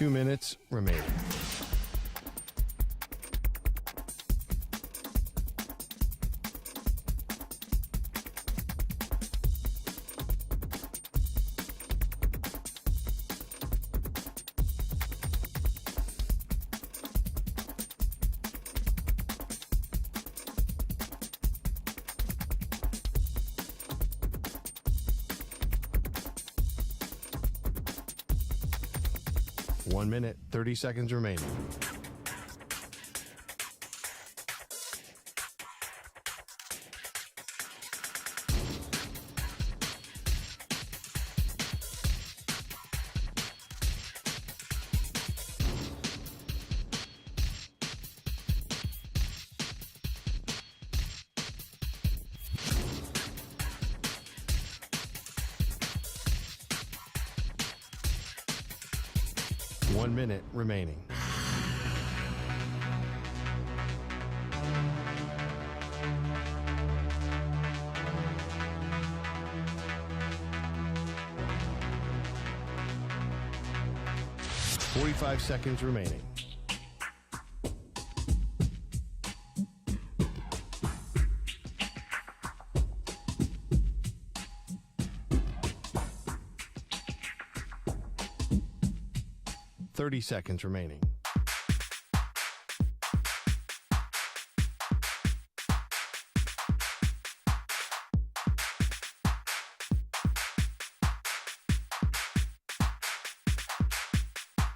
2 minutes remaining. One minute, 30 seconds remaining. One minute remaining. Forty-five seconds remaining. Seconds remaining.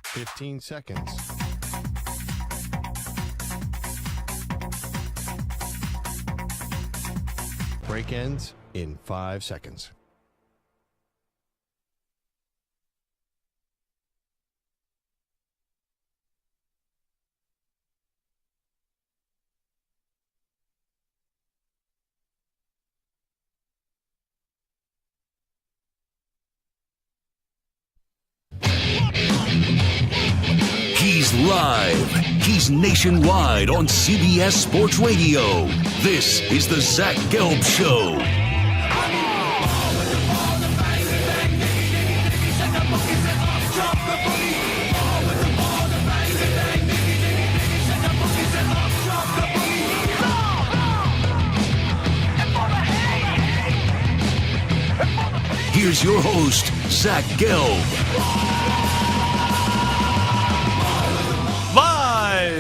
Fifteen seconds. Break ends in 5 seconds. He's live. He's nationwide on CBS Sports Radio. This is the Zach Gelb Show. Here's your host, Zach Gelb.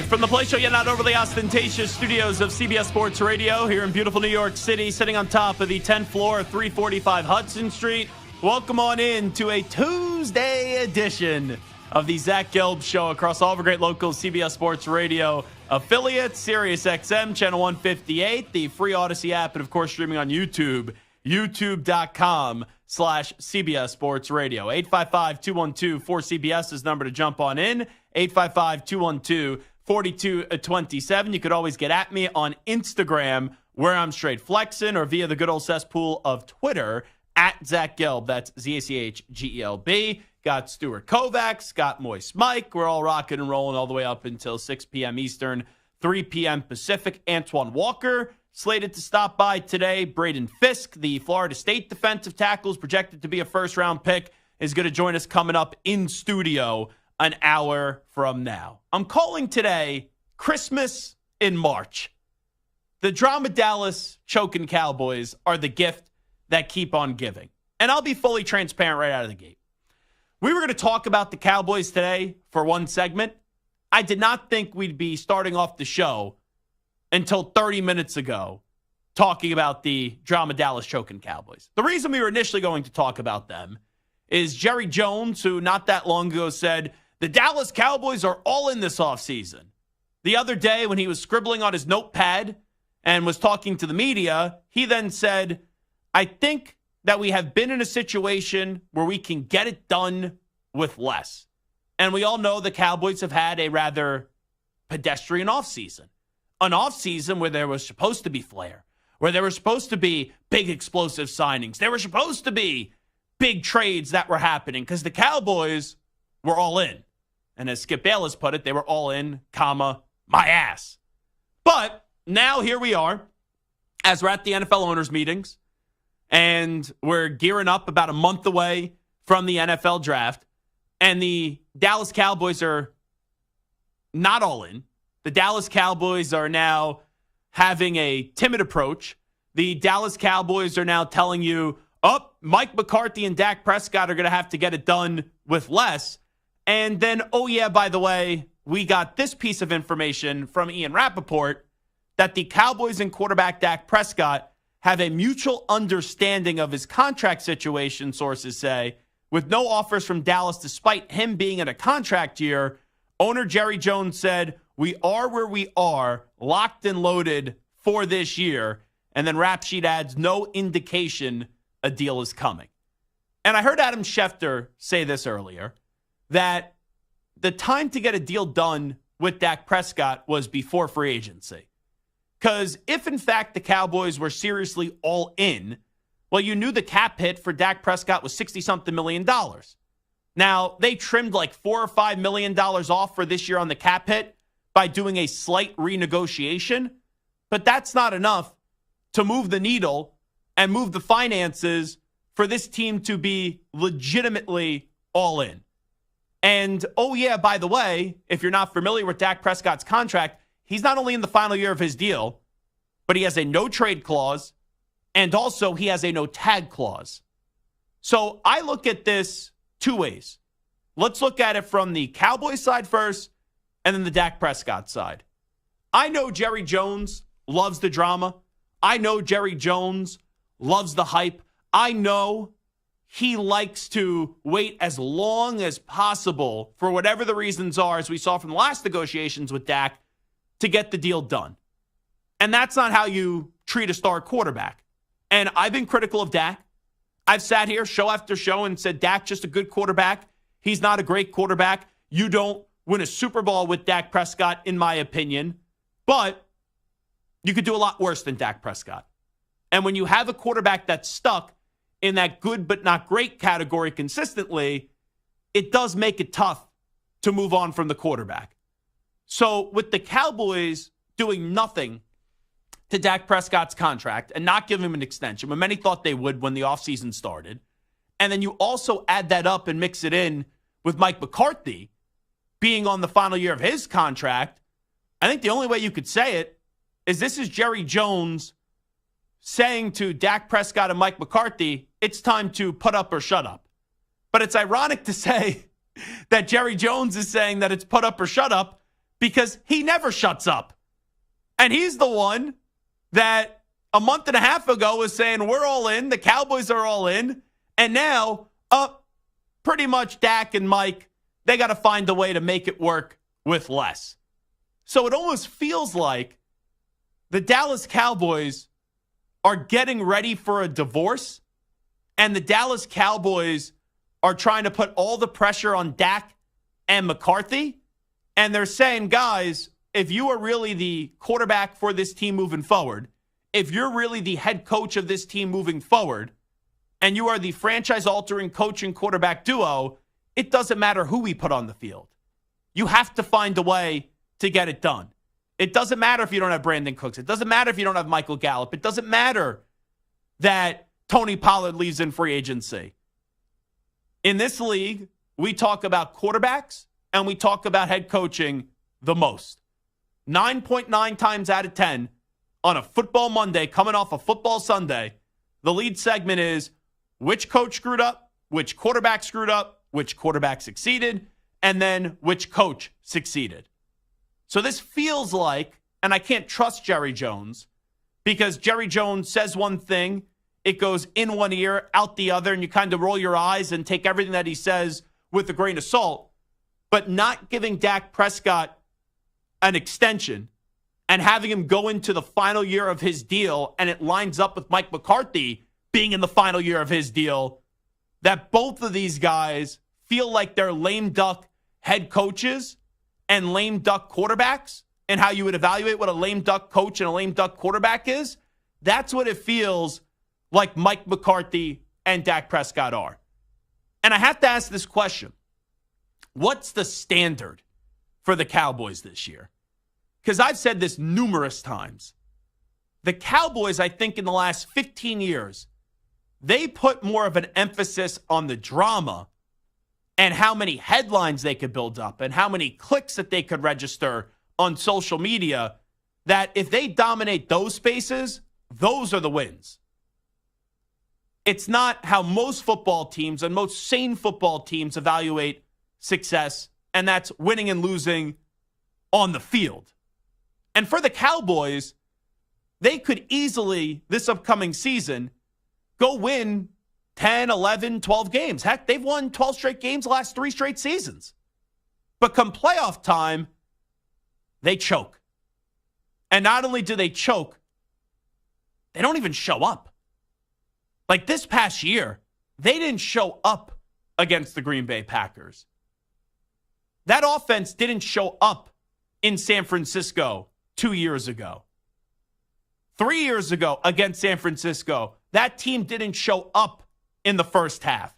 From the Play Show, yet not overly ostentatious studios of CBS Sports Radio here in beautiful New York City, sitting on top of the 10th floor of 345 Hudson Street. Welcome on in to a Tuesday edition of the Zach Gelb Show across all of our great local CBS Sports Radio affiliates, Sirius XM, Channel 158, the free Odyssey app, and of course streaming on YouTube, youtube.com/CBS Sports Radio. 855-212-4CBS is the number to jump on in. 855-212-4227. You could always get at me on Instagram, where I'm straight flexing, or via the good old cesspool of Twitter, at Zach Gelb. That's ZACHGELB. Got Stuart Kovacs, got Moist Mike. We're all rocking and rolling all the way up until 6 p.m. Eastern, 3 p.m. Pacific. Antoine Walker slated to stop by today. Braden Fiske, the Florida State defensive tackle, is projected to be a first-round pick, is going to join us coming up in studio an hour from now. I'm calling today Christmas in March. The drama Dallas choking Cowboys are the gift that keep on giving. And I'll be fully transparent right out of the gate. We were going to talk about the Cowboys today for one segment. I did not think we'd be starting off the show until 30 minutes ago talking about the drama Dallas choking Cowboys. The reason we were initially going to talk about them is Jerry Jones, who not that long ago said, the Dallas Cowboys are all in this offseason. The other day when he was scribbling on his notepad and was talking to the media, he then said, I think that we have been in a situation where we can get it done with less. And we all know the Cowboys have had a rather pedestrian offseason. An offseason where there was supposed to be flair, where there were supposed to be big explosive signings. There were supposed to be big trades that were happening because the Cowboys were all in. And as Skip Bayless put it, they were all in, comma, my ass. But now here we are, as we're at the NFL owners meetings, and we're gearing up about a month away from the NFL draft, and the Dallas Cowboys are not all in. The Dallas Cowboys are now having a timid approach. The Dallas Cowboys are now telling you, oh, Mike McCarthy and Dak Prescott are going to have to get it done with less. And then, oh yeah, by the way, we got this piece of information from Ian Rappaport that the Cowboys and quarterback Dak Prescott have a mutual understanding of his contract situation, sources say, with no offers from Dallas despite him being in a contract year. Owner Jerry Jones said, we are where we are, locked and loaded for this year. And then Rap Sheet adds, no indication a deal is coming. And I heard Adam Schefter say this earlier, that the time to get a deal done with Dak Prescott was before free agency. Because if, in fact, the Cowboys were seriously all in, well, you knew the cap hit for Dak Prescott was $60-something million. Now, they trimmed like $4 or $5 million off for this year on the cap hit by doing a slight renegotiation. But that's not enough to move the needle and move the finances for this team to be legitimately all in. And, oh yeah, by the way, if you're not familiar with Dak Prescott's contract, he's not only in the final year of his deal, but he has a no-trade clause, and also he has a no-tag clause. So I look at this two ways. Let's look at it from the Cowboys side first, and then the Dak Prescott side. I know Jerry Jones loves the drama. I know Jerry Jones loves the hype. I know he likes to wait as long as possible for whatever the reasons are, as we saw from the last negotiations with Dak, to get the deal done. And that's not how you treat a star quarterback. And I've been critical of Dak. I've sat here show after show and said, Dak's just a good quarterback. He's not a great quarterback. You don't win a Super Bowl with Dak Prescott, in my opinion. But you could do a lot worse than Dak Prescott. And when you have a quarterback that's stuck in that good but not great category consistently, it does make it tough to move on from the quarterback. So with the Cowboys doing nothing to Dak Prescott's contract and not giving him an extension, when many thought they would when the offseason started, and then you also add that up and mix it in with Mike McCarthy being on the final year of his contract, I think the only way you could say it is this is Jerry Jones saying to Dak Prescott and Mike McCarthy, it's time to put up or shut up. But it's ironic to say that Jerry Jones is saying that it's put up or shut up because he never shuts up. And he's the one that a month and a half ago was saying we're all in, the Cowboys are all in, and now pretty much Dak and Mike, they got to find a way to make it work with less. So it almost feels like the Dallas Cowboys are getting ready for a divorce, and the Dallas Cowboys are trying to put all the pressure on Dak and McCarthy, and they're saying, guys, if you are really the quarterback for this team moving forward, if you're really the head coach of this team moving forward, and you are the franchise-altering coach and quarterback duo, it doesn't matter who we put on the field. You have to find a way to get it done. It doesn't matter if you don't have Brandon Cooks. It doesn't matter if you don't have Michael Gallup. It doesn't matter that Tony Pollard leaves in free agency. In this league, we talk about quarterbacks and we talk about head coaching the most. 9.9 times out of 10 on a football Monday, coming off a football Sunday, the lead segment is which coach screwed up, which quarterback screwed up, which quarterback succeeded, and then which coach succeeded. So this feels like, and I can't trust Jerry Jones, because Jerry Jones says one thing, it goes in one ear, out the other, and you kind of roll your eyes and take everything that he says with a grain of salt. But not giving Dak Prescott an extension and having him go into the final year of his deal, and it lines up with Mike McCarthy being in the final year of his deal, that both of these guys feel like they're lame duck head coaches and lame duck quarterbacks, and how you would evaluate what a lame duck coach and a lame duck quarterback is. That's what it feels like Mike McCarthy and Dak Prescott are. And I have to ask this question. What's the standard for the Cowboys this year? Because I've said this numerous times. The Cowboys, I think in the last 15 years, they put more of an emphasis on the drama and how many headlines they could build up and how many clicks that they could register on social media, that if they dominate those spaces, those are the wins. It's not how most football teams and most sane football teams evaluate success, and that's winning and losing on the field. And for the Cowboys, they could easily, this upcoming season, go win 10, 11, 12 games. Heck, they've won 12 straight games the last 3 straight seasons. But come playoff time, they choke. And not only do they choke, they don't even show up. Like this past year, they didn't show up against the Green Bay Packers. That offense didn't show up in San Francisco 2 years ago. 3 years ago against San Francisco, that team didn't show up in the first half.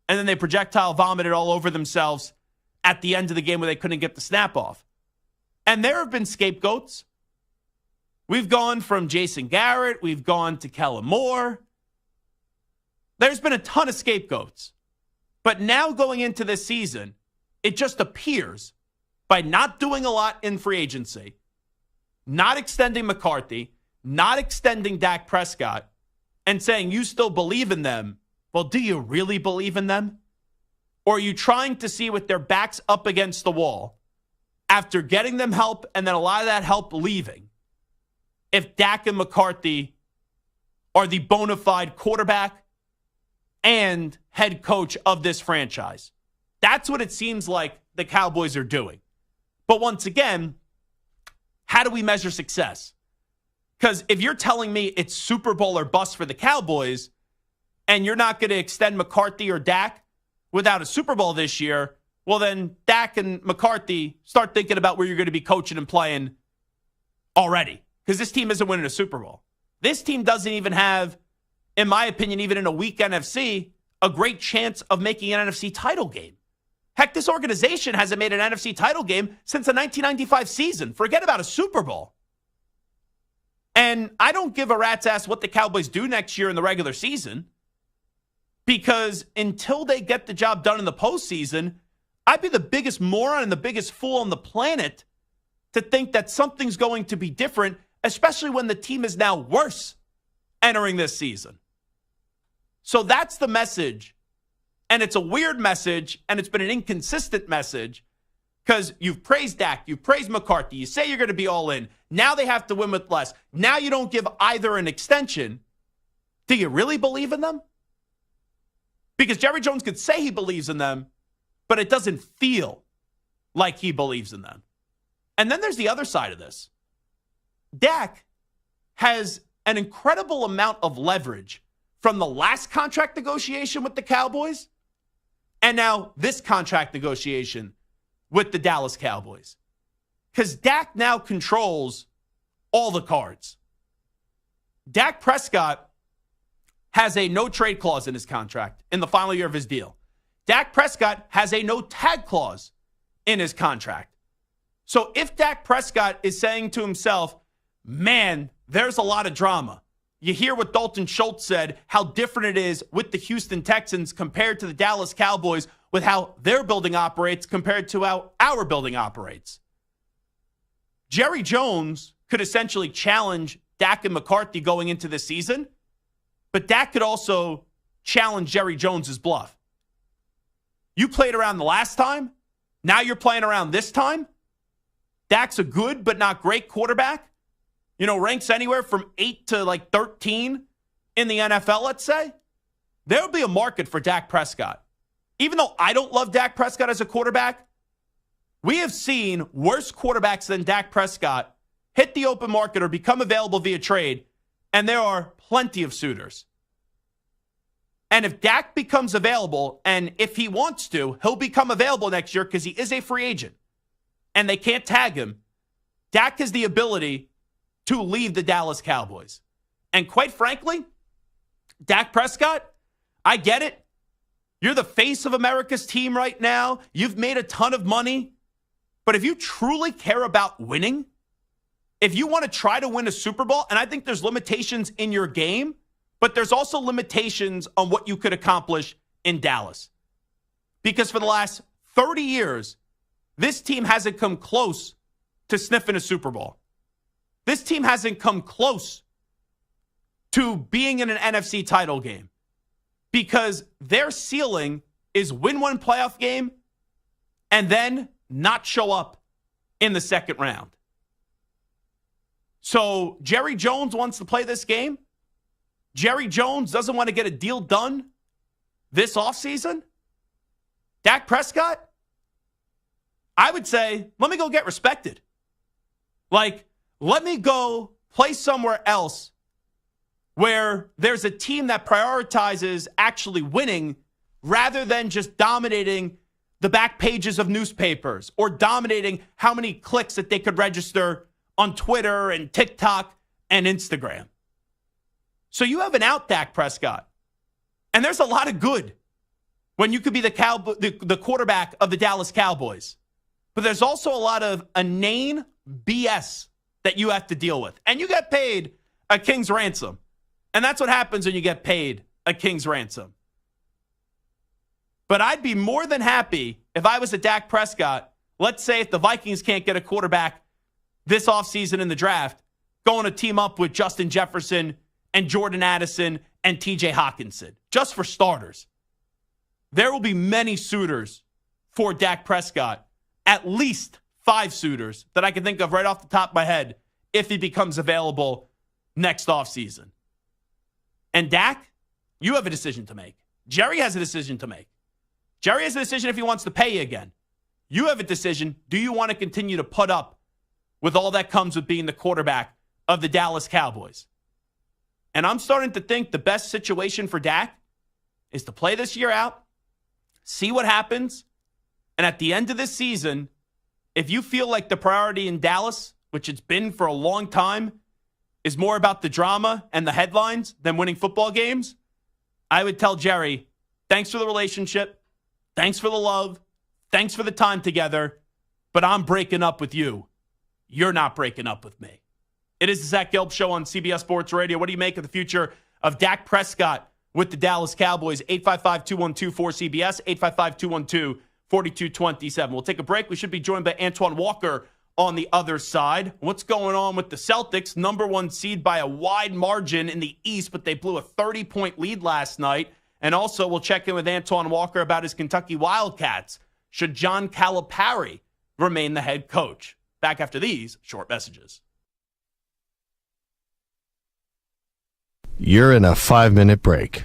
And then they projectile vomited all over themselves at the end of the game where they couldn't get the snap off. And there have been scapegoats. We've gone from Jason Garrett. We've gone to Kellen Moore. There's been a ton of scapegoats. But now going into this season, it just appears by not doing a lot in free agency, not extending McCarthy, not extending Dak Prescott, and saying you still believe in them. Well, do you really believe in them? Or are you trying to see with their backs up against the wall, after getting them help and then a lot of that help leaving, if Dak and McCarthy are the bona fide quarterback and head coach of this franchise? That's what it seems like the Cowboys are doing. But once again, how do we measure success? Because if you're telling me it's Super Bowl or bust for the Cowboys, and you're not going to extend McCarthy or Dak without a Super Bowl this year, well then Dak and McCarthy start thinking about where you're going to be coaching and playing already. Because this team isn't winning a Super Bowl. This team doesn't even have, in my opinion, even in a weak NFC, a great chance of making an NFC title game. Heck, this organization hasn't made an NFC title game since the 1995 season. Forget about a Super Bowl. And I don't give a rat's ass what the Cowboys do next year in the regular season, because until they get the job done in the postseason, I'd be the biggest moron and the biggest fool on the planet to think that something's going to be different, especially when the team is now worse entering this season. So that's the message. And it's a weird message, and it's been an inconsistent message, because you've praised Dak, you've praised McCarthy, you say you're going to be all in. Now they have to win with less. Now you don't give either an extension. Do you really believe in them? Because Jerry Jones could say he believes in them, but it doesn't feel like he believes in them. And then there's the other side of this. Dak has an incredible amount of leverage from the last contract negotiation with the Cowboys and now this contract negotiation with the Dallas Cowboys. Because Dak now controls all the cards. Dak Prescott has a no-trade clause in his contract in the final year of his deal. Dak Prescott has a no-tag clause in his contract. So if Dak Prescott is saying to himself, man, there's a lot of drama. You hear what Dalton Schultz said, how different it is with the Houston Texans compared to the Dallas Cowboys, with how their building operates compared to how our building operates. Jerry Jones could essentially challenge Dak and McCarthy going into the season, but Dak could also challenge Jerry Jones's bluff. You played around the last time. Now you're playing around this time. Dak's a good but not great quarterback. You know, ranks anywhere from 8 to like 13 in the NFL, let's say. There would be a market for Dak Prescott. Even though I don't love Dak Prescott as a quarterback, we have seen worse quarterbacks than Dak Prescott hit the open market or become available via trade, and there are plenty of suitors. And if Dak becomes available, and if he wants to, he'll become available next year because he is a free agent, and they can't tag him, Dak has the ability to leave the Dallas Cowboys. And quite frankly, Dak Prescott, I get it. You're the face of America's team right now. You've made a ton of money. But if you truly care about winning, if you want to try to win a Super Bowl, and I think there's limitations in your game, but there's also limitations on what you could accomplish in Dallas. Because for the last 30 years, this team hasn't come close to sniffing a Super Bowl. This team hasn't come close to being in an NFC title game because their ceiling is win one playoff game and then not show up in the second round. So Jerry Jones wants to play this game. Jerry Jones doesn't want to get a deal done this offseason. Dak Prescott, I would say, let me go get respected. Like, let me go play somewhere else where there's a team that prioritizes actually winning rather than just dominating the back pages of newspapers or dominating how many clicks that they could register on Twitter and TikTok and Instagram. So you have an out, Dak Prescott. And there's a lot of good when you could be the quarterback of the Dallas Cowboys. But there's also a lot of inane BS that you have to deal with. And you get paid a king's ransom. And that's what happens when you get paid a king's ransom. But I'd be more than happy if I was a Dak Prescott. Let's say if the Vikings can't get a quarterback this offseason in the draft, going to team up with Justin Jefferson and Jordan Addison and TJ Hawkinson, just for starters. There will be many suitors for Dak Prescott, at least 5 suitors that I can think of right off the top of my head if he becomes available next offseason. And Dak, you have a decision to make. Jerry has a decision to make. Jerry has a decision if he wants to pay you again. You have a decision. Do you want to continue to put up with all that comes with being the quarterback of the Dallas Cowboys? And I'm starting to think the best situation for Dak is to play this year out, see what happens, and at the end of this season, if you feel like the priority in Dallas, which it's been for a long time, is more about the drama and the headlines than winning football games, I would tell Jerry, thanks for the relationship, thanks for the love, thanks for the time together, but I'm breaking up with you. You're not breaking up with me. It is the Zach Gelb Show on CBS Sports Radio. What do you make of the future of Dak Prescott with the Dallas Cowboys? 855-212-4CBS, 855-212-4227. We'll take a break. We should be joined by Antoine Walker on the other side. What's going on with the Celtics? Number 1 seed by a wide margin in the East, but they blew a 30-point lead last night. And also, we'll check in with Antoine Walker about his Kentucky Wildcats. Should John Calipari remain the head coach? Back after these short messages. You're in a 5-minute break.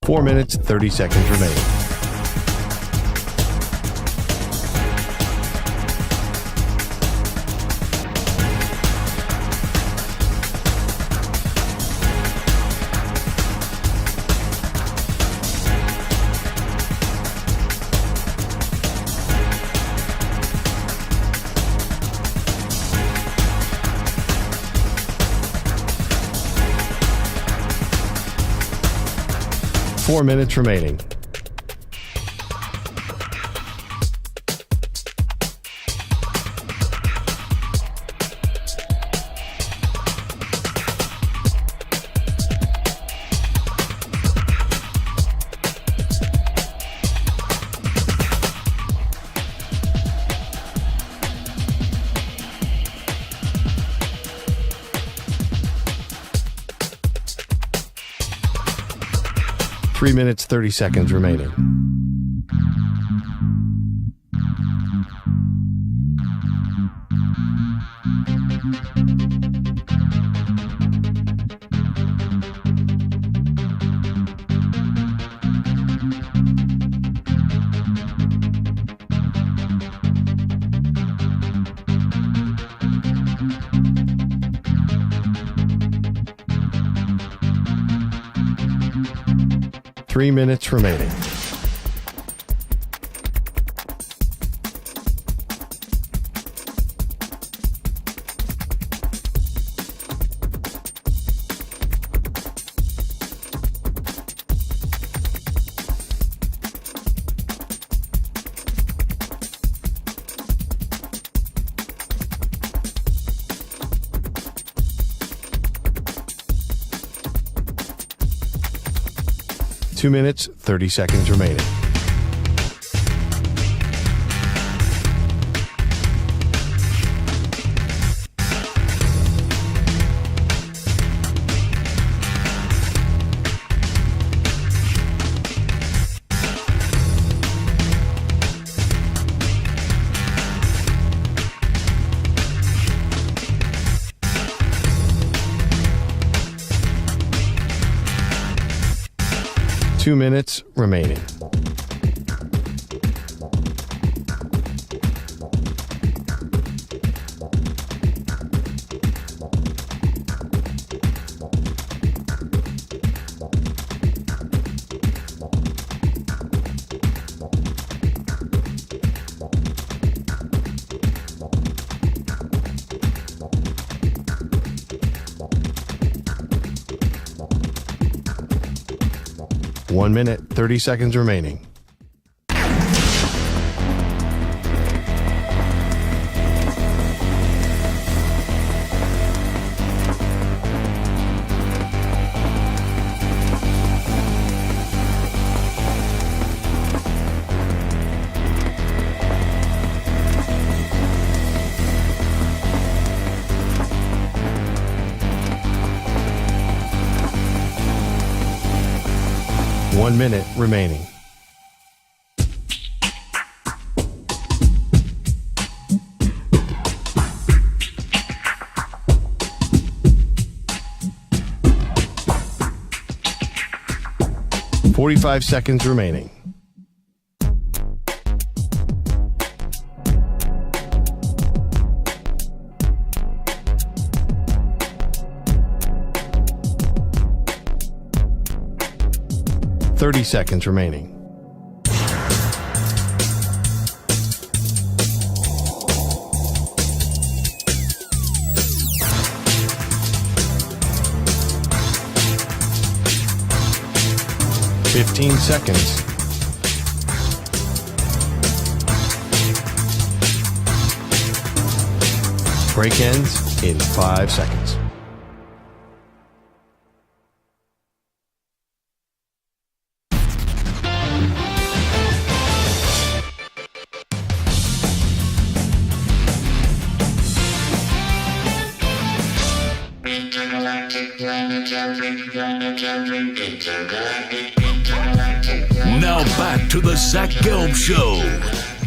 Four minutes, 30 seconds remaining. Four minutes remaining. Three minutes, 30 seconds remaining. Three minutes remaining. 2 minutes, 30 seconds remaining. Two minutes remaining. One minute, 30 seconds remaining. One minute remaining. Forty-five seconds remaining. Thirty seconds remaining. Fifteen seconds. Break ends in 5 seconds. Now back to the Zach Gelb Show.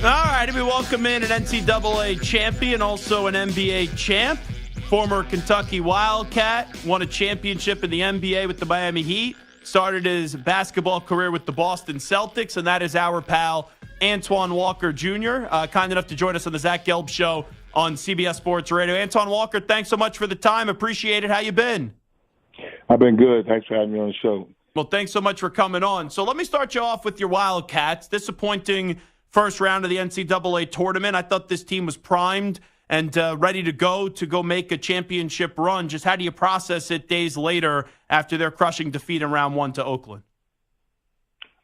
All right, we welcome in an NCAA champion, also an NBA champ, former Kentucky Wildcat, won a championship in the NBA with the Miami Heat, started his basketball career with the Boston Celtics, and that is our pal Antoine Walker Jr., kind enough to join us on the Zach Gelb Show on CBS Sports Radio. Antoine Walker, thanks so much for the time. Appreciate it. How you been? I've been good. Thanks for having me on the show. Well, thanks so much for coming on. So let me start you off with your Wildcats. Disappointing first round of the NCAA tournament. I thought this team was primed and ready to go make a championship run. Just how do you process it days later after their crushing defeat in round one to Oakland?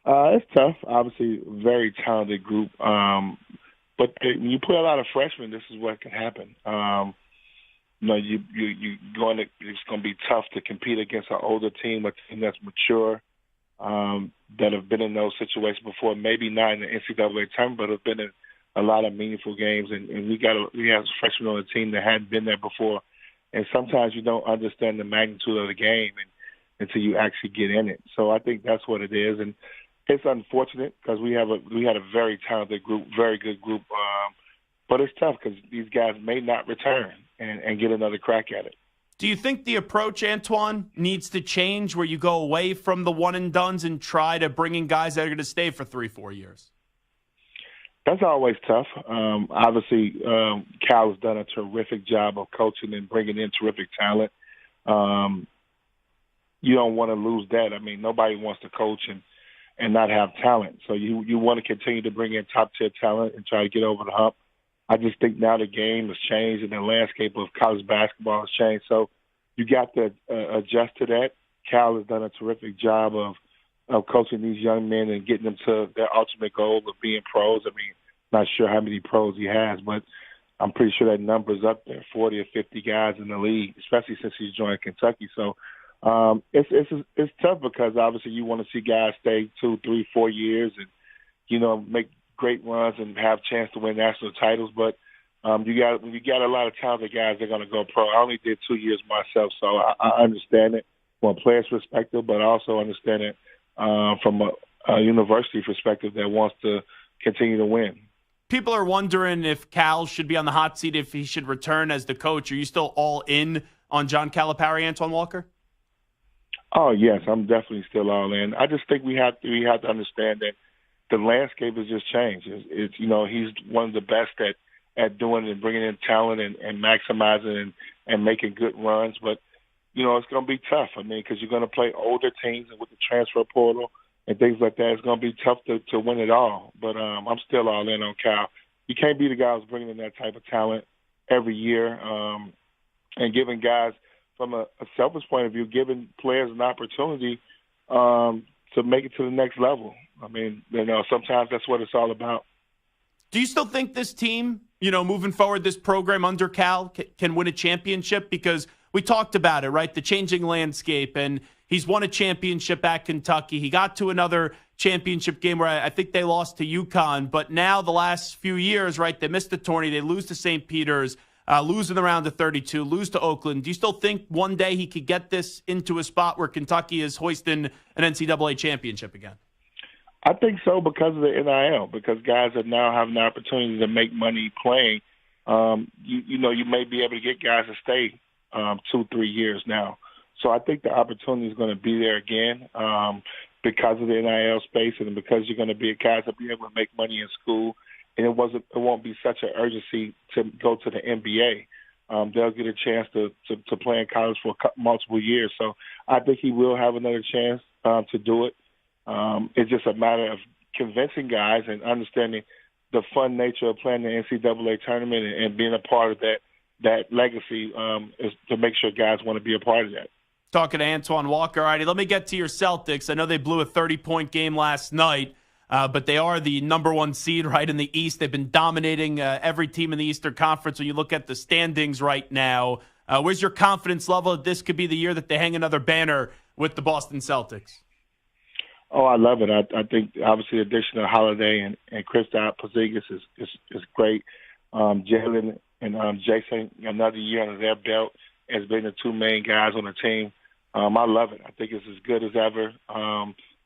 It's tough. Obviously, very talented group. But when you play a lot of freshmen, this is what can happen. It's going to be tough to compete against an older team, a team that's mature, that have been in those situations before. Maybe not in the NCAA tournament, but have been in a lot of meaningful games. And we have freshmen on the team that hadn't been there before. And sometimes you don't understand the magnitude of the game until you actually get in it. So I think that's what it is. And it's unfortunate because we had a very talented group, very good group. But it's tough because these guys may not return and get another crack at it. Do you think the approach, Antoine, needs to change where you go away from the one-and-dones and try to bring in guys that are going to stay for 3-4 years? That's always tough. Obviously, Cal has done a terrific job of coaching and bringing in terrific talent. You don't want to lose that. I mean, nobody wants to coach and not have talent. So you want to continue to bring in top-tier talent and try to get over the hump. I just think now the game has changed and the landscape of college basketball has changed. So you got to adjust to that. Cal has done a terrific job of coaching these young men and getting them to their ultimate goal of being pros. I mean, not sure how many pros he has, but I'm pretty sure that number's up there, 40 or 50 guys in the league, especially since he's joined Kentucky. So It's tough because obviously you want to see guys stay 2, 3, 4 years and make great runs and have a chance to win national titles. But you got a lot of talented guys that are going to go pro. I only did 2 years myself, so I understand it from a player's perspective, but I also understand it from a university perspective that wants to continue to win. People are wondering if Cal should be on the hot seat, if he should return as the coach. Are you still all in on John Calipari, Antoine Walker? Oh, yes, I'm definitely still all in. I just think we have to understand that the landscape has just changed. It's he's one of the best at doing it and bringing in talent and maximizing and making good runs. But, it's going to be tough. I mean, because you're going to play older teams and with the transfer portal and things like that, it's going to be tough to win it all. But I'm still all in on Cal. You can't be the guy who's bringing in that type of talent every year and giving guys, from a selfish point of view, giving players an opportunity to make it to the next level. I mean, sometimes that's what it's all about. Do you still think this team, moving forward, this program under Cal can win a championship? Because we talked about it, right? The changing landscape, and he's won a championship at Kentucky. He got to another championship game where I think they lost to UConn. But now the last few years, right, they missed the tourney. They lose to St. Peter's, lose in the round of 32, lose to Oakland. Do you still think one day he could get this into a spot where Kentucky is hoisting an NCAA championship again? I think so, because of the NIL, because guys are now having the opportunity to make money playing. You may be able to get guys to stay 2, 3 years now. So I think the opportunity is going to be there again because of the NIL space and because you're going to be guys that be able to make money in school, and it won't be such an urgency to go to the NBA. They'll get a chance to play in college for multiple years. So I think he will have another chance to do it. It's just a matter of convincing guys and understanding the fun nature of playing the NCAA tournament and being a part of that legacy is to make sure guys want to be a part of that. Talking to Antoine Walker. All righty, let me get to your Celtics. I know they blew a 30-point game last night, but they are the number one seed right in the East. They've been dominating every team in the Eastern Conference. When you look at the standings right now, where's your confidence level that this could be the year that they hang another banner with the Boston Celtics? Oh, I love it. I think, obviously, the addition of Holiday and Kristaps Porzingis is great. Jalen and Jason, another year under their belt, has been the two main guys on the team. I love it. I think it's as good as ever.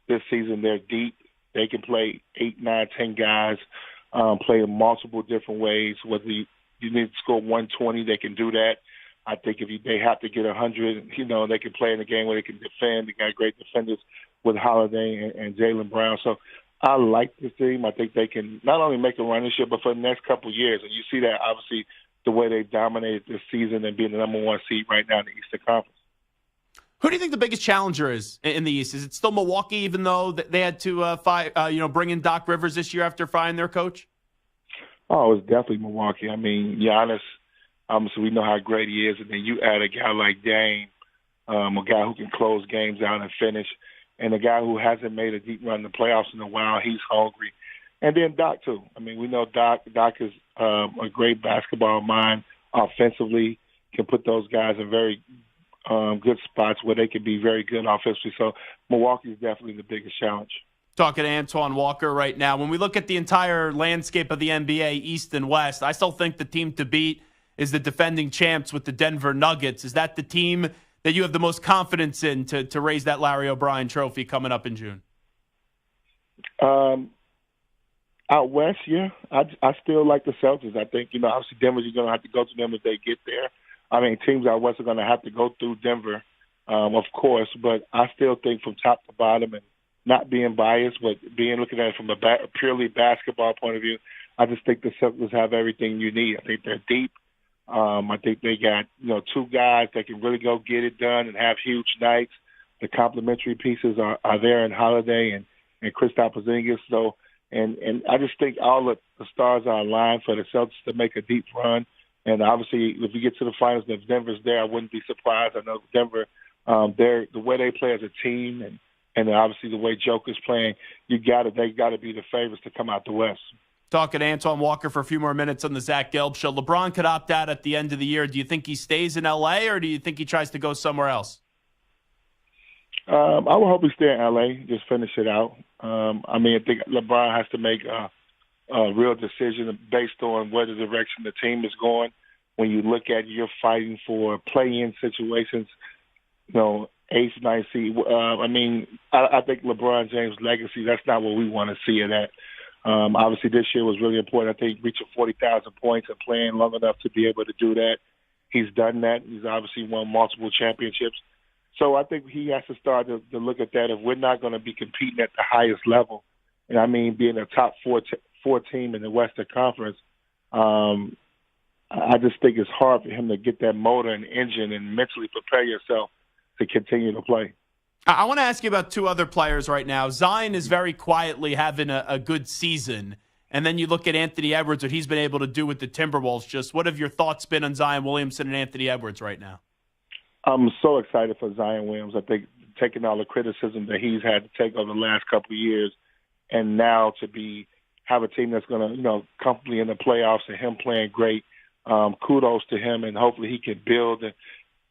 This season, they're deep. They can play 8, 9, 10 guys, play in multiple different ways. Whether you need to score 120, they can do that. I think if they have to get 100, they can play in a game where they can defend. They got great defenders with Holiday and Jaylen Brown. So I like this team. I think they can not only make a run this year, but for the next couple of years. And you see that, obviously, the way they've dominated this season and being the number one seed right now in the Eastern Conference. Who do you think the biggest challenger is in the East? Is it still Milwaukee, even though they had to bring in Doc Rivers this year after firing their coach? Oh, it's definitely Milwaukee. I mean, Giannis, obviously we know how great he is, and then you add a guy like Dame, a guy who can close games out and finish, and a guy who hasn't made a deep run in the playoffs in a while. He's hungry. And then Doc, too. I mean, we know Doc is a great basketball mind offensively, can put those guys in very good spots where they can be very good offensively. So Milwaukee is definitely the biggest challenge. Talking to Antoine Walker right now. When we look at the entire landscape of the NBA, East and West, I still think the team to beat is the defending champs with the Denver Nuggets. Is that the team that you have the most confidence in to raise that Larry O'Brien trophy coming up in June? Out West, yeah. I still like the Celtics. I think, obviously Denver, you're going to have to go to them if they get there. I mean, teams out West are going to have to go through Denver, of course, but I still think from top to bottom, and not being biased, but looking at it from a purely basketball point of view, I just think the Celtics have everything you need. I think they're deep. I think they got, two guys that can really go get it done and have huge nights. The complementary pieces are there in Holiday and Kristaps Porzingis. So, and I just think all the stars are aligned for the Celtics to make a deep run. And obviously, if we get to the finals, if Denver's there, I wouldn't be surprised. I know Denver, the way they play as a team, and obviously the way Joker's playing, they got to be the favorites to come out the West. Talking to Antoine Walker for a few more minutes on the Zach Gelb Show. LeBron could opt out at the end of the year. Do you think he stays in L.A. or do you think he tries to go somewhere else? I would hope he stay in L.A., just finish it out. I think LeBron has to make a real decision based on where the direction the team is going. When you look at you're fighting for play-in situations, eighth, ninth seed. I think LeBron James' legacy, that's not what we want to see it at. Obviously, this year was really important. I think reaching 40,000 points and playing long enough to be able to do that. He's done that. He's obviously won multiple championships. So I think he has to start to look at that. If we're not going to be competing at the highest level, and I mean being a top four team in the Western Conference, I just think it's hard for him to get that motor and engine and mentally prepare yourself to continue to play. I want to ask you about two other players right now. Zion is very quietly having a good season. And then you look at Anthony Edwards, what he's been able to do with the Timberwolves. Just what have your thoughts been on Zion Williamson and Anthony Edwards right now? I'm so excited for Zion Williams. I think taking all the criticism that he's had to take over the last couple of years, and now to have a team that's going to, comfortably in the playoffs and him playing great. Kudos to him, and hopefully he can build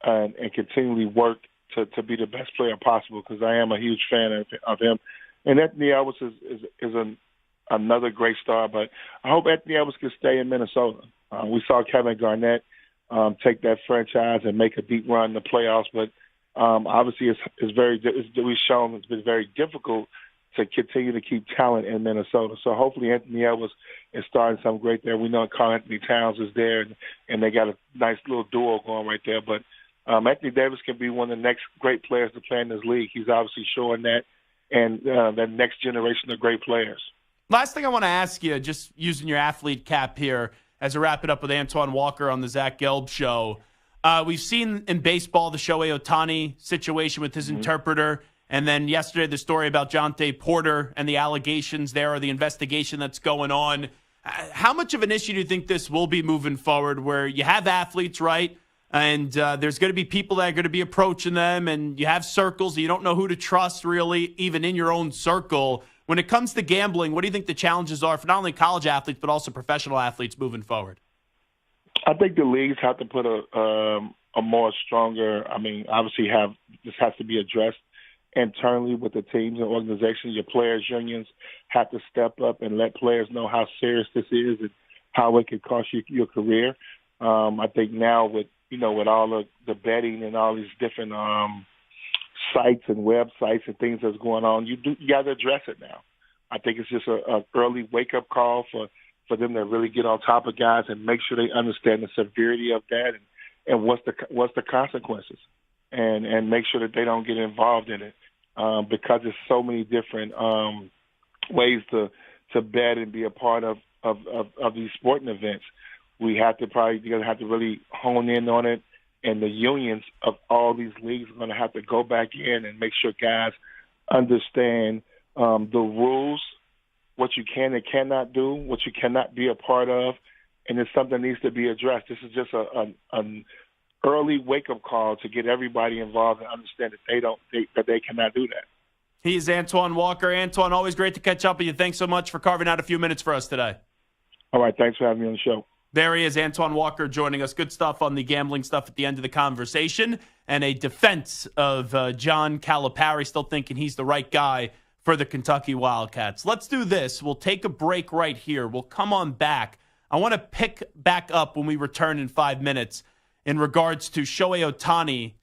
and continually work to be the best player possible, because I am a huge fan of him. And Anthony Edwards is another great star, but I hope Anthony Edwards can stay in Minnesota. We saw Kevin Garnett take that franchise and make a deep run in the playoffs, but obviously we've shown it's been very difficult to continue to keep talent in Minnesota. So hopefully Anthony Edwards is starting something great there. We know Karl Anthony Towns is there, and they got a nice little duo going right there. But Anthony Davis can be one of the next great players to play in this league. He's obviously showing that, and that next generation of great players. Last thing I want to ask you, just using your athlete cap here as I wrap it up with Antoine Walker on the Zach Gelb Show. We've seen in baseball the Shohei Ohtani situation with his interpreter. And then yesterday, the story about Jonte Porter and the allegations there, or the investigation that's going on. How much of an issue do you think this will be moving forward, where you have athletes, right? And there's going to be people that are going to be approaching them, and you have circles, and you don't know who to trust, really, even in your own circle. When it comes to gambling, what do you think the challenges are for not only college athletes, but also professional athletes moving forward? I think the leagues have to put a more stronger, obviously this has to be addressed internally with the teams and organizations. Your players' unions have to step up and let players know how serious this is and how it could cost you your career. I think now with all of the betting and all these different sites and websites and things that's going on, you got to address it now. I think it's just a early wake-up call for them to really get on top of guys and make sure they understand the severity of that and what's the consequences, and make sure that they don't get involved in it, because there's so many different ways to bet and be a part of these sporting events. You're gonna have to really hone in on it, and the unions of all these leagues are going to have to go back in and make sure guys understand the rules, what you can and cannot do, what you cannot be a part of, and it's something that needs to be addressed. This is just an early wake-up call to get everybody involved and understand that they cannot do that. He's Antoine Walker. Antoine, always great to catch up with you. Thanks so much for carving out a few minutes for us today. All right, thanks for having me on the show. There he is, Antoine Walker, joining us. Good stuff on the gambling stuff at the end of the conversation, and a defense of John Calipari, still thinking he's the right guy for the Kentucky Wildcats. Let's do this. We'll take a break right here. We'll come on back. I want to pick back up when we return in 5 minutes in regards to Shohei Ohtani.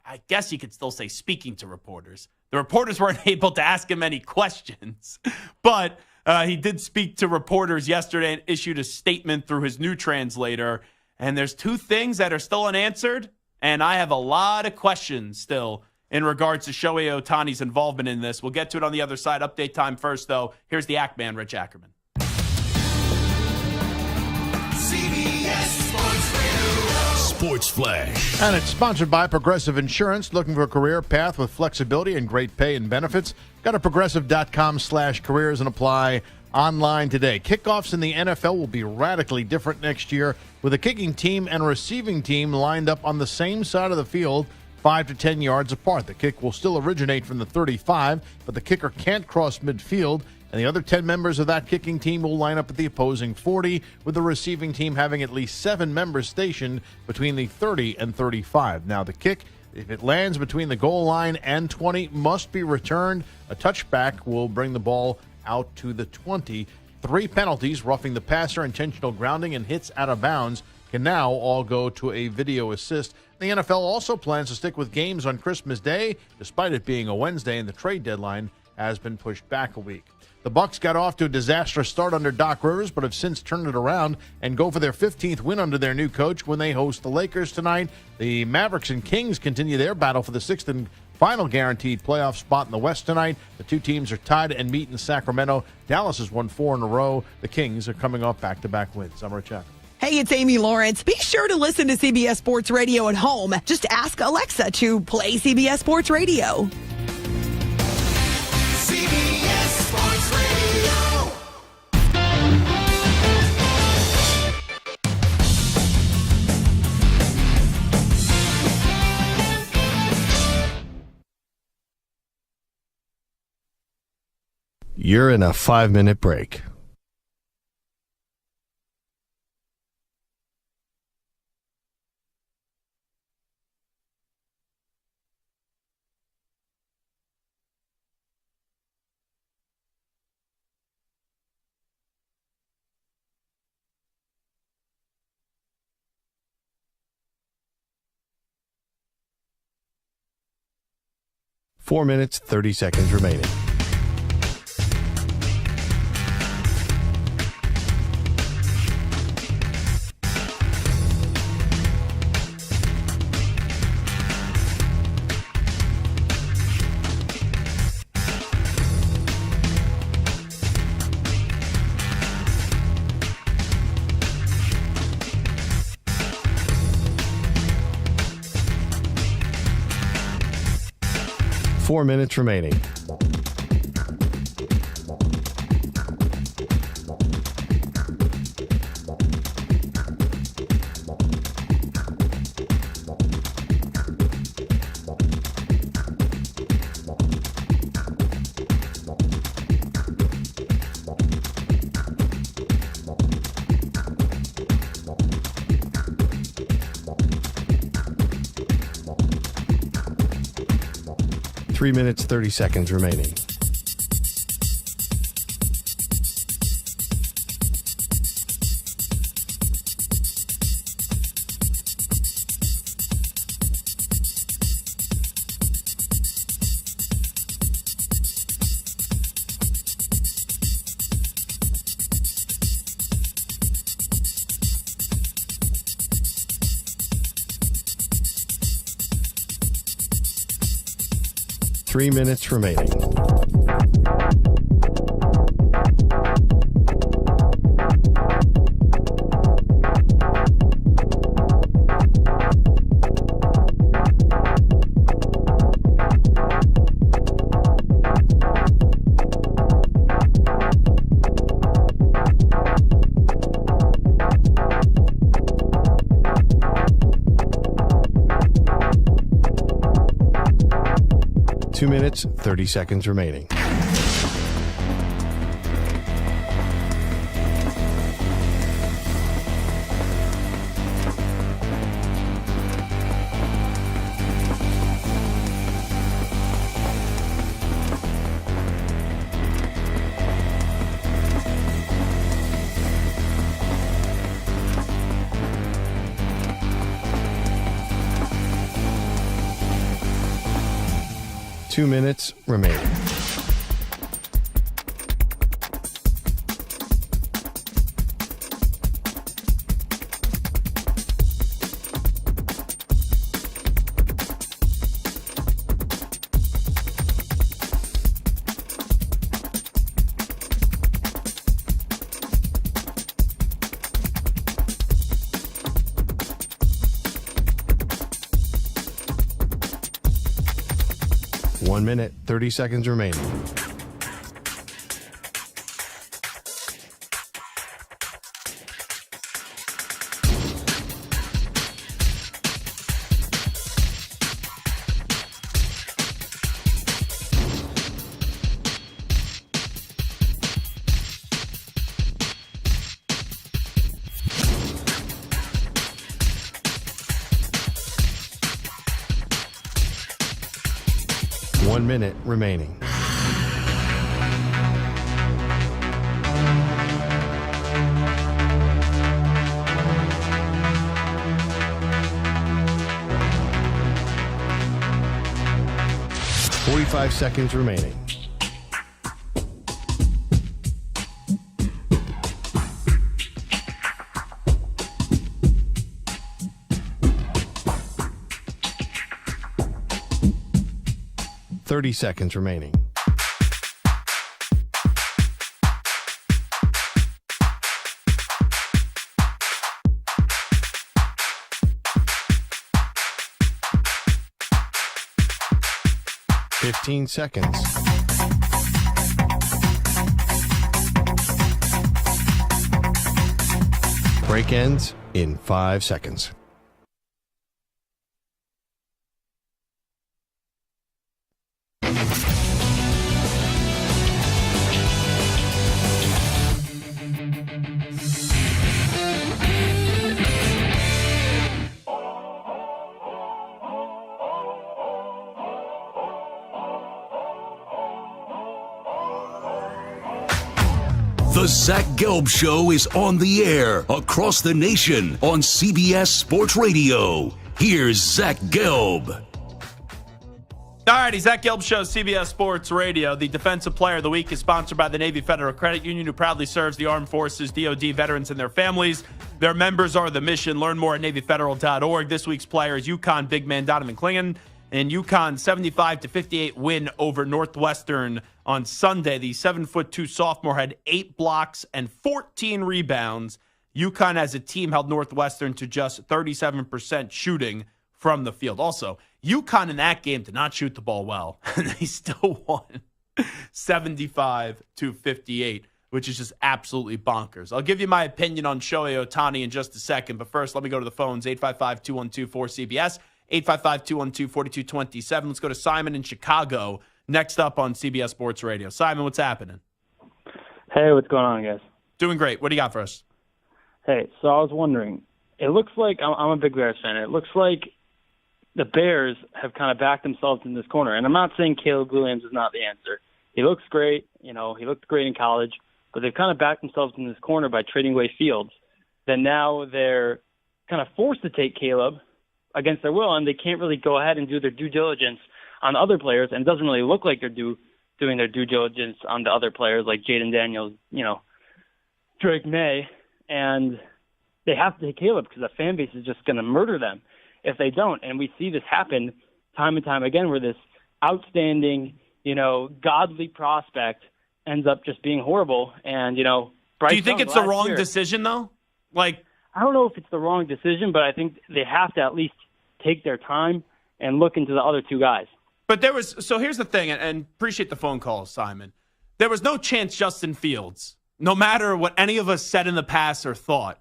I guess you could still say speaking to reporters. The reporters weren't able to ask him any questions, but he did speak to reporters yesterday and issued a statement through his new translator. And there's two things that are still unanswered, and I have a lot of questions still in regards to Shohei Ohtani's involvement in this. We'll get to it on the other side. Update time first, though. Here's the Act Man, Rich Ackerman. CBS Sports Radio. Sports Flash. And it's sponsored by Progressive Insurance. Looking for a career path with flexibility and great pay and benefits? Go to progressive.com/careers and apply online today. Kickoffs in the NFL will be radically different next year, with a kicking team and a receiving team lined up on the same side of the field, 5 to 10 yards apart. The kick will still originate from the 35, but the kicker can't cross midfield, and the other 10 members of that kicking team will line up at the opposing 40, with the receiving team having at least 7 members stationed between the 30 and 35. Now, the kick If it lands between the goal line and 20, must be returned. A touchback will bring the ball out to the 20. 3 penalties, roughing the passer, intentional grounding, and hits out of bounds, can now all go to a video assist. The NFL also plans to stick with games on Christmas Day, despite it being a Wednesday, and the trade deadline has been pushed back a week. The Bucs got off to a disastrous start under Doc Rivers, but have since turned it around and go for their 15th win under their new coach when they host the Lakers tonight. The Mavericks and Kings continue their battle for the 6th and final guaranteed playoff spot in the West tonight. The two teams are tied and meet in Sacramento. Dallas has won 4 in a row. The Kings are coming off back-to-back wins. I'm Rich Evan. Hey, it's Amy Lawrence. Be sure to listen to CBS Sports Radio at home. Just ask Alexa to play CBS Sports Radio. CBS Sports Radio. You're in a 5-minute break. Four minutes, 30 seconds remaining. Four minutes remaining. Three minutes, 30 seconds remaining. Three minutes remaining. Two minutes, 30 seconds remaining. Two minutes remaining. One minute, 30 seconds remaining. 1 minute remaining. Five seconds remaining. Seconds remaining. Seconds. Break ends in 5 seconds. The Zach Gelb Show is on the air across the nation on CBS Sports Radio. Here's Zach Gelb. All righty, Zach Gelb Show, CBS Sports Radio. The Defensive Player of the Week is sponsored by the Navy Federal Credit Union, who proudly serves the Armed Forces, DoD veterans, and their families. Their members are the mission. Learn more at NavyFederal.org. This week's player is UConn big man Donovan Clingan. And UConn 75-58 win over Northwestern on Sunday. The 7'2" sophomore had 8 blocks and 14 rebounds. UConn as a team held Northwestern to just 37% shooting from the field. Also, UConn in that game did not shoot the ball well, and they still won 75-58, which is just absolutely bonkers. I'll give you my opinion on Shohei Ohtani in just a second, but first let me go to the phones, 855-212-4CBS. 855-212-4227. Let's go to Simon in Chicago next up on CBS Sports Radio. Simon, what's happening? Hey, what's going on, guys? Doing great. What do you got for us? Hey, so I was wondering, it looks like, I'm a big Bears fan, it looks like the Bears have kind of backed themselves in this corner. And I'm not saying Caleb Williams is not the answer. He looks great. He looked great in college. But they've kind of backed themselves in this corner by trading away Fields. Then now they're kind of forced to take Caleb against their will, and they can't really go ahead and do their due diligence on other players, and it doesn't really look like they're doing their due diligence on the other players like Jaden Daniels, Drake May, and they have to take Caleb because the fan base is just going to murder them if they don't. And we see this happen time and time again where this outstanding, godly prospect ends up just being horrible. And, Bryce do you think Young it's the wrong year, decision, though? I don't know if it's the wrong decision, but I think they have to at least take their time and look into the other two guys. But so here's the thing, and appreciate the phone call, Simon. There was no chance Justin Fields, no matter what any of us said in the past or thought,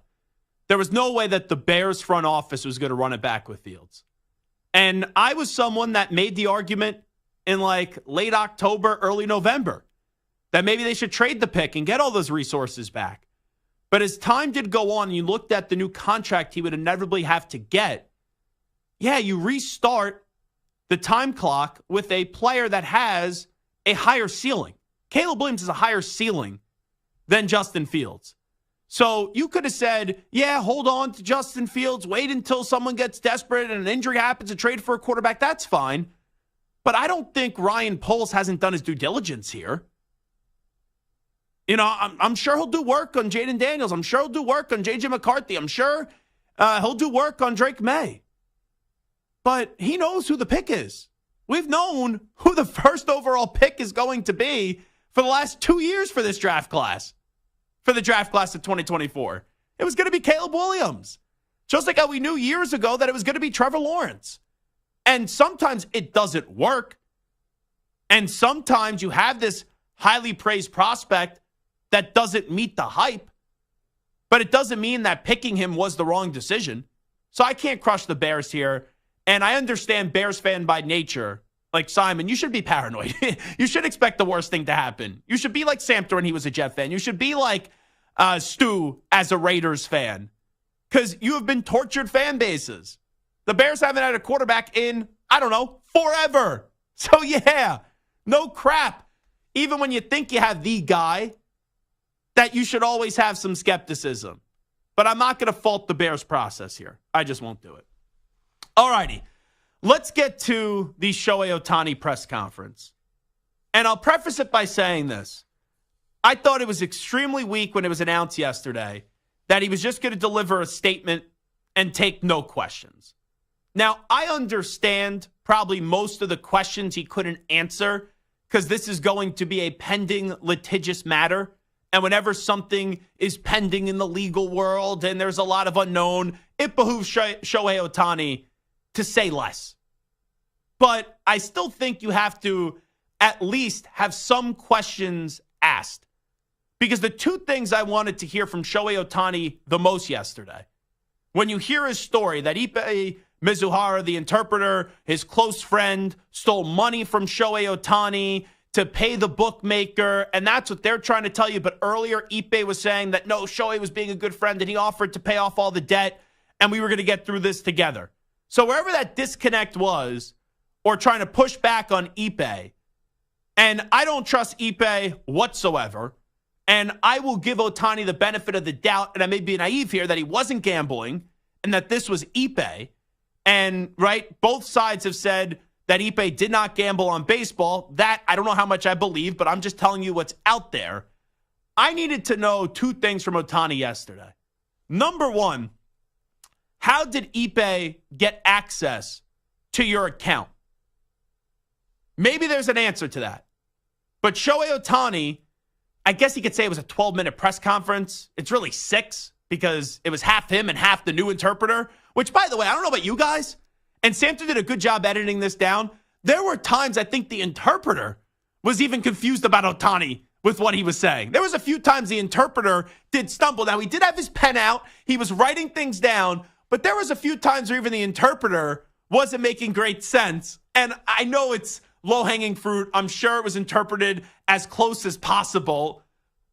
there was no way that the Bears front office was going to run it back with Fields. And I was someone that made the argument in late October, early November, that maybe they should trade the pick and get all those resources back. But as time did go on and you looked at the new contract he would inevitably have to get, you restart the time clock with a player that has a higher ceiling. Caleb Williams has a higher ceiling than Justin Fields. So you could have said, hold on to Justin Fields, wait until someone gets desperate and an injury happens and trade for a quarterback. That's fine. But I don't think Ryan Poles hasn't done his due diligence here. I'm sure he'll do work on Jaden Daniels. I'm sure he'll do work on J.J. McCarthy. I'm sure he'll do work on Drake May. But he knows who the pick is. We've known who the first overall pick is going to be for the last 2 years for this draft class, for the draft class of 2024. It was going to be Caleb Williams. Just like how we knew years ago that it was going to be Trevor Lawrence. And sometimes it doesn't work. And sometimes you have this highly praised prospect that doesn't meet the hype, but it doesn't mean that picking him was the wrong decision. So I can't crush the Bears here. And I understand Bears fan by nature. Like Simon, you should be paranoid. You should expect the worst thing to happen. You should be like Samter when he was a Jet fan. You should be like Stu as a Raiders fan, because you have been tortured fan bases. The Bears haven't had a quarterback in, forever. So, yeah, no crap. Even when you think you have the guy, that you should always have some skepticism. But I'm not going to fault the Bears process here. I just won't do it. All righty. Let's get to the Shohei Ohtani press conference. And I'll preface it by saying this. I thought it was extremely weak when it was announced yesterday that he was just going to deliver a statement and take no questions. Now, I understand probably most of the questions he couldn't answer because this is going to be a pending litigious matter. And whenever something is pending in the legal world and there's a lot of unknown, it behooves Shohei Ohtani to say less. But I still think you have to at least have some questions asked. Because the two things I wanted to hear from Shohei Ohtani the most yesterday, when you hear his story that Ippei Mizuhara, the interpreter, his close friend, stole money from Shohei Ohtani to pay the bookmaker, and that's what they're trying to tell you. But earlier, Ippei was saying that, no, Shohei was being a good friend, and he offered to pay off all the debt, and we were going to get through this together. So wherever that disconnect was, or trying to push back on Ippei, and I don't trust Ippei whatsoever, and I will give Ohtani the benefit of the doubt, and I may be naive here, that he wasn't gambling, and that this was Ippei. And, right, both sides have said that Ippei did not gamble on baseball. That, I don't know how much I believe, but I'm just telling you what's out there. I needed to know two things from Ohtani yesterday. Number one, how did Ippei get access to your account? Maybe there's an answer to that. But Shohei Ohtani, I guess you could say it was a 12-minute press conference. It's really 6 because it was half him and half the new interpreter, which, by the way, I don't know about you guys, and Samter did a good job editing this down. There were times I think the interpreter was even confused about Ohtani with what he was saying. There was a few times the interpreter did stumble. Now, he did have his pen out. He was writing things down, but there was a few times where even the interpreter wasn't making great sense. And I know it's low-hanging fruit. I'm sure it was interpreted as close as possible,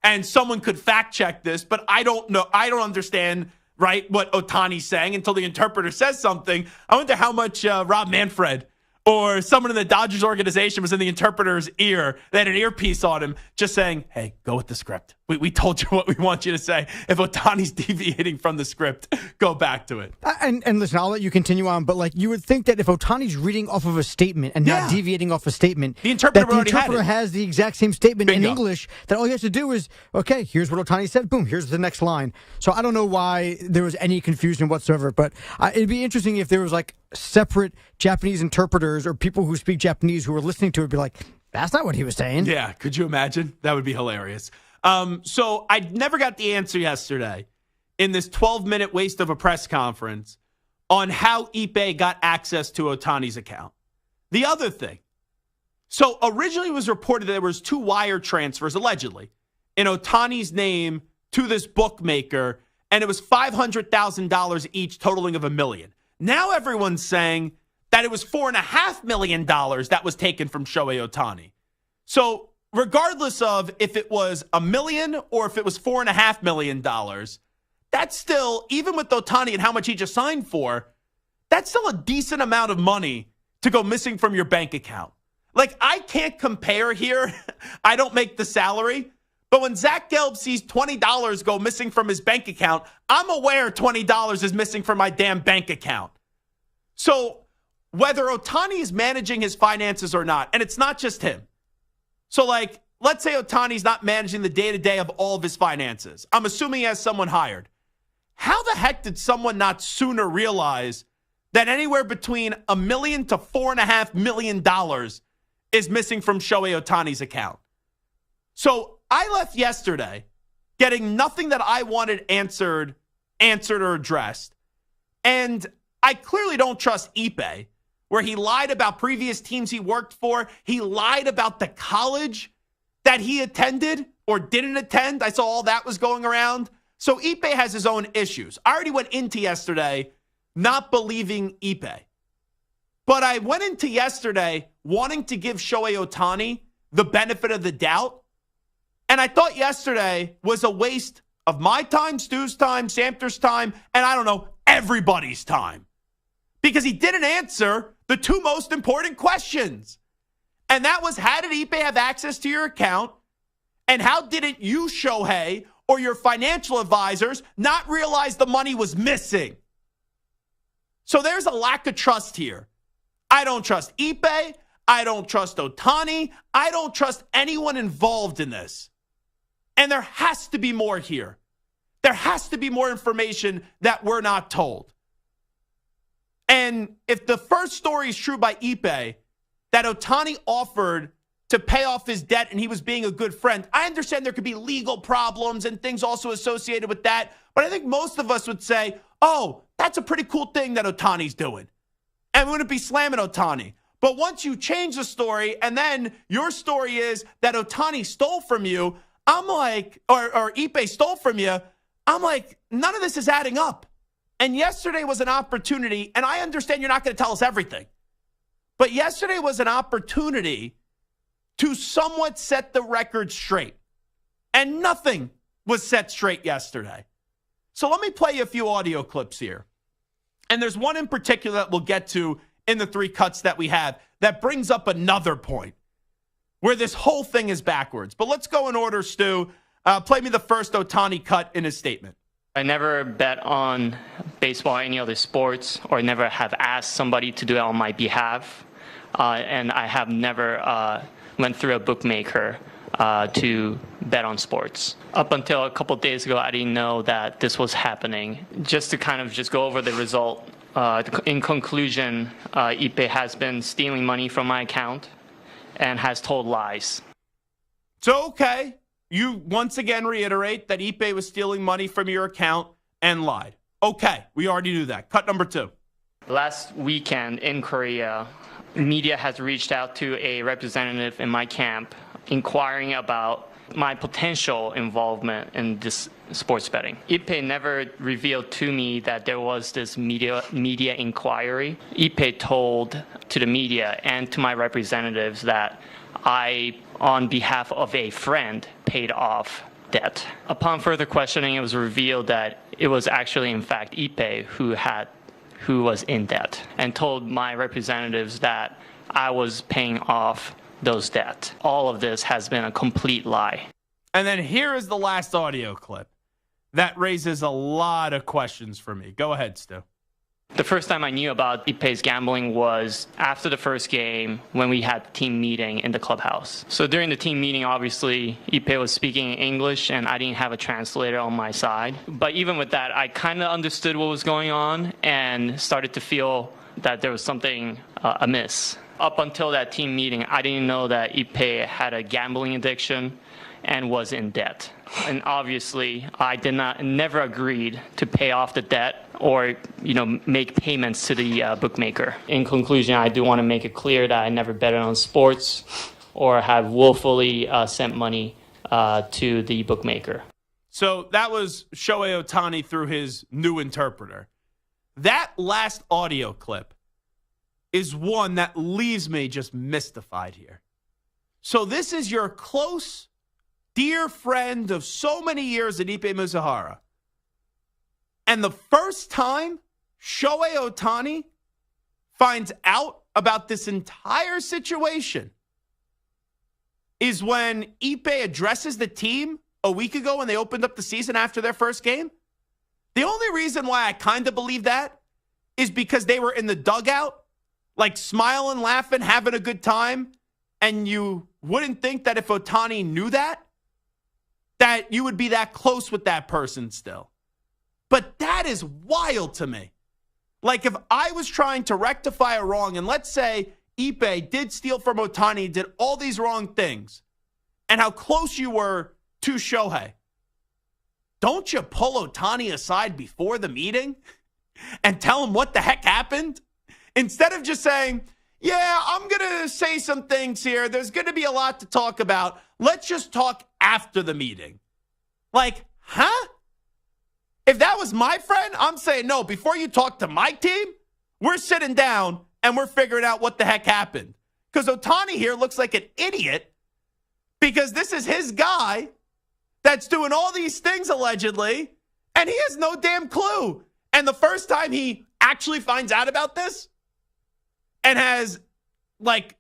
and someone could fact-check this, but I don't know. I don't understand, right, what Ohtani's saying until the interpreter says something. I wonder how much Rob Manfred or someone in the Dodgers organization was in the interpreter's ear. They had an earpiece on him just saying, hey, go with the script. We told you what we want you to say. If Ohtani's deviating from the script, go back to it. And listen, I'll let you continue on, but like you would think that if Ohtani's reading off of a statement and not deviating off a statement, the interpreter, that the interpreter has the exact same statement in English, that all he has to do is, okay, here's what Ohtani said, boom, here's the next line. So I don't know why there was any confusion whatsoever, but it'd be interesting if there was like separate Japanese interpreters or people who speak Japanese who were listening to it be like, that's not what he was saying. Yeah, could you imagine? That would be hilarious. So I never got the answer yesterday in this 12-minute waste of a press conference on how Ippei got access to Ohtani's account. The other thing, so originally it was reported that there was 2 wire transfers, allegedly, in Ohtani's name to this bookmaker, and it was $500,000 each, totaling of $1 million. Now everyone's saying that it was $4.5 million that was taken from Shohei Ohtani. So regardless of if it was $1 million or if it was $4.5 million, that's still, even with Ohtani and how much he just signed for, that's still a decent amount of money to go missing from your bank account. Like, I can't compare here. I don't make the salary. But when Zach Gelb sees $20 go missing from his bank account, I'm aware $20 is missing from my damn bank account. So whether Ohtani is managing his finances or not, and it's not just him. So, like, let's say Ohtani's not managing the day-to-day of all of his finances. I'm assuming he has someone hired. How the heck did someone not sooner realize that anywhere between $1 million to $4.5 million is missing from Shohei Ohtani's account? So I left yesterday getting nothing that I wanted answered or addressed. And I clearly don't trust Ippei, where he lied about previous teams he worked for. He lied about the college that he attended or didn't attend. I saw all that was going around. So Ippei has his own issues. I already went into yesterday not believing Ippei. But I went into yesterday wanting to give Shohei Ohtani the benefit of the doubt. And I thought yesterday was a waste of my time, Stu's time, Samter's time, and I don't know, everybody's time. Because he didn't answer the 2 most important questions. And that was, how did Ipe have access to your account? And how didn't you, Shohei, or your financial advisors not realize the money was missing? So there's a lack of trust here. I don't trust Ipe. I don't trust Ohtani. I don't trust anyone involved in this. And there has to be more here. There has to be more information that we're not told. And if the first story is true by Ipe, that Ohtani offered to pay off his debt and he was being a good friend, I understand there could be legal problems and things also associated with that. But I think most of us would say, oh, that's a pretty cool thing that Ohtani's doing. And we wouldn't be slamming Ohtani. But once you change the story and then your story is that Ohtani stole from you, I'm like, or Ipe stole from you, I'm like, none of this is adding up. And yesterday was an opportunity, and I understand you're not going to tell us everything, but yesterday was an opportunity to somewhat set the record straight. And nothing was set straight yesterday. So let me play you a few audio clips here. And there's one in particular that we'll get to in the 3 cuts that we have that brings up another point where this whole thing is backwards. But let's go in order, Stu. Play me the first Ohtani cut in his statement. I never bet on baseball or any other sports, or never have asked somebody to do it on my behalf. And I have never went through a bookmaker to bet on sports. Up until a couple days ago, I didn't know that this was happening. Just to kind of just go over the result, in conclusion, Ipe has been stealing money from my account and has told lies. So, okay, you once again reiterate that Ipe was stealing money from your account and lied. Okay, we already knew that. Cut number 2. Last weekend in Korea, media has reached out to a representative in my camp inquiring about my potential involvement in this sports betting. Ipe never revealed to me that there was this media inquiry. Ipe told to the media and to my representatives that I, on behalf of a friend, paid off debt. Upon further questioning, it was revealed that it was actually, in fact, Ipe who was in debt, and told my representatives that I was paying off those debts. All of this has been a complete lie. And then here is the last audio clip that raises a lot of questions for me. Go ahead, Stu. The first time I knew about Ipe's gambling was after the first game when we had the team meeting in the clubhouse. So during the team meeting, obviously, Ipe was speaking English and I didn't have a translator on my side. But even with that, I kind of understood what was going on and started to feel that there was something amiss. Up until that team meeting, I didn't know that Ipe had a gambling addiction and was in debt. And obviously, I never agreed to pay off the debt or, make payments to the bookmaker. In conclusion, I do want to make it clear that I never betted on sports or have willfully sent money to the bookmaker. So that was Shohei Ohtani through his new interpreter. That last audio clip is one that leaves me just mystified here. So this is your close, dear friend of so many years at Ipe Mizuhara. And the first time Shohei Ohtani finds out about this entire situation is when Ipe addresses the team a week ago when they opened up the season after their first game. The only reason why I kind of believe that is because they were in the dugout, like smiling, laughing, having a good time. And you wouldn't think that if Ohtani knew that you would be that close with that person still. But that is wild to me. Like if I was trying to rectify a wrong, and let's say Ipe did steal from Ohtani, did all these wrong things, and how close you were to Shohei, don't you pull Ohtani aside before the meeting and tell him what the heck happened? Instead of just saying, yeah, I'm going to say some things here. There's going to be a lot to talk about. Let's just talk after the meeting. Like, huh? If that was my friend, I'm saying, no, before you talk to my team, we're sitting down and we're figuring out what the heck happened. Because Ohtani here looks like an idiot because this is his guy that's doing all these things allegedly, and he has no damn clue. And the first time he actually finds out about this and has, like,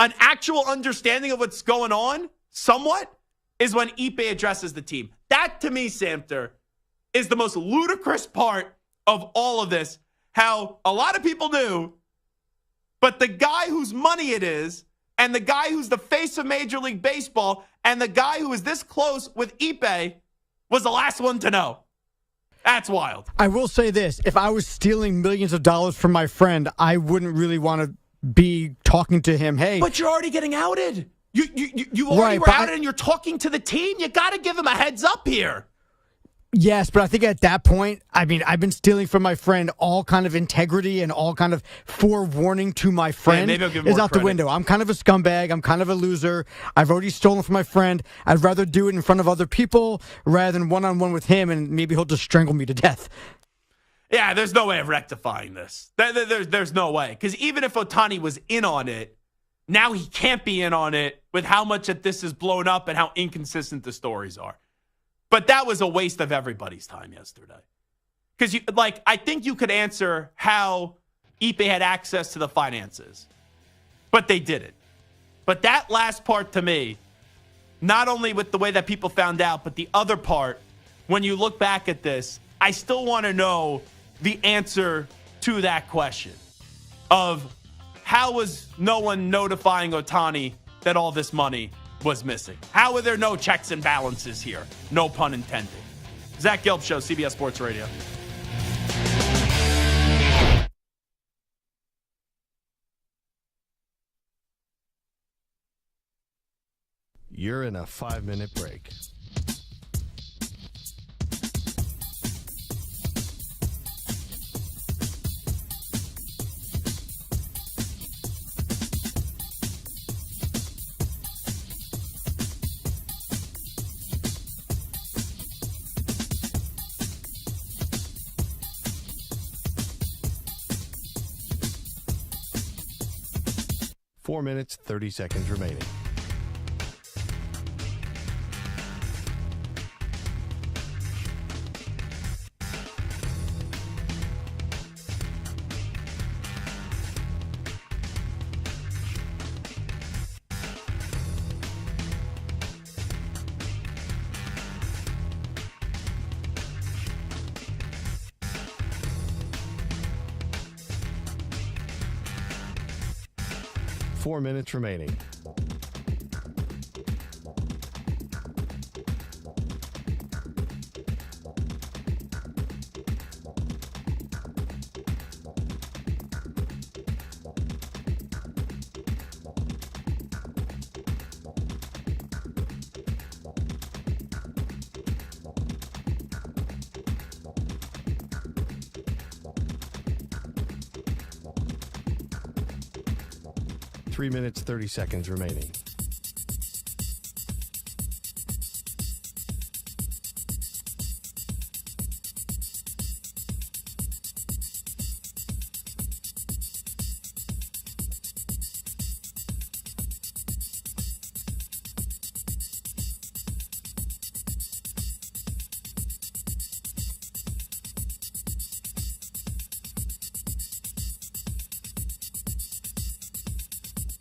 an actual understanding of what's going on, somewhat, is when Ipe addresses the team. That, to me, Samter, is the most ludicrous part of all of this. How a lot of people knew, but the guy whose money it is, and the guy who's the face of Major League Baseball, and the guy who is this close with Ipe was the last one to know. That's wild. I will say this. If I was stealing millions of dollars from my friend, I wouldn't really want to be talking to him. Hey. But you're already getting outed. You already were outed and you're talking to the team. You got to give them a heads up here. Yes, but I think at that point, I mean, I've been stealing from my friend. All kind of integrity and all kind of forewarning to my friend is out the window. I'm kind of a scumbag. I'm kind of a loser. I've already stolen from my friend. I'd rather do it in front of other people rather than one-on-one with him, and maybe he'll just strangle me to death. Yeah, there's no way of rectifying this. There's no way. Because even if Ohtani was in on it, now he can't be in on it with how much that this is blown up and how inconsistent the stories are. But that was a waste of everybody's time yesterday. Because, I think you could answer how Ipe had access to the finances. But they didn't. But that last part to me, not only with the way that people found out, but the other part, when you look back at this, I still want to know the answer to that question of how was no one notifying Ohtani that all this money was missing? How are there no checks and balances here? No pun intended. Zach Gelb Show, CBS Sports Radio. You're in a 5-minute break. Four minutes, 30 seconds remaining. Four minutes remaining. Three minutes, 30 seconds remaining.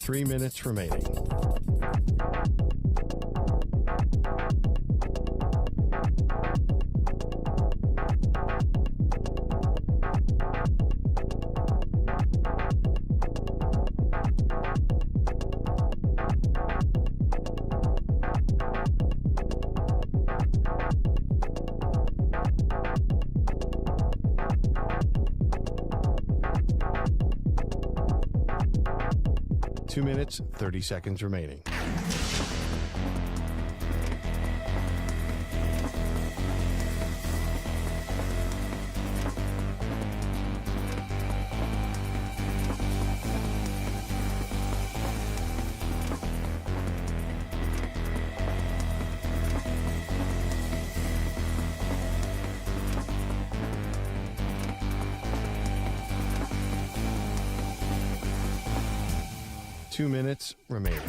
Three minutes remaining. Two minutes, 30 seconds remaining. Two minutes remaining.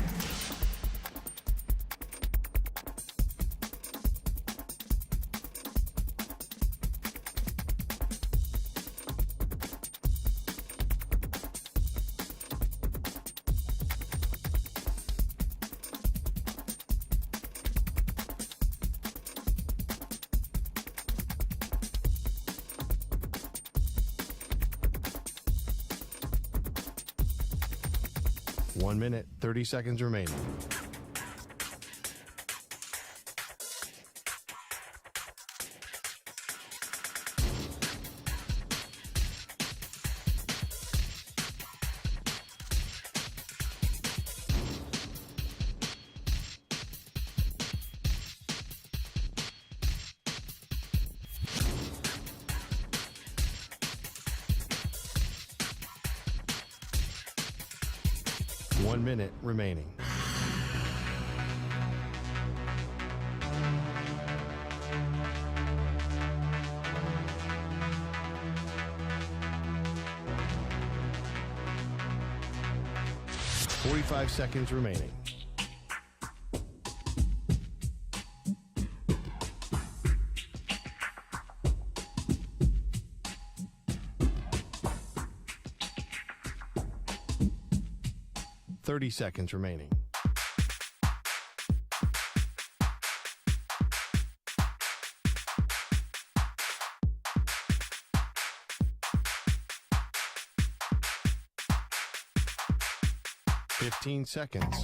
1 minute, 30 seconds remaining. One minute remaining. Forty-five seconds remaining. Seconds remaining. Fifteen seconds.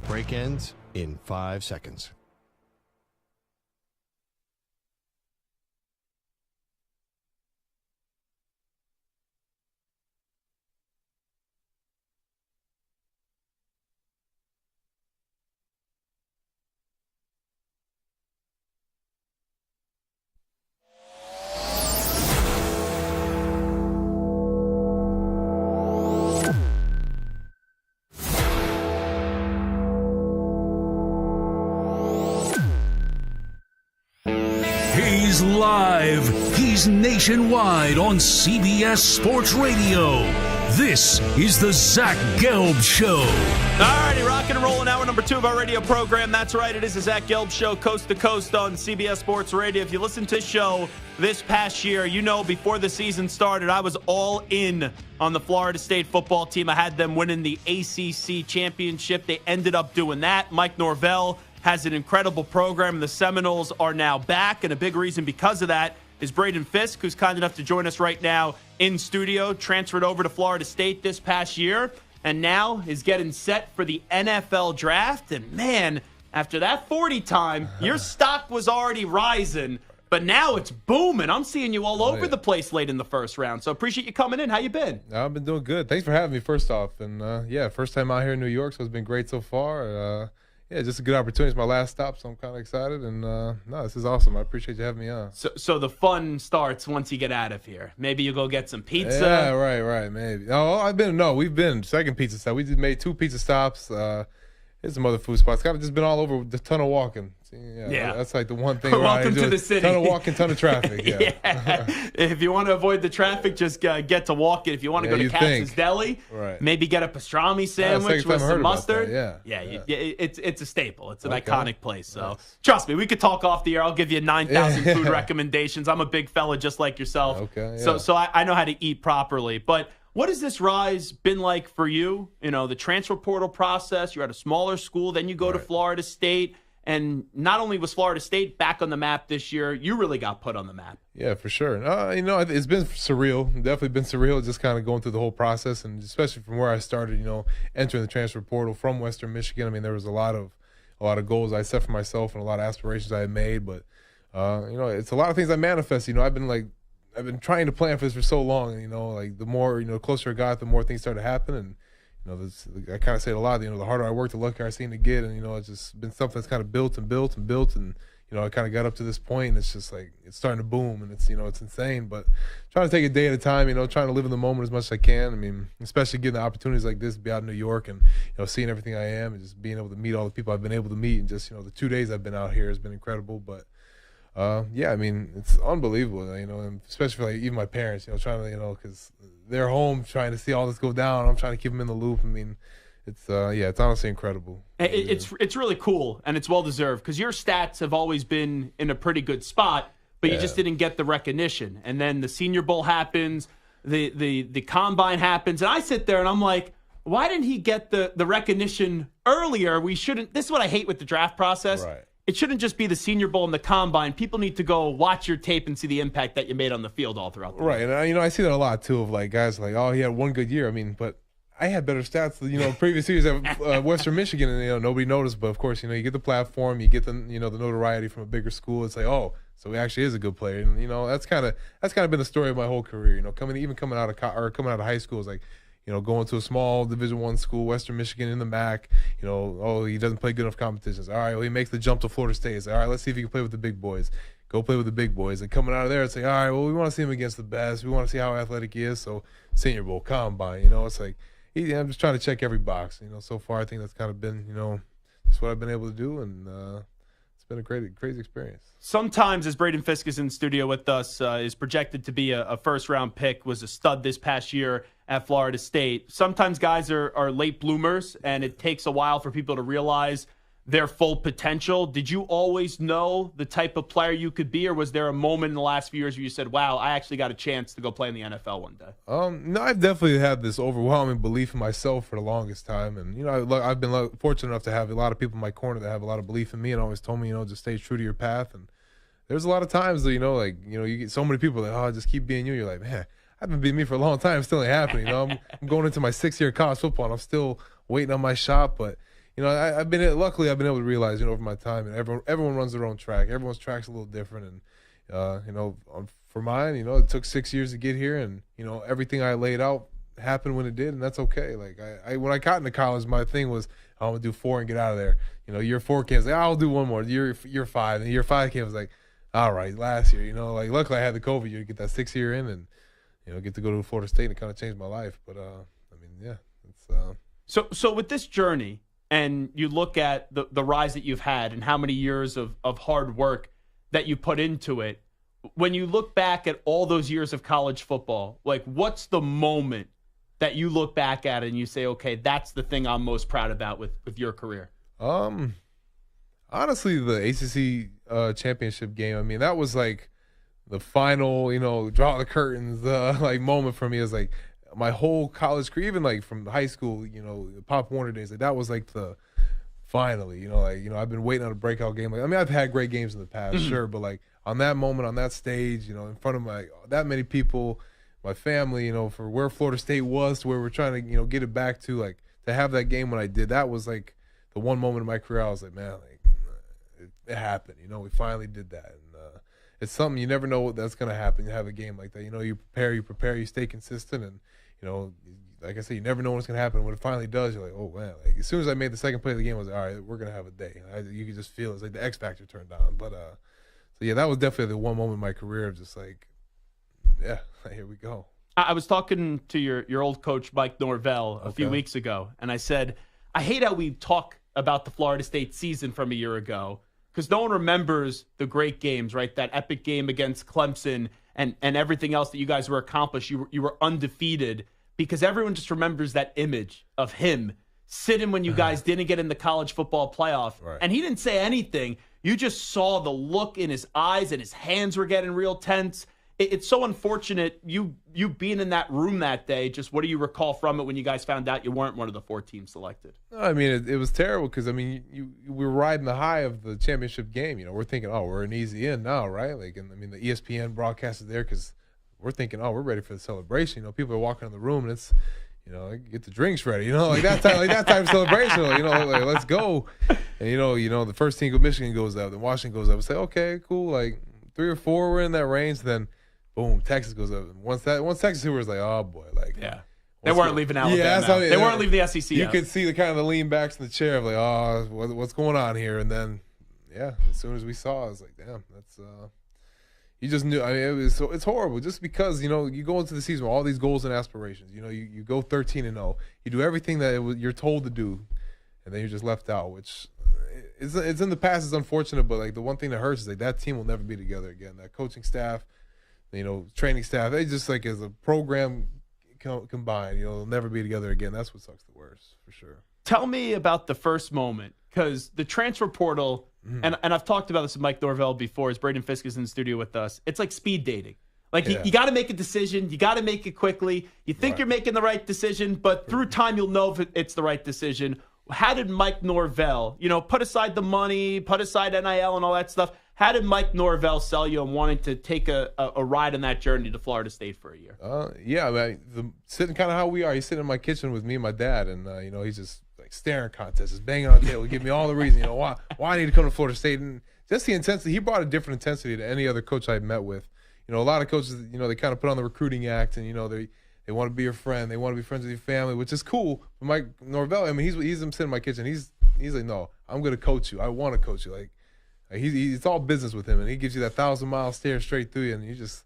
Break ends in 5 seconds. He's live. He's nationwide on CBS Sports Radio. This is the Zach Gelb Show. Alrighty, rocking and rolling hour number 2 of our radio program. That's right, it is the Zach Gelb Show, coast to coast on CBS Sports Radio. If you listen to the show this past year, you know before the season started, I was all in on the Florida State football team. I had them winning the ACC championship. They ended up doing that. Mike Norvell has an incredible program. The Seminoles are now back, and a big reason because of that is Braden Fiske, who's kind enough to join us right now in studio, transferred over to Florida State this past year, and now is getting set for the NFL draft. And man, after that 40 time, your stock was already rising, but now it's booming. I'm seeing you all over the place late in the first round. So appreciate you coming in. How you been? I've been doing good. Thanks for having me, first off. And first time out here in New York, so it's been great so far. Just a good opportunity. It's my last stop, so I'm kind of excited. And this is awesome. I appreciate you having me on. So the fun starts once you get out of here. Maybe you go get some pizza. Yeah, right, maybe. We've been second pizza stop. We just made 2 pizza stops. There's some other food spots. I've just been all over, the ton of walking. Yeah, that's like the one thing. Welcome to the city. Ton of walking, ton of traffic. Yeah. If you want to avoid the traffic, just get to walking. If you want to go to Katz's Deli, maybe get a pastrami sandwich with some mustard. It's a staple. It's an iconic place. So trust me, we could talk off the air. I'll give you 9,000 food recommendations. I'm a big fella just like yourself. So I know how to eat properly. But what has this rise been like for you? You know, the transfer portal process. You're at a smaller school, then you go to Florida State. And not only was Florida State back on the map this year, you really got put on the map. Yeah, for sure. It's been surreal. Definitely been surreal just kind of going through the whole process, and especially from where I started, entering the transfer portal from Western Michigan. I mean, there was a lot of goals I set for myself and a lot of aspirations I had made, but it's a lot of things I manifested. I've been trying to plan for this for so long, and the more closer I got, the more things started to happen, and I kind of say it a lot. The harder I work, the luckier I seem to get, and it's just been something that's kind of built, and I kind of got up to this point, and it's just like it's starting to boom, and it's it's insane. But trying to take it day at a time, trying to live in the moment as much as I can. I mean, especially getting the opportunities like this, to be out in New York, and seeing everything I am, and just being able to meet all the people I've been able to meet, and just the 2 days I've been out here has been incredible. But I mean, it's unbelievable, and especially for even my parents, trying to, because they're home trying to see all this go down. I'm trying to keep them in the loop. I mean, it's honestly incredible. It's really cool, and it's well deserved because your stats have always been in a pretty good spot, but you just didn't get the recognition. And then the Senior Bowl happens, the combine happens, and I sit there and I'm like, why didn't he get the recognition earlier? We shouldn't. This is what I hate with the draft process. Right. it shouldn't just be the Senior Bowl and the Combine. People need to go watch your tape and see the impact that you made on the field all throughout the Right, year. and I see that a lot too of like guys like, oh, he had one good year. I mean, but I had better stats, previous years at Western Michigan, and nobody noticed. But of course, you get the platform, you get the the notoriety from a bigger school. It's like, oh, so he actually is a good player, and that's kind of been the story of my whole career. Coming out of high school is like, going to a small Division I school, Western Michigan in the MAC. Oh, he doesn't play good enough competitions. All right, well, he makes the jump to Florida State. It's like, all right, let's see if he can play with the big boys. Go play with the big boys. And coming out of there, it's like, all right, well, we want to see him against the best. We want to see how athletic he is. So Senior Bowl, Combine, it's like, I'm just trying to check every box. So far, I think that's kind of been, just what I've been able to do, and it's been a crazy experience. Sometimes, as Braden Fiske is in the studio with us, is projected to be a first-round pick, was a stud this past year at Florida State. Sometimes guys are late bloomers, and it takes a while for people to realize their full potential. Did you always know the type of player you could be, or was there a moment in the last few years where you said, wow, I actually got a chance to go play in the NFL one day? No, I've definitely had this overwhelming belief in myself for the longest time. And, I've been fortunate enough to have a lot of people in my corner that have a lot of belief in me and always told me, just stay true to your path. And there's a lot of times that, you get so many people that, oh, just keep being you. You're like, man, I've been being me for a long time. It's still ain't happening. I'm going into my 6th year of college football, and I'm still waiting on my shot. But luckily I've been able to realize, over my time, and everyone runs their own track. Everyone's track's a little different, and for mine, it took 6 years to get here, and everything I laid out happened when it did, and that's okay. Like when I got into college, my thing was I'm gonna do 4 and get out of there. Year 4 came, I was like, I'll do one more. Year 5, and year 5 came, I was like, all right, last year, luckily I had the COVID year to get that 6th year in, and get to go to Florida State, and it kind of changed my life. But it's So with this journey, and you look at the rise that you've had and how many years of hard work that you put into it, when you look back at all those years of college football, like what's the moment that you look back at and you say, okay, that's the thing I'm most proud about with your career? Honestly, the ACC championship game, I mean, that was like the final, draw the curtains, moment for me. Is like my whole college career, even like from high school, the Pop Warner days, like that was like the finally, I've been waiting on a breakout game. I've had great games in the past, sure, but like on that moment, on that stage, in front of that many people, my family, for where Florida State was to where we're trying to, get it back to, like, to have that game when I did, that was like the one moment in my career I was like, man, like it happened, we finally did that. And it's something you never know what that's going to happen. You have a game like that, you prepare, you stay consistent, and like I said, you never know what's going to happen. When it finally does, you're like, oh, man. Like, as soon as I made the second play of the game, I was like, all right, we're going to have a day. You could just feel it's like the X Factor turned on. But, so, yeah, that was definitely the one moment in my career of just like, yeah, here we go. I was talking to your old coach, Mike Norvell, a few weeks ago, and I said, I hate how we talk about the Florida State season from a year ago because no one remembers the great games, right? That epic game against Clemson and everything else that you guys were accomplished. You were undefeated. Because everyone just remembers that image of him sitting when you guys didn't get in the college football playoff. Right. And he didn't say anything. You just saw the look in his eyes and his hands were getting real tense. It's so unfortunate you being in that room that day. Just what do you recall from it when you guys found out you weren't one of the 4 teams selected? I mean, it was terrible because, we were riding the high of the championship game. We're thinking, oh, we're an easy in now, right? Like, and the ESPN broadcast is there because we're thinking, oh, we're ready for the celebration. People are walking in the room, and it's, get the drinks ready. Like that type of celebration. Like let's go. And the first team of Michigan goes up, then Washington goes up. It's like, okay, cool. Like 3 or 4 were in that range. Then, boom, Texas goes up. And once Texas was like, oh boy, like yeah, they weren't leaving Alabama. Yeah, they weren't leaving the SEC. You could see the kind of the lean backs in the chair of like, oh, what's going on here? And then, yeah, as soon as we saw, I was like, damn, that's. You just knew. It's horrible just because, you go into the season with all these goals and aspirations. You go 13-0. You do everything that you're told to do, and then you're just left out, which it's in the past. It's unfortunate, but like the one thing that hurts is like that team will never be together again. That coaching staff, training staff, they just like as a program combined, they'll never be together again. That's what sucks the worst for sure. Tell me about the first moment, because the transfer portal, and I've talked about this with Mike Norvell before, as Braden Fiske is in the studio with us. It's like speed dating. Like, you got to make a decision. You got to make it quickly. You think you're making the right decision, but through time, you'll know if it's the right decision. how did Mike Norvell, put aside the money, put aside NIL and all that stuff, how did Mike Norvell sell you on wanting to take a ride on that journey to Florida State for a year? Sitting kind of how we are. He's sitting in my kitchen with me and my dad, and he's just like staring contests, just banging on the table, give me all the reason, why I need to come to Florida State, and just the intensity. He brought a different intensity to any other coach I've met with. A lot of coaches, they kind of put on the recruiting act, and they want to be your friend, they want to be friends with your family, which is cool. But Mike Norvell, he's sitting in my kitchen. He's like, no, I'm going to coach you. I want to coach you. Like it's all business with him, and he gives you that 1,000-mile stare straight through you, and you just,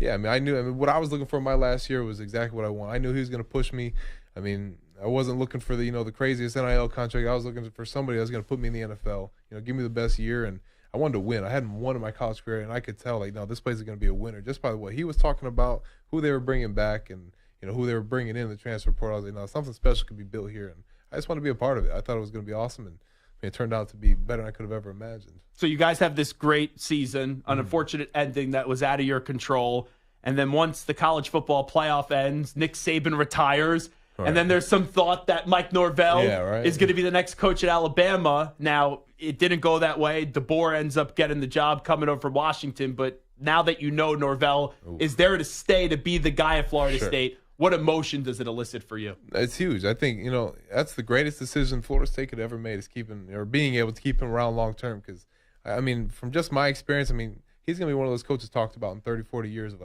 I knew. What I was looking for my last year was exactly what I want. I knew he was going to push me. I wasn't looking for the craziest NIL contract. I was looking for somebody that was going to put me in the NFL. Give me the best year, and I wanted to win. I hadn't won in my college career, and I could tell no, this place is going to be a winner just by what he was talking about, who they were bringing back, and who they were bringing in the transfer portal. I was like, no, something special could be built here, and I just want to be a part of it. I thought it was going to be awesome, and it turned out to be better than I could have ever imagined. So you guys have this great season, an unfortunate ending that was out of your control, and then once the college football playoff ends, Nick Saban retires, and then there's some thought that Mike Norvell is going to be the next coach at Alabama. Now, it didn't go that way. DeBoer ends up getting the job coming over from Washington, but now that Norvell is there to stay, to be the guy at Florida State, what emotion does it elicit for you? It's huge. I think, that's the greatest decision Florida State could ever made, is being able to keep him around long term. Because, from just my experience, he's going to be one of those coaches talked about in 30, 40 years of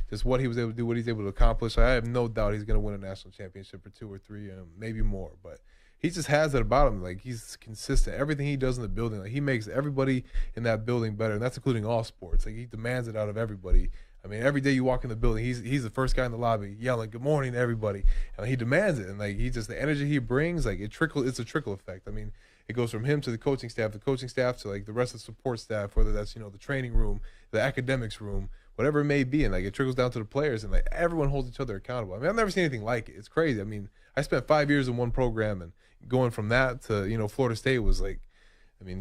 just what he was able to do, what he's able to accomplish. I have no doubt he's going to win a national championship or 2 or 3, maybe more. But he just has it about him. He's consistent. Everything he does in the building, he makes everybody in that building better, and that's including all sports. He demands it out of everybody. Every day you walk in the building, he's the first guy in the lobby yelling "Good morning" to everybody, and he demands it. And he just, the energy he brings, it's a trickle effect. It goes from him to the coaching staff to the rest of the support staff, whether that's the training room, the academics room, whatever it may be, and it trickles down to the players, and everyone holds each other accountable. I've never seen anything like it. It's crazy. I spent 5 years in one program, and going from that to Florida State was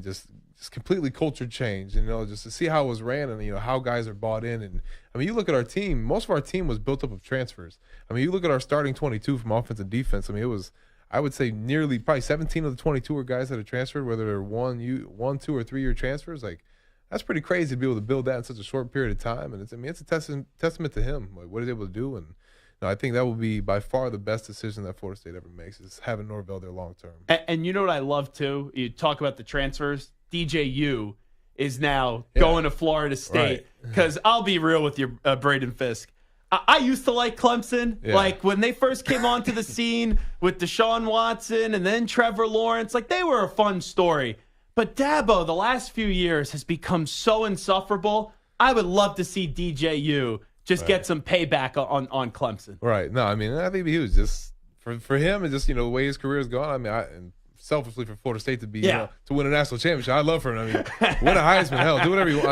just completely culture change, just to see how it was ran, and how guys are bought in. And you look at our team, most of our team was built up of transfers. You look at our starting 22 from offense and defense. It was, I would say, probably 17 of the 22 were guys that had transferred, whether they're 1, 2, or 3 year transfers. That's pretty crazy to be able to build that in such a short period of time. And it's a testament to him, what he's able to do. And I think that will be by far the best decision that Florida State ever makes, is having Norvell there long term. And you know what I love too? You talk about the transfers. DJU is now going to Florida State, because I'll be real with you, Braden Fiske. I used to like Clemson. When they first came onto the scene with Deshaun Watson and then Trevor Lawrence, they were a fun story. But Dabo, the last few years, has become so insufferable. I would love to see DJU just get some payback on Clemson. Right. No, I think he was just, for him, and just, the way his career has gone, and selfishly for Florida State to be, to win a national championship, I love for him. Win a Heisman, hell, do whatever you want.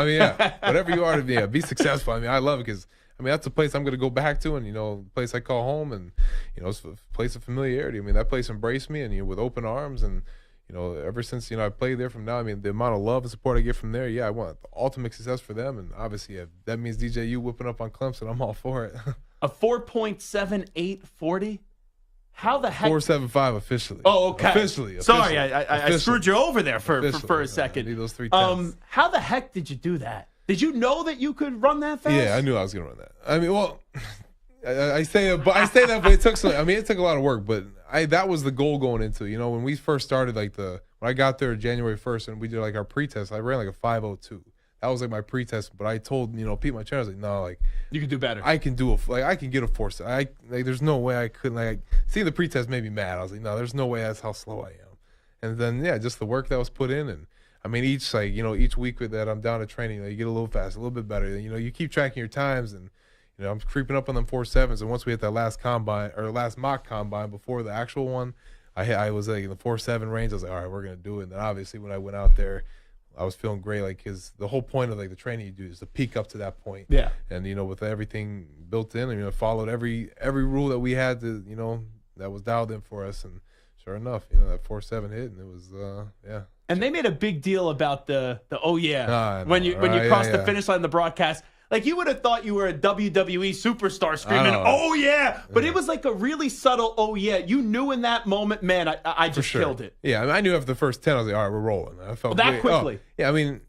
Whatever you are to be successful. I love it, because, that's a place I'm going to go back to, and, a place I call home, and, it's a place of familiarity. that place embraced me, and, with open arms, and, ever since, I played there from now, the amount of love and support I get from there, I want the ultimate success for them. And obviously, if that means DJU whipping up on Clemson, I'm all for it. A 4.78 40? How the heck? 4.75 officially. Oh, okay. Officially. Sorry, I screwed you over there for a second. I need those 3 tenths. How the heck did you do that? Did you know that you could run that fast? Yeah, I knew I was going to run that. I say that, but it took it took a lot of work, but that was the goal going into, when we first started, when I got there January 1st and we did our pre-test, I ran a 5.02. That was my pre-test, but I told, Pete, my trainer, I was no, you can do better. I can do I can get a 4. There's no way I couldn't, seeing the pre-test made me mad. I was no, there's no way that's how slow I am. And then, just the work that was put in, and each week that I'm down to training, you get a little faster, a little bit better. You keep tracking your times, and I'm creeping up on them 4.7s. And once we hit that last combine, or last mock combine before the actual one, I was in the 4.7 range. I was all right, we're gonna do it. And then obviously when I went out there, I was feeling great, because the whole point of the training you do is to peak up to that point. Yeah. And with everything built in, I followed every rule that we had to, that was dialed in for us. And sure enough, that 4.7 hit, and it was And they made a big deal about the when you crossed the finish line in the broadcast. Like you would have thought you were a WWE superstar screaming, "Oh yeah!" But it was like a really subtle, "Oh yeah." You knew in that moment, man, I just killed it. Yeah, I mean, I knew after the first 10, I was like, all right, we're rolling. I felt that quickly. Yeah, I mean,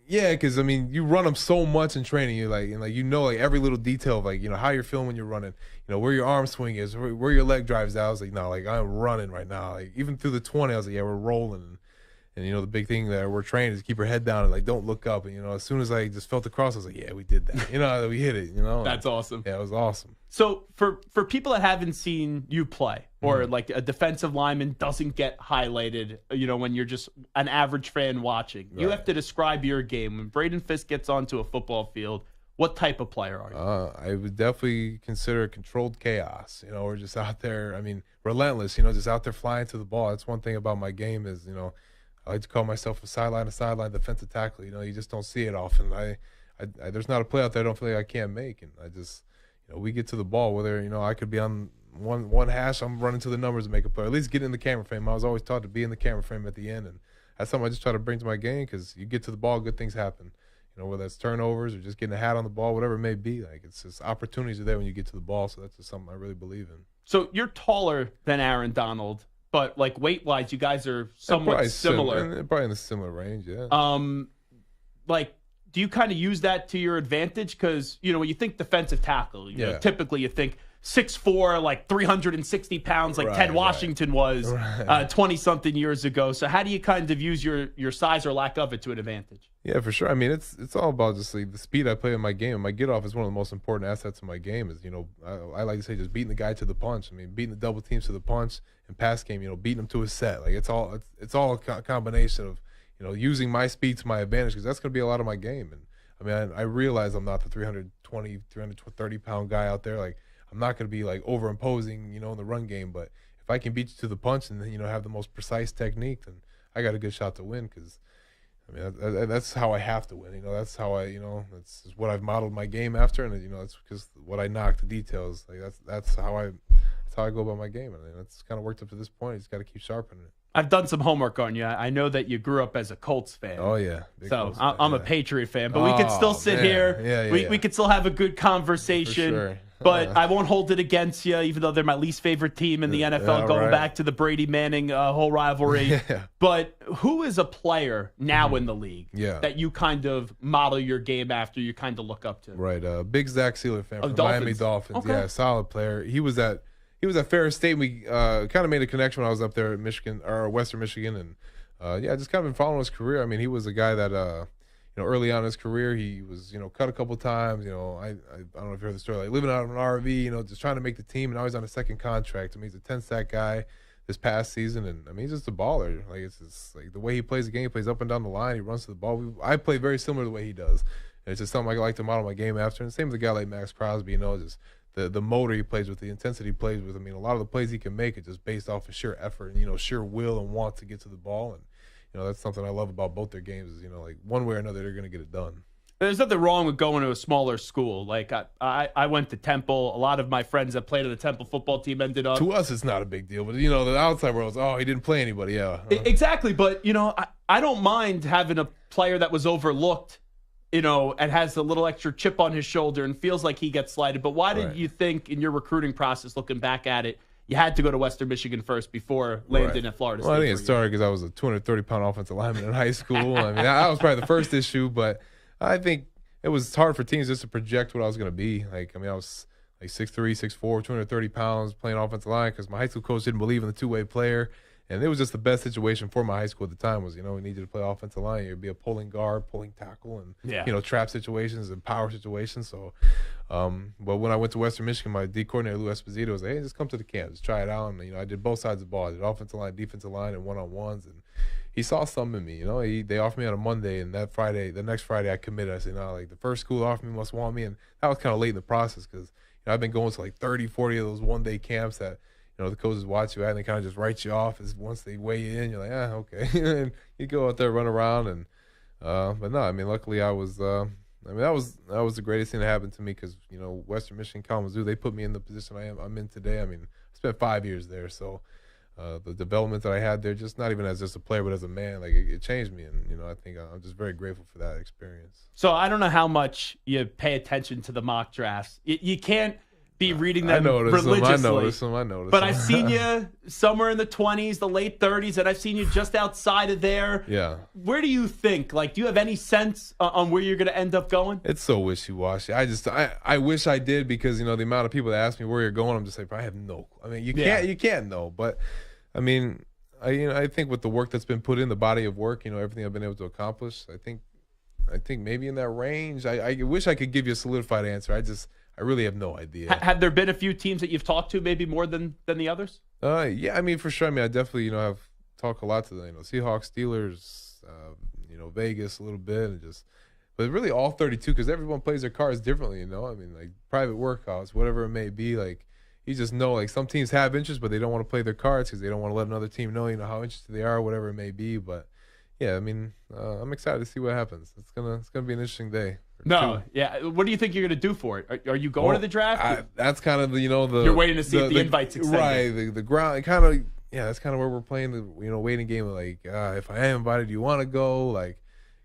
yeah, because I mean, you run them so much in training. You like every little detail of like how you're feeling when you're running. Where your arm swing is, where your leg drives out. I was like, no, like I'm running right now. Like even through the 20, I was like, yeah, we're rolling. And the big thing that we're trained is keep your head down and like don't look up. And as soon as I just felt the cross, I was like, yeah, we did that. We hit it. That's awesome. Yeah, it was awesome. So for people that haven't seen you play, or like a defensive lineman doesn't get highlighted, when you're just an average fan watching, you have to describe your game. When Braden Fiske gets onto a football field, what type of player are you? I would definitely consider controlled chaos. We're just out there. I mean, relentless. Just out there flying to the ball. That's one thing about my game is I like to call myself a sideline defensive tackle. You just don't see it often. I there's not a play out there I don't feel like I can't make, and I just we get to the ball whether I could be on one hash, I'm running to the numbers to make a play. At least get in the camera frame. I was always taught to be in the camera frame at the end, and that's something I just try to bring to my game because you get to the ball, good things happen. Whether it's turnovers or just getting a hat on the ball, whatever it may be. Like it's just opportunities are there when you get to the ball. So that's just something I really believe in. So you're taller than Aaron Donald, but like weight-wise, you guys are somewhat similar. Probably in a similar range, yeah. Like, do you kind of use that to your advantage? Because when you think defensive tackle, typically you think 6'4", like 360 pounds, like Ted Washington was 20-something years ago. So how do you kind of use your size or lack of it to an advantage? Yeah, for sure. I mean, it's all about just like the speed I play in my game. My get off is one of the most important assets of my game. Is I like to say just beating the guy to the punch. I mean, beating the double teams to the punch and pass game. Beating them to a set. Like it's all a combination of using my speed to my advantage because that's going to be a lot of my game. And I mean, I realize I'm not the 320, 330 pound guy out there. Like I'm not going to be like over imposing, in the run game. But if I can beat you to the punch and have the most precise technique, then I got a good shot to win because. I mean, that's how I have to win. That's how that's what I've modeled my game after, and that's because what I knock the details. Like that's how I go about my game, and that's kind of worked up to this point. You just got to keep sharpening it. I've done some homework on you. I know that you grew up as a Colts fan. Oh yeah, so I'm a Patriot fan, but we could still sit here. Yeah, we could still have a good conversation. For sure. But I won't hold it against you, even though they're my least favorite team in the NFL, going back to the Brady Manning whole rivalry. Yeah. But who is a player now in the league that you kind of model your game after, you kind of look up to? Right. Big Zach Sealer fan from Dolphins. Miami Dolphins. Okay. Yeah, solid player. He was at Ferris State. We kind of made a connection when I was up there at Michigan or Western Michigan, and just kind of been following his career. I mean, he was a guy that early on in his career, he was, cut a couple times. I don't know if you heard the story, like living out of an RV, just trying to make the team, and now he's on a second contract. I mean, he's a 10-sack guy this past season, and I mean, he's just a baller. Like it's just like the way he plays the game, he plays up and down the line, he runs to the ball. I play very similar to the way he does, and it's just something I like to model my game after. And same with a guy like Max Crosby, just the motor he plays with, the intensity he plays with. I mean, a lot of the plays he can make are just based off of sheer effort and sheer will and want to get to the ball. And that's something I love about both their games is, like one way or another, they're going to get it done. There's nothing wrong with going to a smaller school. Like I went to Temple. A lot of my friends that played on the Temple football team ended up. To us, it's not a big deal, but the outside world is, he didn't play anybody. Yeah, exactly. But I don't mind having a player that was overlooked, and has a little extra chip on his shoulder and feels like he gets slighted. But why did you think in your recruiting process, looking back at it, you had to go to Western Michigan first before landing at Florida State? Well, I think it started because I was a 230-pound offensive lineman in high school. I mean, that was probably the first issue, but I think it was hard for teams just to project what I was going to be. Like, I mean, I was like 6'3", 6'4", 230 pounds playing offensive line because my high school coach didn't believe in the two-way player. And it was just the best situation for my high school at the time was, we needed to play offensive line. You'd be a pulling guard, pulling tackle, and, trap situations and power situations. So, but when I went to Western Michigan, my D coordinator, Lou Esposito, was like, hey, just come to the camp. Just try it out. And, I did both sides of the ball. I did offensive line, defensive line, and one-on-ones. And he saw something in me. They offered me on a Monday, and the next Friday, I committed. I said, like the first school offered me must want me. And that was kind of late in the process because, I've been going to like 30, 40 of those one-day camps that, the coaches watch you at and they kind of just write you off as once they weigh you in, you're like, okay. And you go out there, run around, and but no, I mean, luckily I was, that was the greatest thing that happened to me because Western Michigan, Kalamazoo, they put me in the position I'm in today. I mean, I spent 5 years there, so the development that I had there, just not even as just a player, but as a man, like it changed me. And, I think I'm just very grateful for that experience. So I don't know how much you pay attention to the mock drafts. You can't be reading them religiously. I notice them. But I've seen you somewhere in the 20s, the late 30s, and I've seen you just outside of there. Yeah. Where do you think? Like, do you have any sense on where you're going to end up going? It's so wishy-washy. I wish I did, because, the amount of people that ask me where you're going, I'm just like, I have no clue. I mean, you can't know. But, I mean, I think with the work that's been put in, the body of work, everything I've been able to accomplish, I think maybe in that range. I wish I could give you a solidified answer. I really have no idea. Have there been a few teams that you've talked to, maybe more than the others? Yeah, I mean, for sure. I mean, I definitely, have talked a lot to the, Seahawks, Steelers, Vegas a little bit, and but really all 32, because everyone plays their cards differently, I mean, like private workouts, whatever it may be, like you just know, like some teams have interest, but they don't want to play their cards because they don't want to let another team know, how interested they are, whatever it may be. But yeah, I mean, I'm excited to see what happens. It's gonna be an interesting day. Yeah. What do you think you're going to do for it? Are you going to the draft? That's kind of the you're waiting to see if the invite's extended. Right, the ground kind of. Yeah, that's kind of where we're playing the waiting game of like, if I am invited, do you want to go? Like,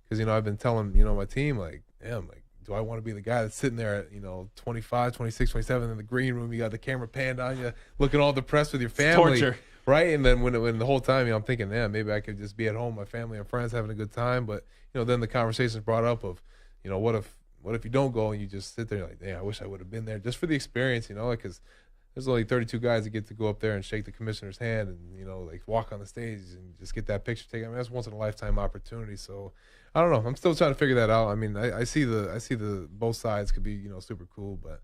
because I've been telling my team like, damn, like, do I want to be the guy that's sitting there at 25, 26, 27 in the green room? You got the camera panned on you, looking all depressed with your family. It's torture. Right, and then when the whole time I'm thinking, maybe I could just be at home, my family and friends having a good time. But then the conversation's brought up of, what if you don't go and you just sit there like, I wish I would have been there just for the experience, because there's only 32 guys that get to go up there and shake the commissioner's hand and like walk on the stage and just get that picture taken. I mean, that's once in a lifetime opportunity. So I don't know. I'm still trying to figure that out. I mean, I see the both sides could be super cool, but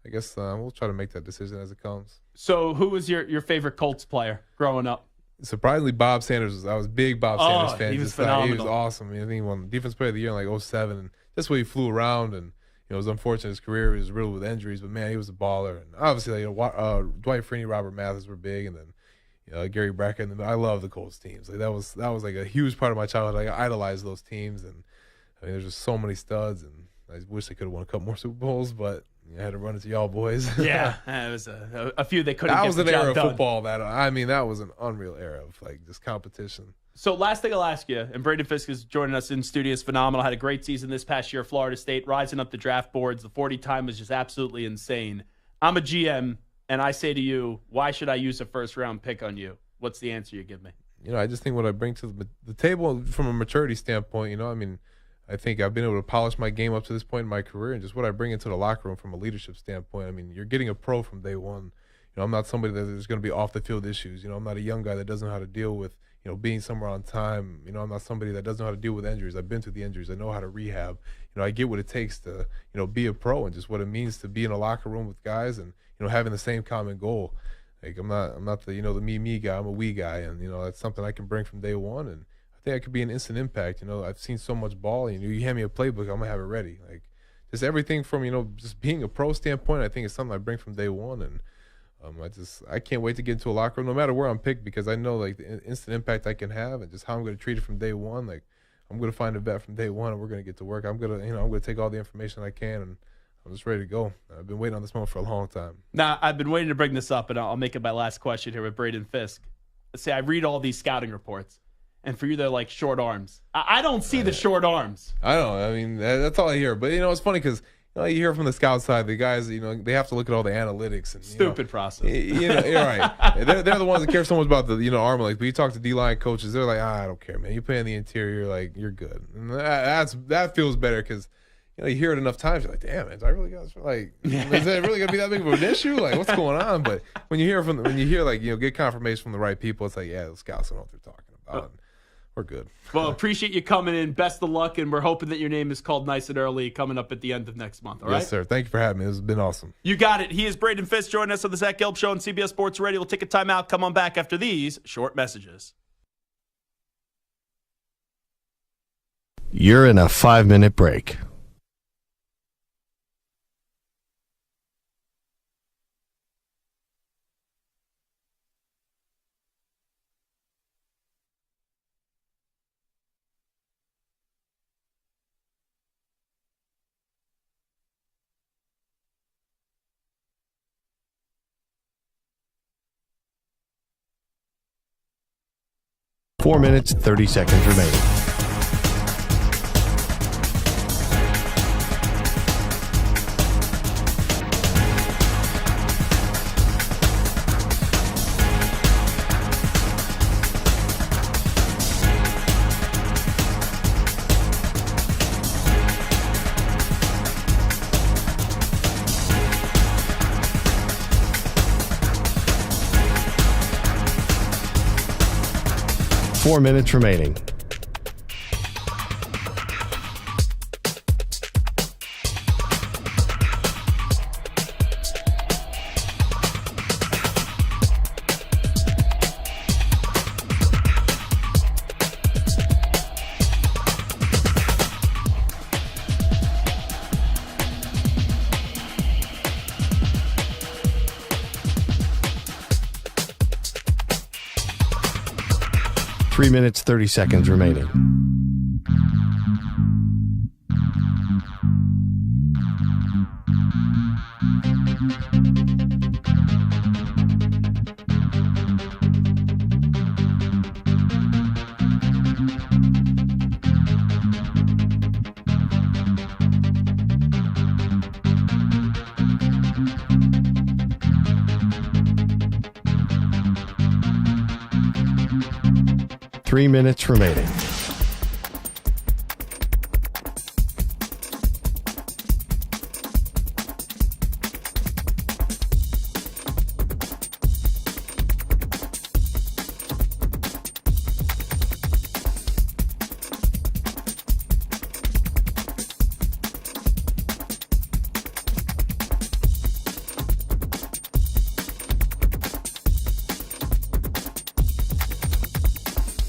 I guess we'll try to make that decision as it comes. So who was your favorite Colts player growing up? Surprisingly, Bob Sanders. I was a big Bob Sanders fan. He was phenomenal. He was awesome. I think he won Defense Player of the Year in like 07. And just the way he flew around, and it was unfortunate his career was riddled with injuries. But man, he was a baller. And obviously, Dwight Freeney, Robert Mathis were big, and then Gary Brackett. And I love the Colts teams. Like that was like a huge part of my childhood. Like, I idolized those teams, and I mean, there's just so many studs. And I wish they could have won a couple more Super Bowls, but I had to run into y'all boys. Yeah, it was a few they couldn't. That get was the an job era done. of football that was an unreal era of like just competition. So last thing I'll ask you, and Braden Fiske is joining us in studio, is phenomenal. Had a great season this past year at Florida State, rising up the draft boards. The 40 time was just absolutely insane. I'm a GM, and I say to you, why should I use a first round pick on you? What's the answer you give me? I just think what I bring to the table from a maturity standpoint, I mean, I think I've been able to polish my game up to this point in my career, and just what I bring into the locker room from a leadership standpoint. I mean, you're getting a pro from day one. I'm not somebody that there's going to be off the field issues. I'm not a young guy that doesn't know how to deal with, being somewhere on time. I'm not somebody that doesn't know how to deal with injuries. I've been through the injuries. I know how to rehab. I get what it takes to, be a pro, and just what it means to be in a locker room with guys and, having the same common goal. Like I'm not the, the me guy. I'm a we guy, and that's something I can bring from day one. And I think I could be an instant impact. I've seen so much ball. You hand me a playbook, I'm gonna have it ready. Like just everything from just being a pro standpoint. I think it's something I bring from day one, and I can't wait to get into a locker room, no matter where I'm picked, because I know like the instant impact I can have, and just how I'm going to treat it from day one. Like I'm going to find a vet from day one, and we're going to get to work. I'm going to take all the information I can, and I'm just ready to go. I've been waiting on this moment for a long time. Now, I've been waiting to bring this up, and I'll make it my last question here with Braden Fiske. Let's say I read all these scouting reports, and for you, they're like short arms. I don't see the short arms. I don't. I mean, that's all I hear. But, it's funny because you hear from the scout side, the guys, they have to look at all the analytics. And Stupid process. You're right. They're the ones that care so much about the, arm length. But you talk to D-line coaches, they're like, I don't care, man. You play in the interior, like, you're good. And that feels better because, you hear it enough times, you're like, damn, man, is that really is it really gonna be that big of an issue? Like, what's going on? But when you hear get confirmation from the right people, it's like, yeah, the scouts know what they're talking about. We're good. Well, appreciate you coming in. Best of luck, and we're hoping that your name is called nice and early coming up at the end of next month. All right? Yes, sir. Thank you for having me. This has been awesome. You got it. He is Braden Fiske joining us on the Zach Gelb Show on CBS Sports Radio. We'll take a timeout. Come on back after these short messages. You're in a 5-minute break. 4 minutes, 30 seconds remaining. Four minutes remaining. Three minutes, 30 seconds remaining. Three minutes remaining.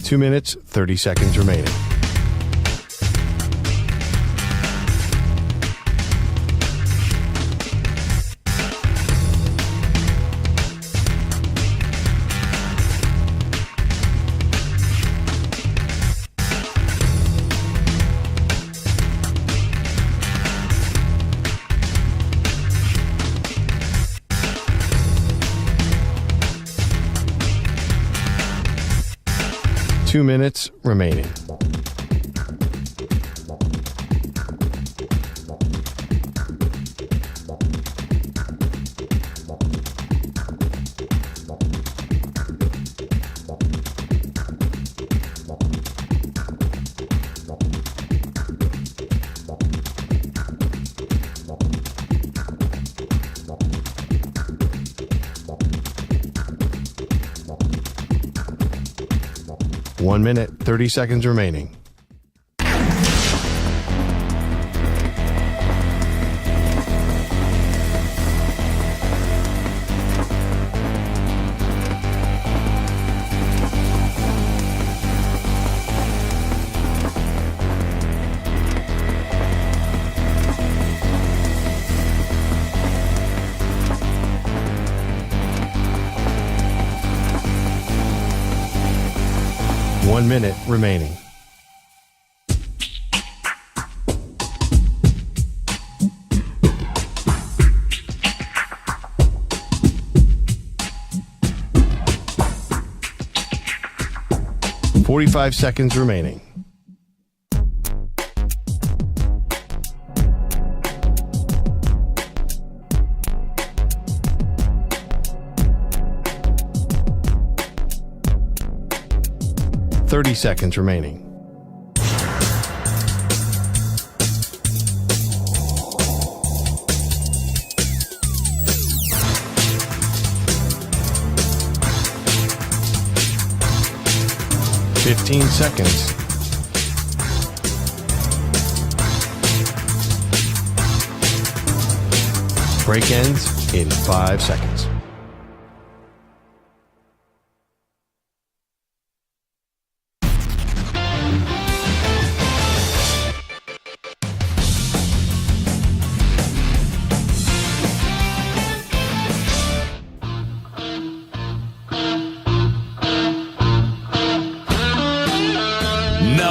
Two minutes, 30 seconds remaining. Two minutes remaining. One minute, 30 seconds remaining. One minute remaining. .45 seconds remaining. .30 seconds remaining. .15 seconds. Break ends in 5 seconds.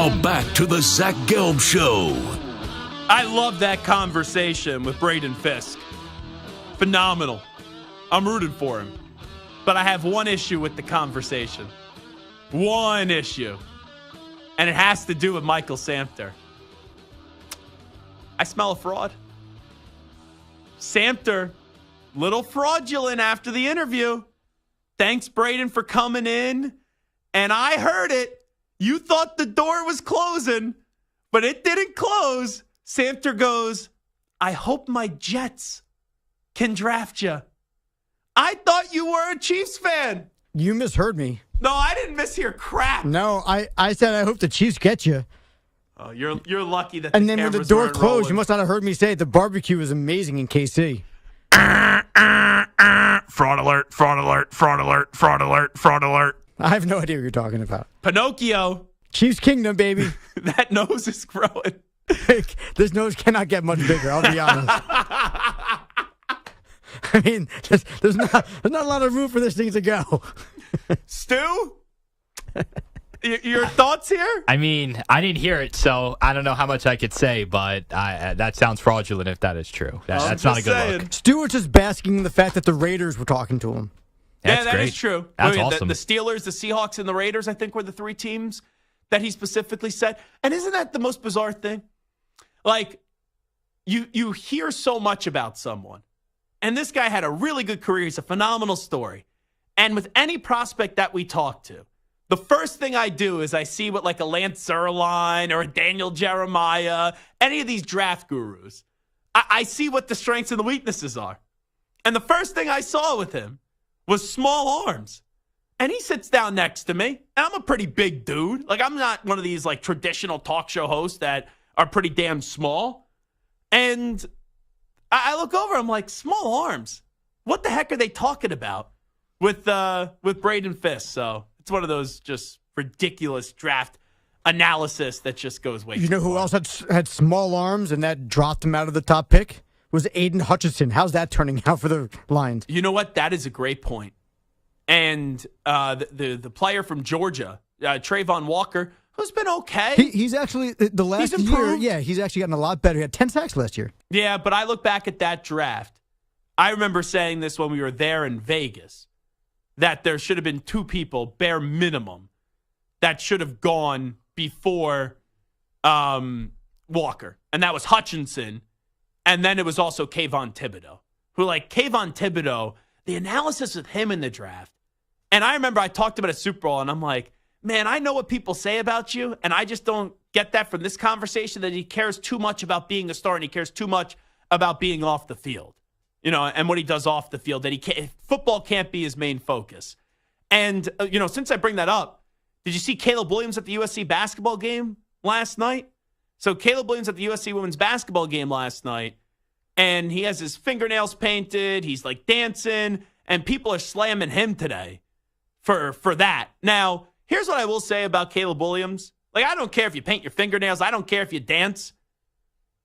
Now back to the Zach Gelb Show. I love that conversation with Braden Fiske. Phenomenal. I'm rooting for him. But I have one issue with the conversation. One issue. And it has to do with Michael Samter. I smell a fraud. Samter, little fraudulent after the interview. Thanks, Braden, for coming in. And I heard it. You thought the door was closing, but it didn't close. Samter goes, I hope my Jets can draft you. I thought you were a Chiefs fan. You misheard me. No, I didn't mishear crap. No, I said I hope the Chiefs get you. Oh, you're lucky that. And then when the door closed, you must not have heard me say the barbecue is amazing in KC. Fraud alert! Fraud alert! Fraud alert! Fraud alert! Fraud alert! I have no idea what you're talking about. Pinocchio. Chiefs Kingdom, baby. That nose is growing. This nose cannot get much bigger, I'll be honest. I mean, there's not a lot of room for this thing to go. Stu? Your thoughts here? I mean, I didn't hear it, so I don't know how much I could say, but that sounds fraudulent if that is true. That's not a good look. Stuart's just basking in the fact that the Raiders were talking to him. That's that great. Is true. That's awesome. The Steelers, the Seahawks, and the Raiders, I think, were the three teams that he specifically said. And isn't that the most bizarre thing? Like, you hear so much about someone, and this guy had a really good career. He's a phenomenal story. And with any prospect that we talk to, the first thing I do is I see what like a Lance Zierlein or a Daniel Jeremiah, any of these draft gurus, I see what the strengths and the weaknesses are. And the first thing I saw with him was small arms. And he sits down next to me, and I'm a pretty big dude. Like, I'm not one of these like traditional talk show hosts that are pretty damn small. And I look over, I'm like, small arms? What the heck are they talking about with Braden Fiske? So it's one of those just ridiculous draft analysis that just goes way too You know who far. else had small arms and that dropped him out of the top pick? Was Aiden Hutchinson. How's that turning out for the Lions? You know what? That is a great point. And the player from Georgia, Trayvon Walker, who's been okay. He's actually, the last year, he's actually gotten a lot better. He had 10 sacks last year. Yeah, but I look back at that draft. I remember saying this when we were there in Vegas, that there should have been two people, bare minimum, that should have gone before Walker. And that was Hutchinson. And then it was also Kayvon Thibodeau, who, like, Kayvon Thibodeau, the analysis with him in the draft. And I remember I talked about a Super Bowl, and I'm like, man, I know what people say about you, and I just don't get that from this conversation, that he cares too much about being a star and he cares too much about being off the field, you know, and what he does off the field, that football can't be his main focus. And, since I bring that up, did you see Caleb Williams at the USC basketball game last night? So Caleb Williams at the USC women's basketball game last night, and he has his fingernails painted, he's like dancing, and people are slamming him today for that. Now, here's what I will say about Caleb Williams. Like, I don't care if you paint your fingernails. I don't care if you dance.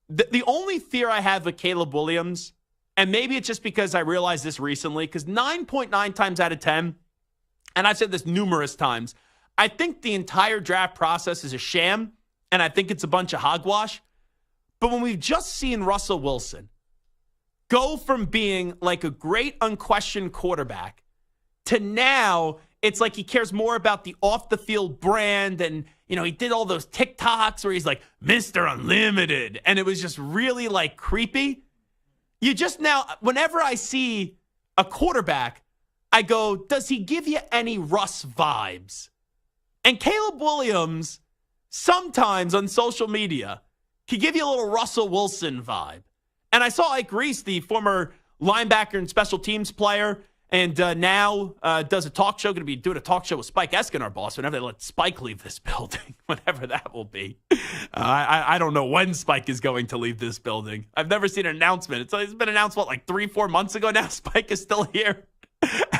The only fear I have with Caleb Williams, and maybe it's just because I realized this recently, because 9.9 times out of 10, and I've said this numerous times, I think the entire draft process is a sham, and I think it's a bunch of hogwash. But when we've just seen Russell Wilson go from being like a great unquestioned quarterback to now it's like he cares more about the off-the-field brand, and, he did all those TikToks where he's like, Mr. Unlimited, and it was just really, like, creepy. You just now, whenever I see a quarterback, I go, does he give you any Russ vibes? And Caleb Williams, sometimes on social media, can give you a little Russell Wilson vibe. And I saw Ike Reese, the former linebacker and special teams player, and now does a talk show, going to be doing a talk show with Spike Eskin, our boss, whenever they let Spike leave this building, whenever that will be. I don't know when Spike is going to leave this building. I've never seen an announcement. It's been announced, like 3-4 months ago now? Spike is still here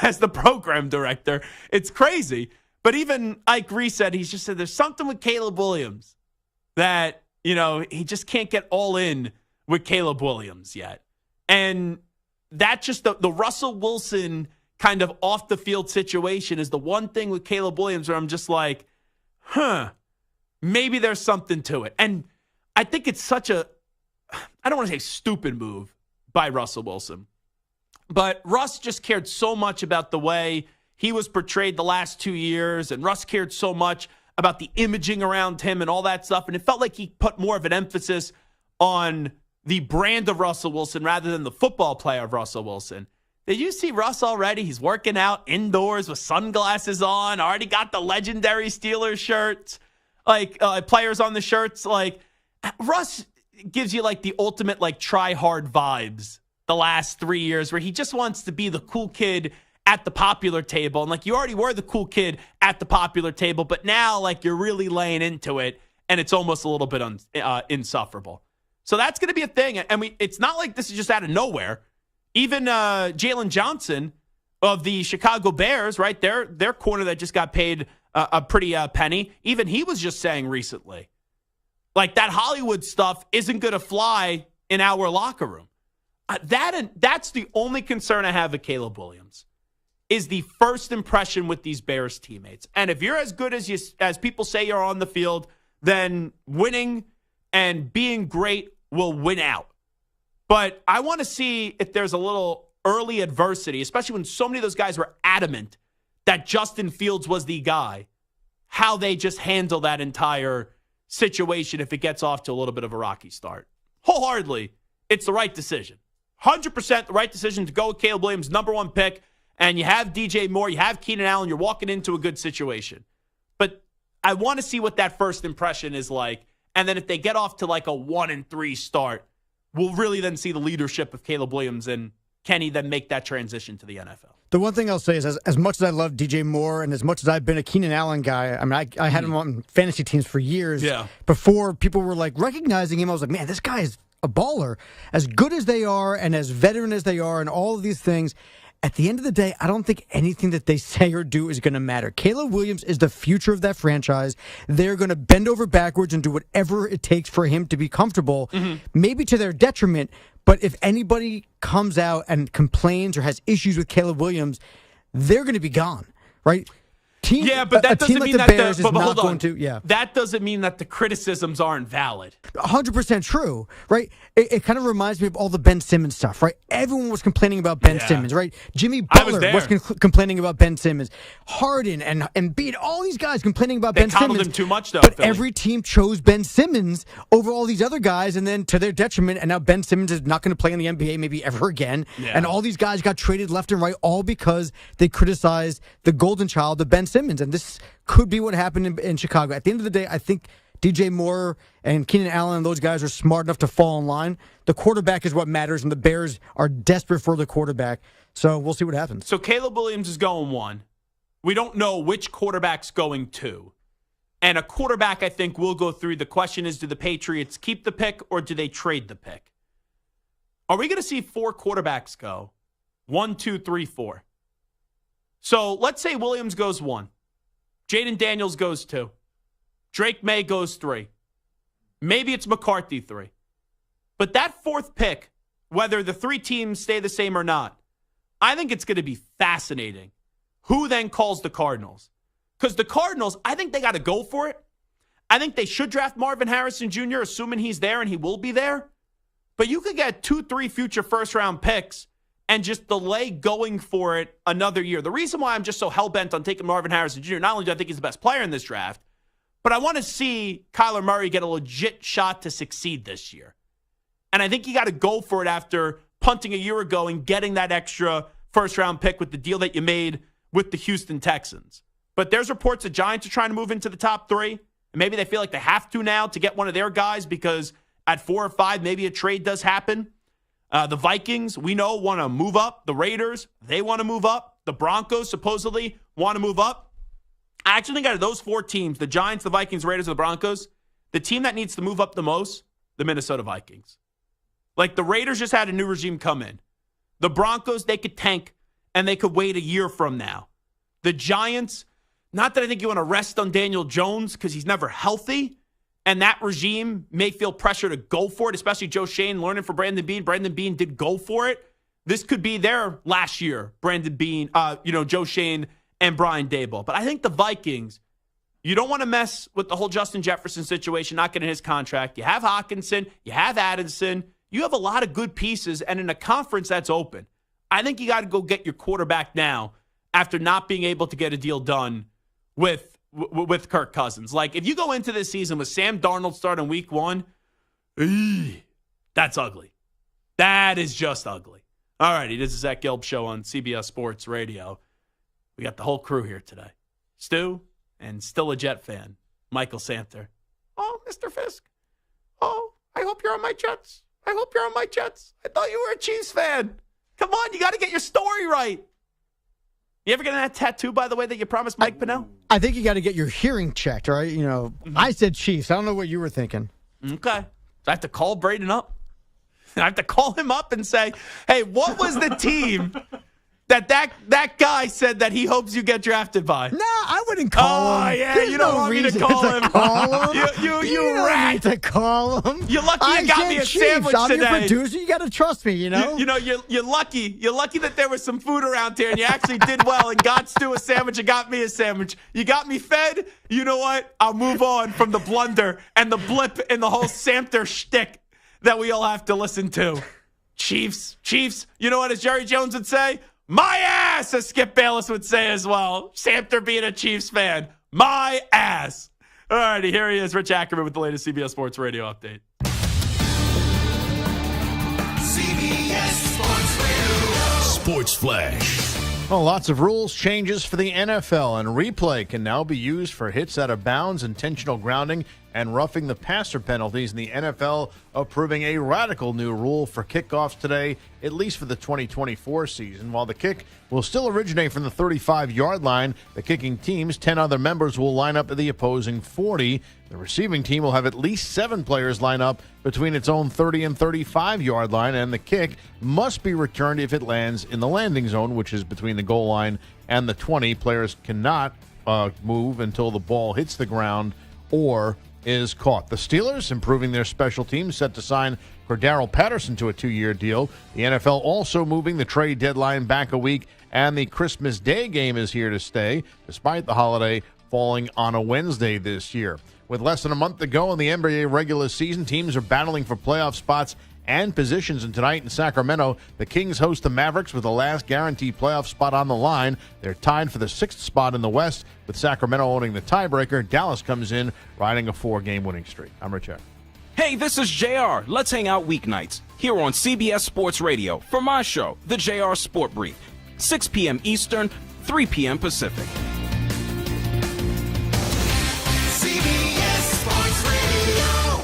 as the program director. It's crazy. But even Ike Reese said, he just said, there's something with Caleb Williams that, he just can't get all in with Caleb Williams yet. And that just the Russell Wilson kind of off the field situation is the one thing with Caleb Williams where I'm just like, maybe there's something to it. And I think it's such I don't want to say stupid move by Russell Wilson, but Russ just cared so much about the way he was portrayed the last 2 years, and Russ cared so much about the imaging around him and all that stuff, and it felt like he put more of an emphasis on the brand of Russell Wilson rather than the football player of Russell Wilson. Did you see Russ already? He's working out indoors with sunglasses on, already got the legendary Steelers shirts, players on the shirts. Russ gives you the ultimate try hard vibes the last 3 years, where he just wants to be the cool kid at the popular table. And you already were the cool kid at the popular table, but now you're really laying into it, and it's almost a little bit insufferable. So that's going to be a thing. And it's not like this is just out of nowhere. Even Jalen Johnson of the Chicago Bears, right? Their corner that just got paid a pretty penny. Even he was just saying recently, that Hollywood stuff isn't going to fly in our locker room. That's the only concern I have with Caleb Williams, is the first impression with these Bears teammates. And if you're as good as people say you're on the field, then winning and being great will win out. But I want to see if there's a little early adversity, especially when so many of those guys were adamant that Justin Fields was the guy, how they just handle that entire situation if it gets off to a little bit of a rocky start. Wholeheartedly, it's the right decision. 100% the right decision to go with Caleb Williams, number 1 pick, and you have DJ Moore, you have Keenan Allen, you're walking into a good situation. But I want to see what that first impression is like, and then if they get off to a 1-3 start, we'll really then see the leadership of Caleb Williams, and can he then make that transition to the NFL? The one thing I'll say is, as much as I love DJ Moore and as much as I've been a Keenan Allen guy, I had him on fantasy teams for years. Yeah. Before people were recognizing him, I was like, man, this guy is a baller. As good as they are and as veteran as they are and all of these things, at the end of the day, I don't think anything that they say or do is going to matter. Caleb Williams is the future of that franchise. They're going to bend over backwards and do whatever it takes for him to be comfortable, maybe to their detriment. But if anybody comes out and complains or has issues with Caleb Williams, they're going to be gone, right? But that doesn't mean that Bears is not going to. Yeah, that doesn't mean that the criticisms aren't valid. 100% true, right? It kind of reminds me of all the Ben Simmons stuff, right? Everyone was complaining about Ben Simmons, right? Jimmy Butler was complaining about Ben Simmons, Harden and Embiid, all these guys complaining about Ben Simmons. They coddled him too much, though. But every team chose Ben Simmons over all these other guys, and then to their detriment, and now Ben Simmons is not going to play in the NBA maybe ever again. Yeah. And all these guys got traded left and right, all because they criticized the golden child of Ben Simmons. And this could be what happened in Chicago. At the end of the day, I think DJ Moore and Keenan Allen and those guys are smart enough to fall in line. The quarterback is what matters, and the Bears are desperate for the quarterback. So we'll see what happens. So Caleb Williams is going 1. We don't know which quarterback's going 2. And a quarterback, I think, will go through. The question is, do the Patriots keep the pick or do they trade the pick? Are we going to see 4 quarterbacks go? 1, 2, 3, 4. So let's say Williams goes 1. Jaden Daniels goes 2. Drake May goes 3. Maybe it's McCarthy 3. But that 4th pick, whether the 3 teams stay the same or not, I think it's going to be fascinating. Who then calls the Cardinals? Because the Cardinals, I think they got to go for it. I think they should draft Marvin Harrison Jr., assuming he's there, and he will be there. But you could get 2, 3 future first-round picks and just delay going for it another year. The reason why I'm just so hell-bent on taking Marvin Harrison Jr., not only do I think he's the best player in this draft, but I want to see Kyler Murray get a legit shot to succeed this year. And I think you got to go for it after punting a year ago and getting that extra first-round pick with the deal that you made with the Houston Texans. But there's reports the Giants are trying to move into the top 3, and maybe they feel like they have to now to get one of their guys because at 4 or 5, maybe a trade does happen. The Vikings, we know, want to move up. The Raiders, they want to move up. The Broncos supposedly want to move up. I actually think out of those 4 teams, the Giants, the Vikings, Raiders, and the Broncos, the team that needs to move up the most, the Minnesota Vikings. The Raiders just had a new regime come in. The Broncos, they could tank, and they could wait a year from now. The Giants, not that I think you want to rest on Daniel Jones because he's never healthy, and that regime may feel pressure to go for it, especially Joe Shane learning from Brandon Beane. Brandon Beane did go for it. This could be their last year, Brandon Beane, Joe Shane and Brian Daboll. But I think the Vikings, you don't want to mess with the whole Justin Jefferson situation, not getting his contract. You have Hawkinson. You have Addison. You have a lot of good pieces, and in a conference that's open, I think you got to go get your quarterback now after not being able to get a deal done with Kirk Cousins. Like, if you go into this season with Sam Darnold starting week 1, that's ugly. That is just ugly. All righty, this is Zach Gelb Show on CBS Sports Radio. We got the whole crew here today. Stu, and still a Jet fan, Michael Santer. Oh, Mr. Fiske. Oh, I hope you're on my Jets. I hope you're on my Jets. I thought you were a Chiefs fan. Come on, you got to get your story right. You ever get that tattoo, by the way, that you promised Mike Pinnell? I think you got to get your hearing checked, right? You know, I said Chiefs. I don't know what you were thinking. Okay. So I have to call Braden up. I have to call him up and say, hey, what was the team that guy said that he hopes you get drafted by? No, I wouldn't call him. Oh, yeah, There's you don't no want me to reason call him. Call him. You don't rat. need to call him. You're lucky you got me a Chiefs. sandwich I'm today. your producer. You got to trust me, you know? You're lucky. You're lucky that there was some food around here and you actually did well and got Stu a sandwich and got me a sandwich. You got me fed. You know what? I'll move on from the blunder and the blip and the whole Samter shtick that we all have to listen to. Chiefs. You know what, as Jerry Jones would say? My ass, as Skip Bayless would say as well. Samter being a Chiefs fan. My ass. All righty, here he is, Rich Ackerman with the latest CBS Sports Radio update. CBS Sports Radio. Sports Flash. Well, lots of rules changes for the NFL, and replay can now be used for hits out of bounds, intentional grounding, and roughing the passer penalties. And the NFL approving a radical new rule for kickoffs today, at least for the 2024 season. While the kick will still originate from the 35-yard line, the kicking team's 10 other members will line up at the opposing 40. The receiving team will have at least 7 players line up between its own 30 and 35-yard line, and the kick must be returned if it lands in the landing zone, which is between the goal line and the 20. Players cannot move until the ball hits the ground or is caught. The Steelers improving their special teams, set to sign Cordarrelle Patterson to a 2-year deal. The NFL also moving the trade deadline back a week, and the Christmas Day game is here to stay, despite the holiday falling on a Wednesday this year. With less than a month to go in the NBA regular season, teams are battling for playoff spots and positions. And tonight in Sacramento, the Kings host the Mavericks with the last guaranteed playoff spot on the line. They're tied for the 6th spot in the West, with Sacramento owning the tiebreaker. Dallas comes in riding a 4-game winning streak. I'm Rich Eck. Hey, this is JR. Let's hang out weeknights here on CBS Sports Radio for my show, the JR Sport Brief, 6 p.m. Eastern, 3 p.m. Pacific. CBS Sports Radio.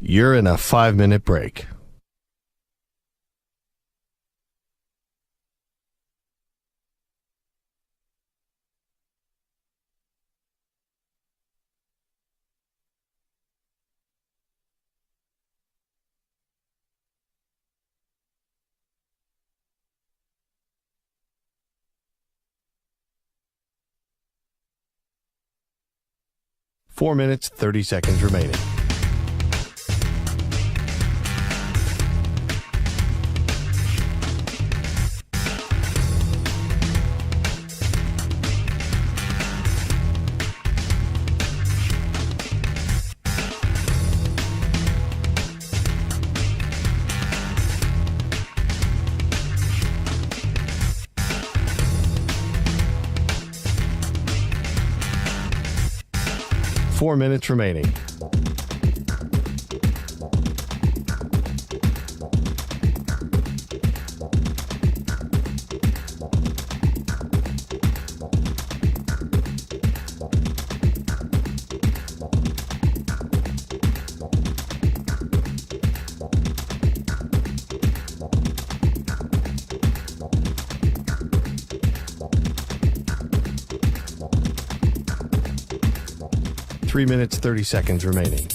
You're in a 5-minute break. Four minutes, 30 seconds remaining. Four minutes remaining. Three minutes, 30 seconds remaining.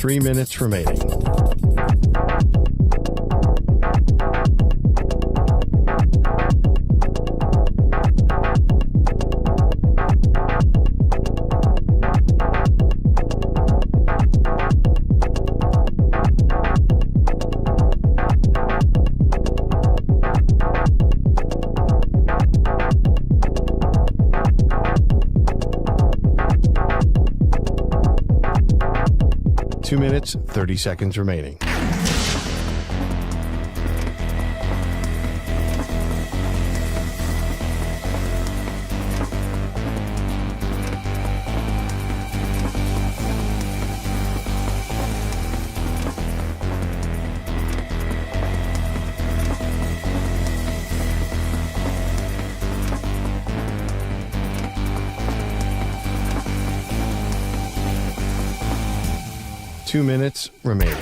3 minutes remaining. Two minutes, 30 seconds remaining. Two minutes remaining.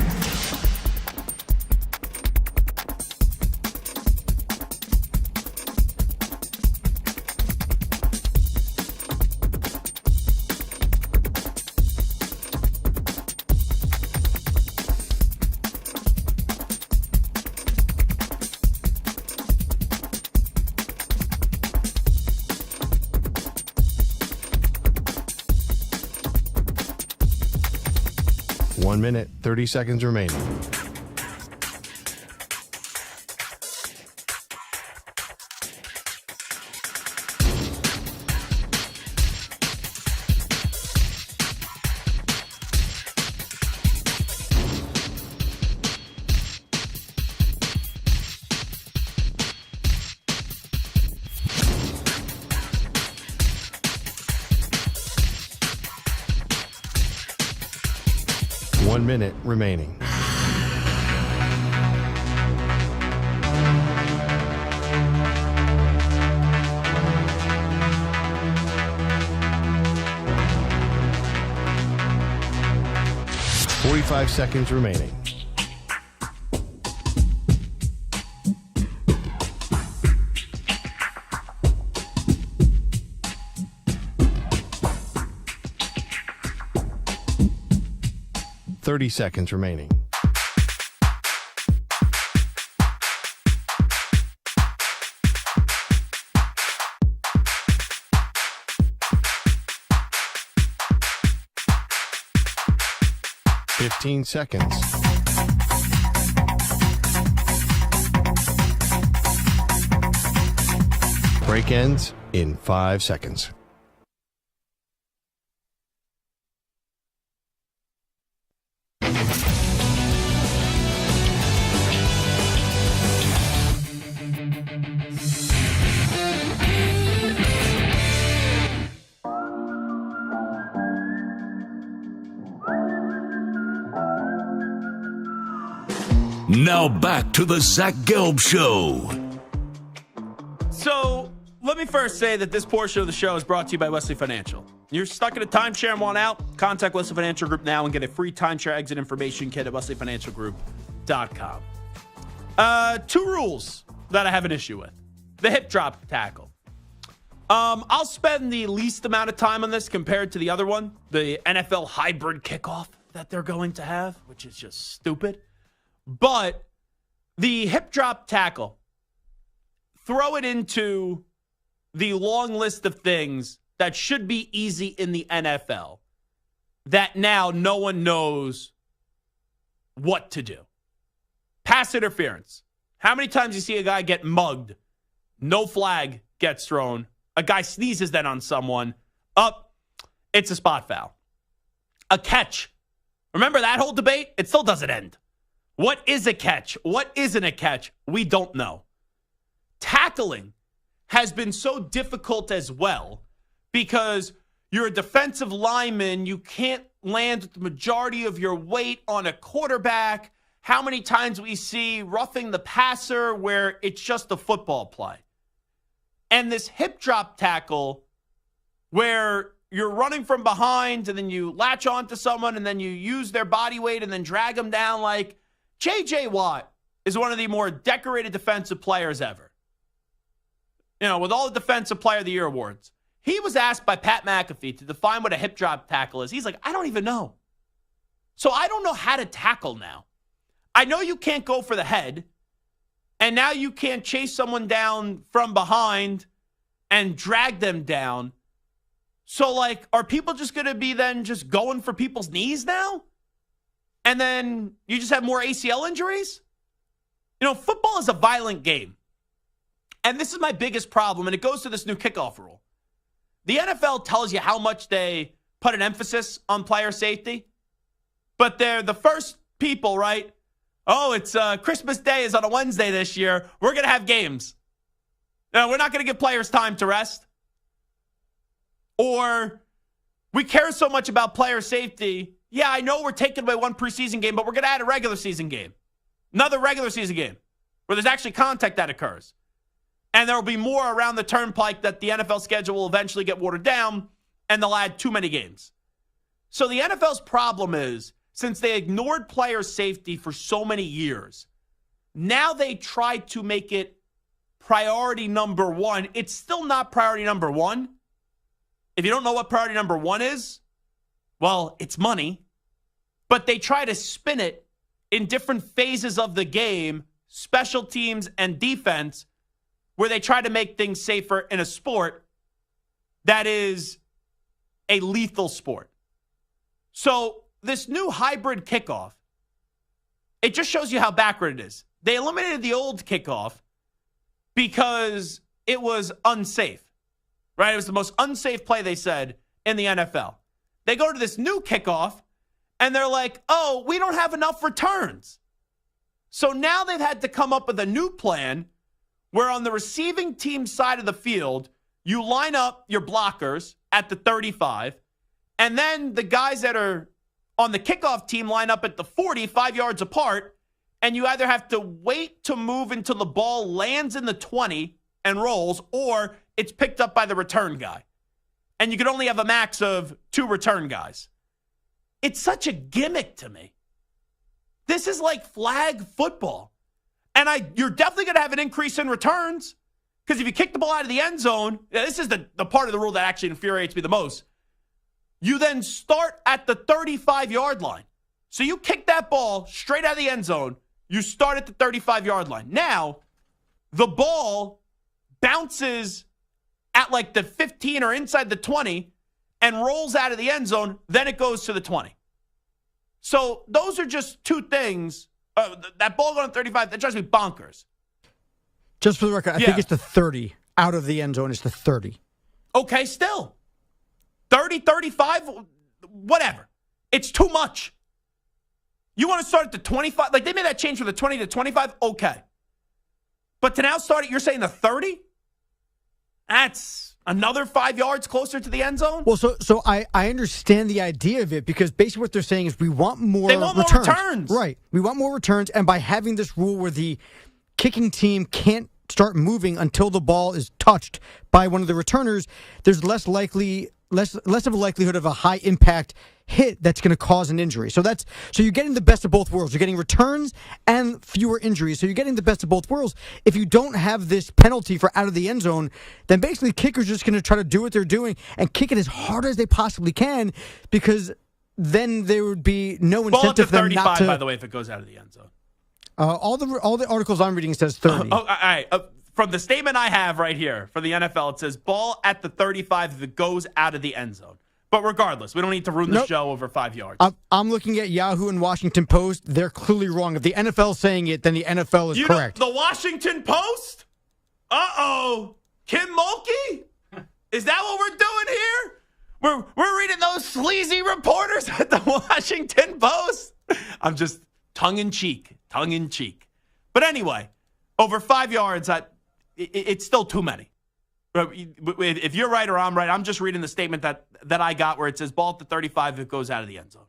1 minute, 30 seconds remaining. One minute remaining. Forty-five seconds remaining. Thirty seconds remaining. Fifteen seconds. Break ends in 5 seconds. Now back to the Zach Gelb Show. So let me first say that this portion of the show is brought to you by Wesley Financial. You're stuck in a timeshare and want out? Contact Wesley Financial Group now and get a free timeshare exit information kit at wesleyfinancialgroup.com. Two rules that I have an issue with. The hip drop tackle. I'll spend the least amount of time on this compared to the other one, the NFL hybrid kickoff that they're going to have, which is just stupid. But the hip drop tackle, throw it into the long list of things that should be easy in the NFL that now no one knows what to do. Pass interference. How many times you see a guy get mugged, no flag gets thrown, a guy sneezes then on someone, it's a spot foul. A catch. Remember that whole debate? It still doesn't end. What is a catch? What isn't a catch? We don't know. Tackling has been so difficult as well because you're a defensive lineman. You can't land with the majority of your weight on a quarterback. How many times we see roughing the passer where it's just a football play? And this hip drop tackle where you're running from behind and then you latch onto someone and then you use their body weight and then drag them down like J.J. Watt is one of the more decorated defensive players ever. You know, with all the Defensive Player of the Year awards. He was asked by Pat McAfee to define what a hip drop tackle is. He's like, I don't even know. So I don't know how to tackle now. I know you can't go for the head, and now you can't chase someone down from behind and drag them down. So, like, are people just going to be then just going for people's knees now? And then you just have more ACL injuries? You know, football is a violent game. And this is my biggest problem, and it goes to this new kickoff rule. The NFL tells you how much they put an emphasis on player safety, but they're the first people, right? Oh, it's Christmas Day is on a Wednesday this year. We're going to have games. No, we're not going to give players time to rest. Or we care so much about player safety. Yeah, I know we're taking away one preseason game, but we're going to add a regular season game. Another regular season game where there's actually contact that occurs. And there will be more around the turnpike that the NFL schedule will eventually get watered down, and they'll add too many games. So the NFL's problem is, since they ignored player safety for so many years, now they try to make it priority number one. It's still not priority number one. If you don't know what priority number one is, well, it's money. But they try to spin it in different phases of the game, special teams and defense, where they try to make things safer in a sport that is a lethal sport. So this new hybrid kickoff, it just shows you how backward it is. They eliminated the old kickoff because it was unsafe, right? It was the most unsafe play, they said, in the NFL. They go to this new kickoff, and they're like, oh, we don't have enough returns. So now they've had to come up with a new plan where on the receiving team side of the field, you line up your blockers at the 35, and then the guys that are on the kickoff team line up at the 40, 5 yards apart, and you either have to wait to move until the ball lands in the 20 and rolls, or it's picked up by the return guy. And you can only have a max of 2 return guys. It's such a gimmick to me. This is like flag football. And you're definitely going to have an increase in returns, because if you kick the ball out of the end zone, this is the part of the rule that actually infuriates me the most. You then start at the 35-yard line. So you kick that ball straight out of the end zone. You start at the 35-yard line. Now, the ball bounces at like the 15 or inside the 20 and rolls out of the end zone. Then it goes to the 20. So those are just two things. That ball going to 35, that drives me bonkers. Just for the record, I think it's the 30. Out of the end zone, it's the 30. Okay, still. 30, 35, whatever. It's too much. You want to start at the 25? Like, they made that change from the 20 to 25? Okay. But to now start at, you're saying the 30? That's another 5 yards closer to the end zone? Well, so I understand the idea of it, because basically what they're saying is we want more returns. They want more returns. Right. We want more returns, and by having this rule where the kicking team can't start moving until the ball is touched by one of the returners, there's less of a likelihood of a high impact hit that's going to cause an injury. So you're getting the best of both worlds. You're getting returns and fewer injuries. So you're getting the best of both worlds. If you don't have this penalty for out of the end zone, then basically kickers are just going to try to do what they're doing and kick it as hard as they possibly can, because then there would be no incentive for them not to. By the way, if it goes out of the end zone. All the articles I'm reading says 30. All right. From the statement I have right here for the NFL, it says ball at the 35 if it goes out of the end zone. But regardless, we don't need to ruin the show over 5 yards. I'm looking at Yahoo and Washington Post. They're clearly wrong. If the NFL's saying it, then the NFL is correct. The Washington Post? Uh-oh. Kim Mulkey? Is that what we're doing here? We're reading those sleazy reporters at the Washington Post? I'm just tongue-in-cheek. But anyway, over 5 yards, it's still too many. If you're right or I'm right, I'm just reading the statement that I got where it says ball at the 35 if it goes out of the end zone.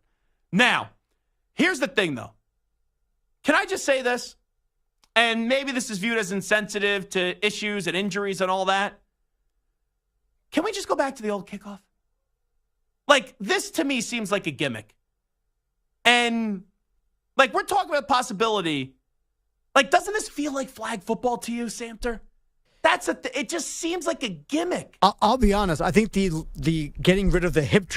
Now, here's the thing, though. Can I just say this? And maybe this is viewed as insensitive to issues and injuries and all that. Can we just go back to the old kickoff? Like, this to me seems like a gimmick. And, like, we're talking about possibility. Like, doesn't this feel like flag football to you, Samter? It just seems like a gimmick. I'll be honest. I think the getting rid of the hip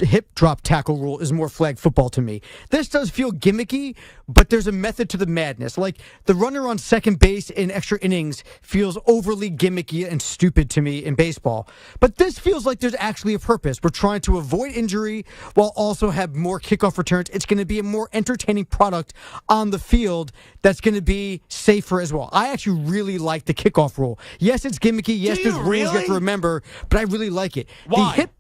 hip drop tackle rule is more flag football to me. This does feel gimmicky, but there's a method to the madness. Like the runner on second base in extra innings feels overly gimmicky and stupid to me in baseball. But this feels like there's actually a purpose. We're trying to avoid injury while also have more kickoff returns. It's going to be a more entertaining product on the field that's going to be safer as well. I actually really like the kickoff rule. Yes, it's gimmicky. Yes, there's rules you have to remember, but I really like it. Why? The hip,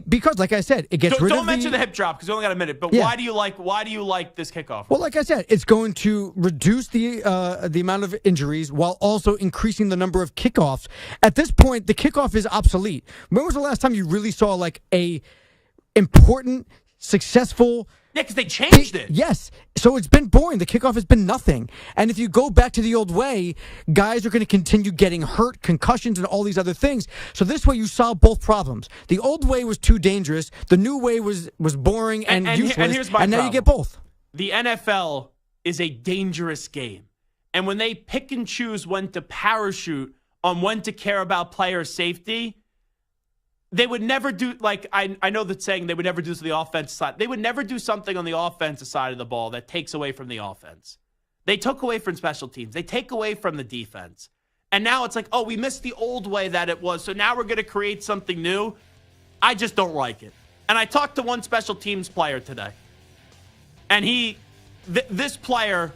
because, like I said, it gets rid of Don't mention the hip drop because we only got a minute. But Yeah. why do you like this kickoff? Well, like I said, it's going to reduce the amount of injuries while also increasing the number of kickoffs. At this point, the kickoff is obsolete. When was the last time you really saw like a important, successful? Yeah, because they changed it. Yes. So it's been boring. The kickoff has been nothing. And if you go back to the old way, guys are going to continue getting hurt, concussions, and all these other things. So this way you solve both problems. The old way was too dangerous. The new way was boring and useless. And here's my now problem. you get both. The NFL is a dangerous game. And when they pick and choose when to parachute on when to care about player safety, they would never do, like, I know that saying they would never do this on the offensive side. They would never do something on the offensive side of the ball that takes away from the offense. They took away from special teams. They take away from the defense. And now it's like, oh, we missed the old way that it was, so now we're going to create something new. I just don't like it. And I talked to one special teams player today. And this player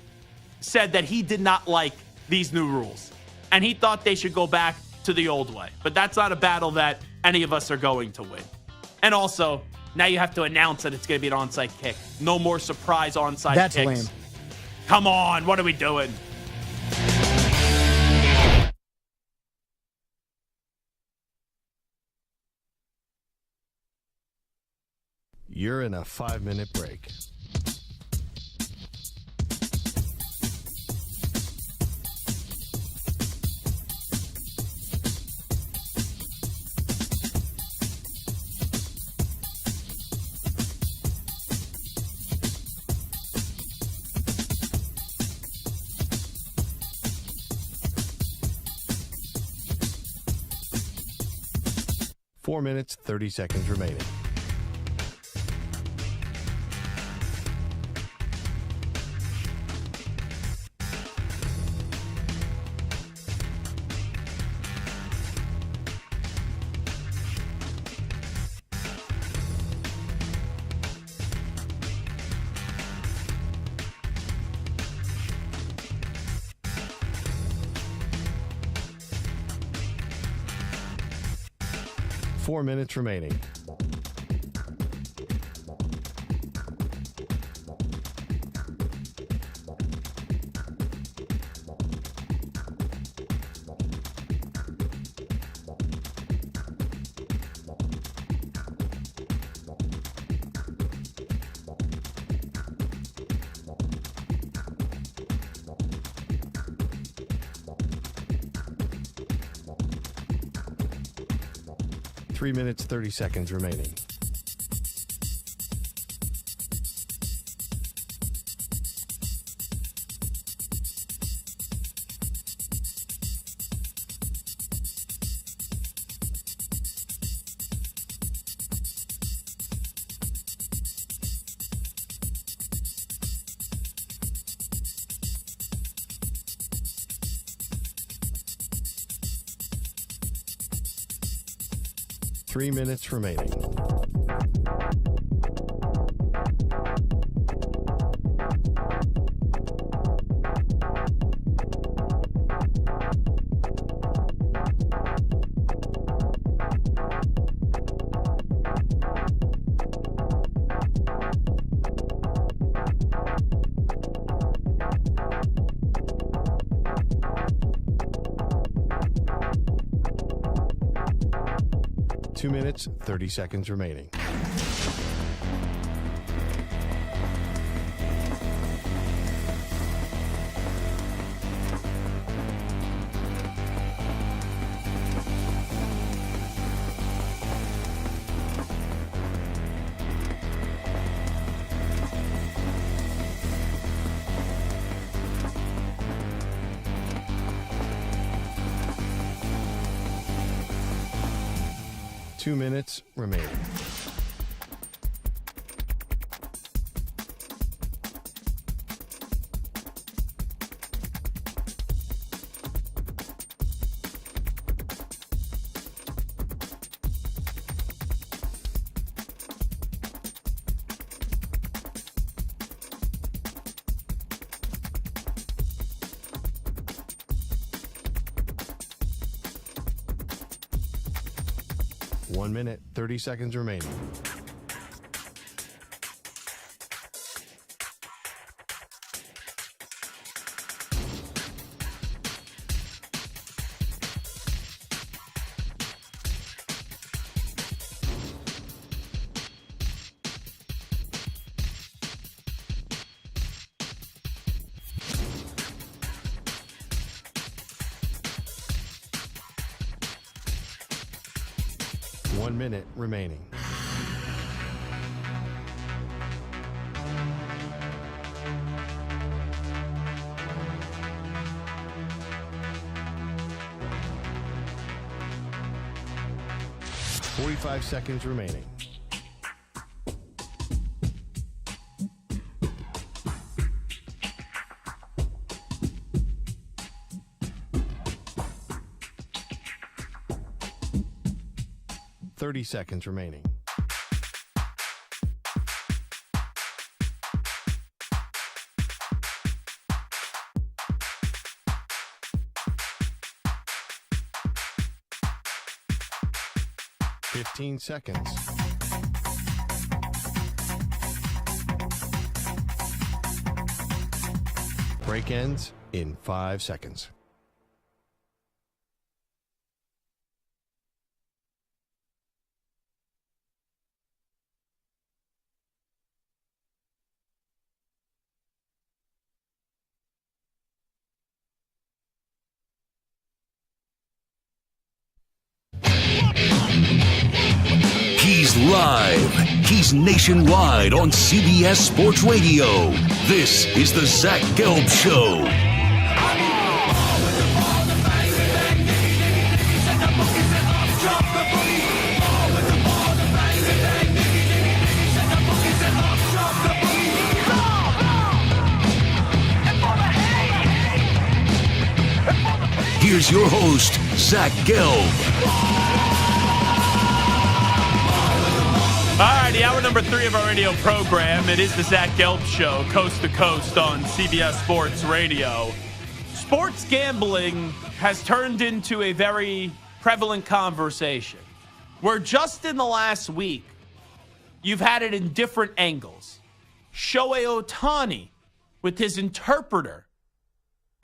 said that he did not like these new rules. And he thought they should go back to the old way. But that's not a battle that any of us are going to win. And also, now you have to announce that it's going to be an onside kick. No more surprise onside That's kicks. lame. Come on, what are we doing? You're in a 5-minute break. Four minutes, 30 seconds remaining. Four minutes remaining. Three minutes, 30 seconds remaining. Three minutes remaining. Two minutes, 30 seconds remaining. Two minutes remaining. 1 minute, 30 seconds remaining. One minute remaining. .45 seconds remaining. .30 seconds remaining. .15 seconds. Break ends in 5 seconds. He's live. He's nationwide on CBS Sports Radio. This is the Zach Gelb Show. Here's your host, Zach Gelb. All righty, hour number 3 of our radio program. It is the Zach Gelb Show, coast to coast on CBS Sports Radio. Sports gambling has turned into a very prevalent conversation where just in the last week, you've had it in different angles. Shohei Ohtani with his interpreter,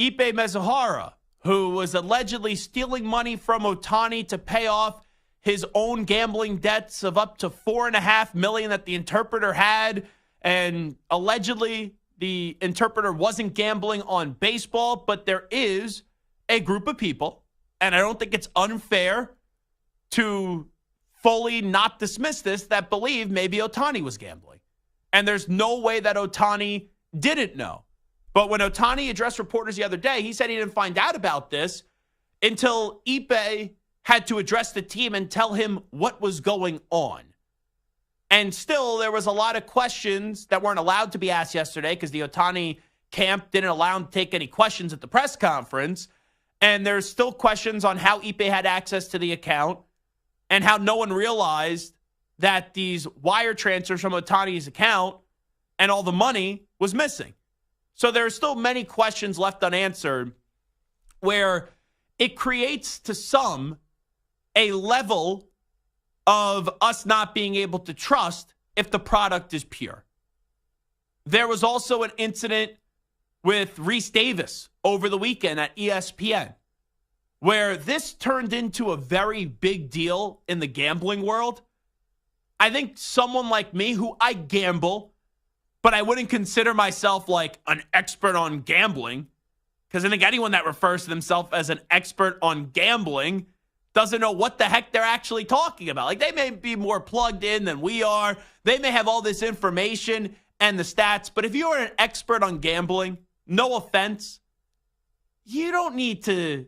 Ipe Mizuhara, who was allegedly stealing money from Ohtani to pay off his own gambling debts of up to $4.5 million that the interpreter had. And allegedly, the interpreter wasn't gambling on baseball, but there is a group of people, and I don't think it's unfair to fully not dismiss this, that believe maybe Ohtani was gambling. And there's no way that Ohtani didn't know. But when Ohtani addressed reporters the other day, he said he didn't find out about this until Ipe had to address the team and tell him what was going on. And still, there was a lot of questions that weren't allowed to be asked yesterday because the Ohtani camp didn't allow him to take any questions at the press conference. And there's still questions on how Ipe had access to the account and how no one realized that these wire transfers from Ohtani's account and all the money was missing. So there are still many questions left unanswered where it creates to some a level of us not being able to trust if the product is pure. There was also an incident with Reese Davis over the weekend at ESPN where this turned into a very big deal in the gambling world. I think someone like me, who I gamble, but I wouldn't consider myself like an expert on gambling, because I think anyone that refers to themselves as an expert on gambling doesn't know what the heck they're actually talking about. Like, they may be more plugged in than we are. They may have all this information and the stats. But if you're an expert on gambling, no offense, you don't need to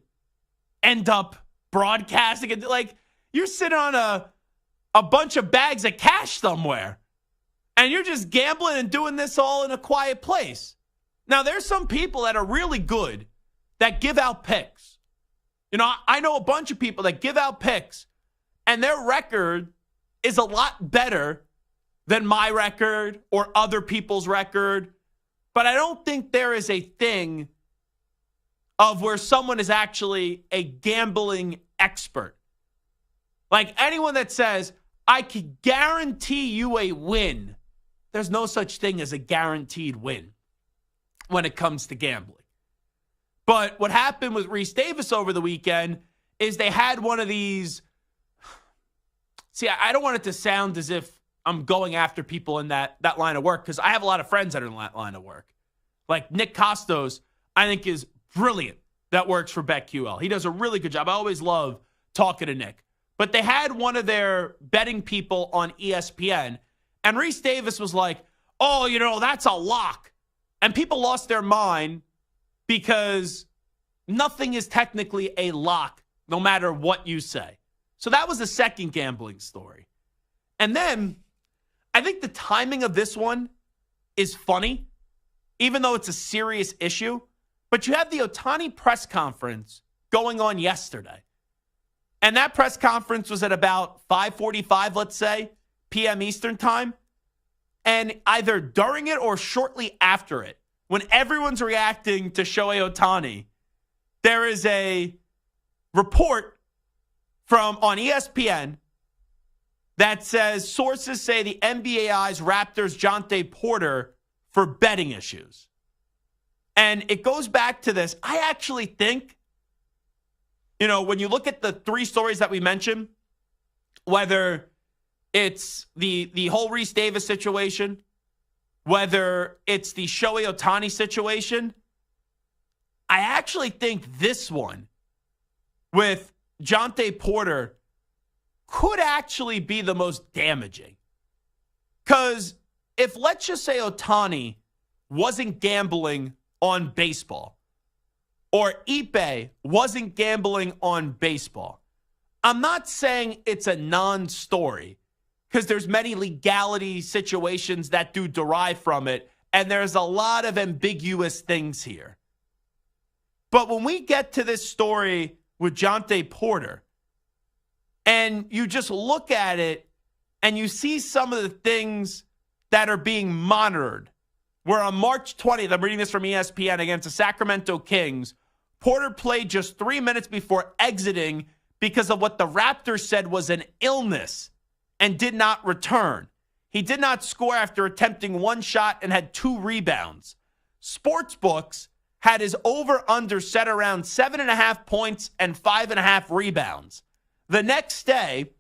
end up broadcasting it. Like, you're sitting on a bunch of bags of cash somewhere, and you're just gambling and doing this all in a quiet place. Now, there's some people that are really good that give out picks. You know, I know a bunch of people that give out picks, and their record is a lot better than my record or other people's record. But I don't think there is a thing of where someone is actually a gambling expert. Like anyone that says, I could guarantee you a win, there's no such thing as a guaranteed win when it comes to gambling. But what happened with Reese Davis over the weekend is they had one of these. See, I don't want it to sound as if I'm going after people in that line of work, because I have a lot of friends that are in that line of work. Like Nick Costos, I think is brilliant. That works for BetQL. He does a really good job. I always love talking to Nick. But they had one of their betting people on ESPN, and Reese Davis was like, oh, that's a lock. And people lost their mind because nothing is technically a lock, no matter what you say. So that was the second gambling story. And then I think the timing of this one is funny, even though it's a serious issue. But you have the Ohtani press conference going on yesterday. And that press conference was at about 5:45, let's say, p.m. Eastern time. And either during it or shortly after it, when everyone's reacting to Shohei Ohtani, there is a report on ESPN that says sources say the NBA eyes Raptors' Jonte Porter for betting issues. And it goes back to this. I actually think, when you look at the three stories that we mentioned, whether it's the whole Reese Davis situation, whether it's the Shohei Ohtani situation, I actually think this one with Jonte Porter could actually be the most damaging. Because if, let's just say, Ohtani wasn't gambling on baseball, or Ipe wasn't gambling on baseball, I'm not saying it's a non-story, because there's many legality situations that do derive from it, and there's a lot of ambiguous things here. But when we get to this story with Jonte Porter, and you just look at it, and you see some of the things that are being monitored, where on March 20th, I'm reading this from ESPN, against the Sacramento Kings, Porter played just 3 minutes before exiting because of what the Raptors said was an illness and did not return. He did not score after attempting one shot and had 2 rebounds. Sportsbooks had his over-under set around 7.5 points and 5.5 rebounds. The next day,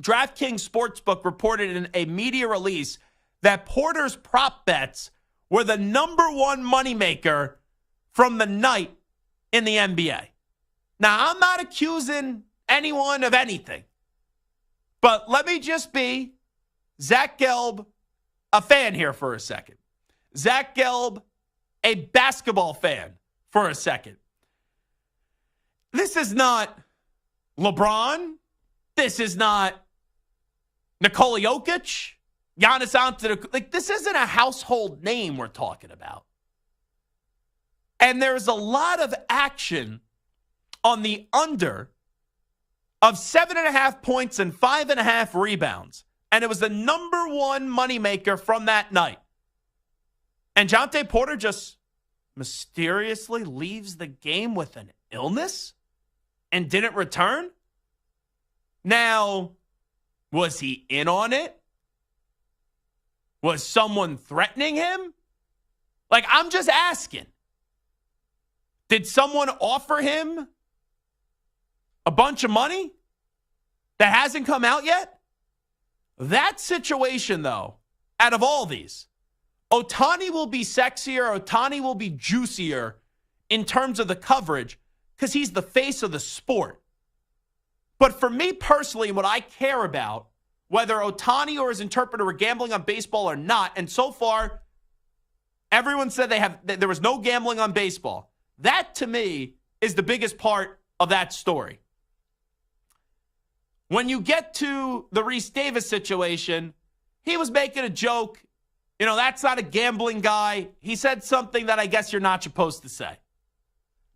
DraftKings Sportsbook reported in a media release that Porter's prop bets were the number one moneymaker from the night in the NBA. Now, I'm not accusing anyone of anything, but let me just be Zach Gelb, a fan here for a second. Zach Gelb, a basketball fan for a second. This is not LeBron. This is not Nikola Jokic. Giannis Antetokounmpo. Like, this isn't a household name we're talking about. And there's a lot of action on the under of 7.5 points and 5.5 rebounds. And it was the number one moneymaker from that night. And Jonte Porter just mysteriously leaves the game with an illness and didn't return? Now, was he in on it? Was someone threatening him? Like, I'm just asking. Did someone offer him a bunch of money that hasn't come out yet? That situation, though, out of all these, Ohtani will be sexier, Ohtani will be juicier in terms of the coverage because he's the face of the sport. But for me personally, what I care about, whether Ohtani or his interpreter were gambling on baseball or not, and so far, everyone said there was no gambling on baseball. That, to me, is the biggest part of that story. When you get to the Reese Davis situation, he was making a joke. That's not a gambling guy. He said something that I guess you're not supposed to say.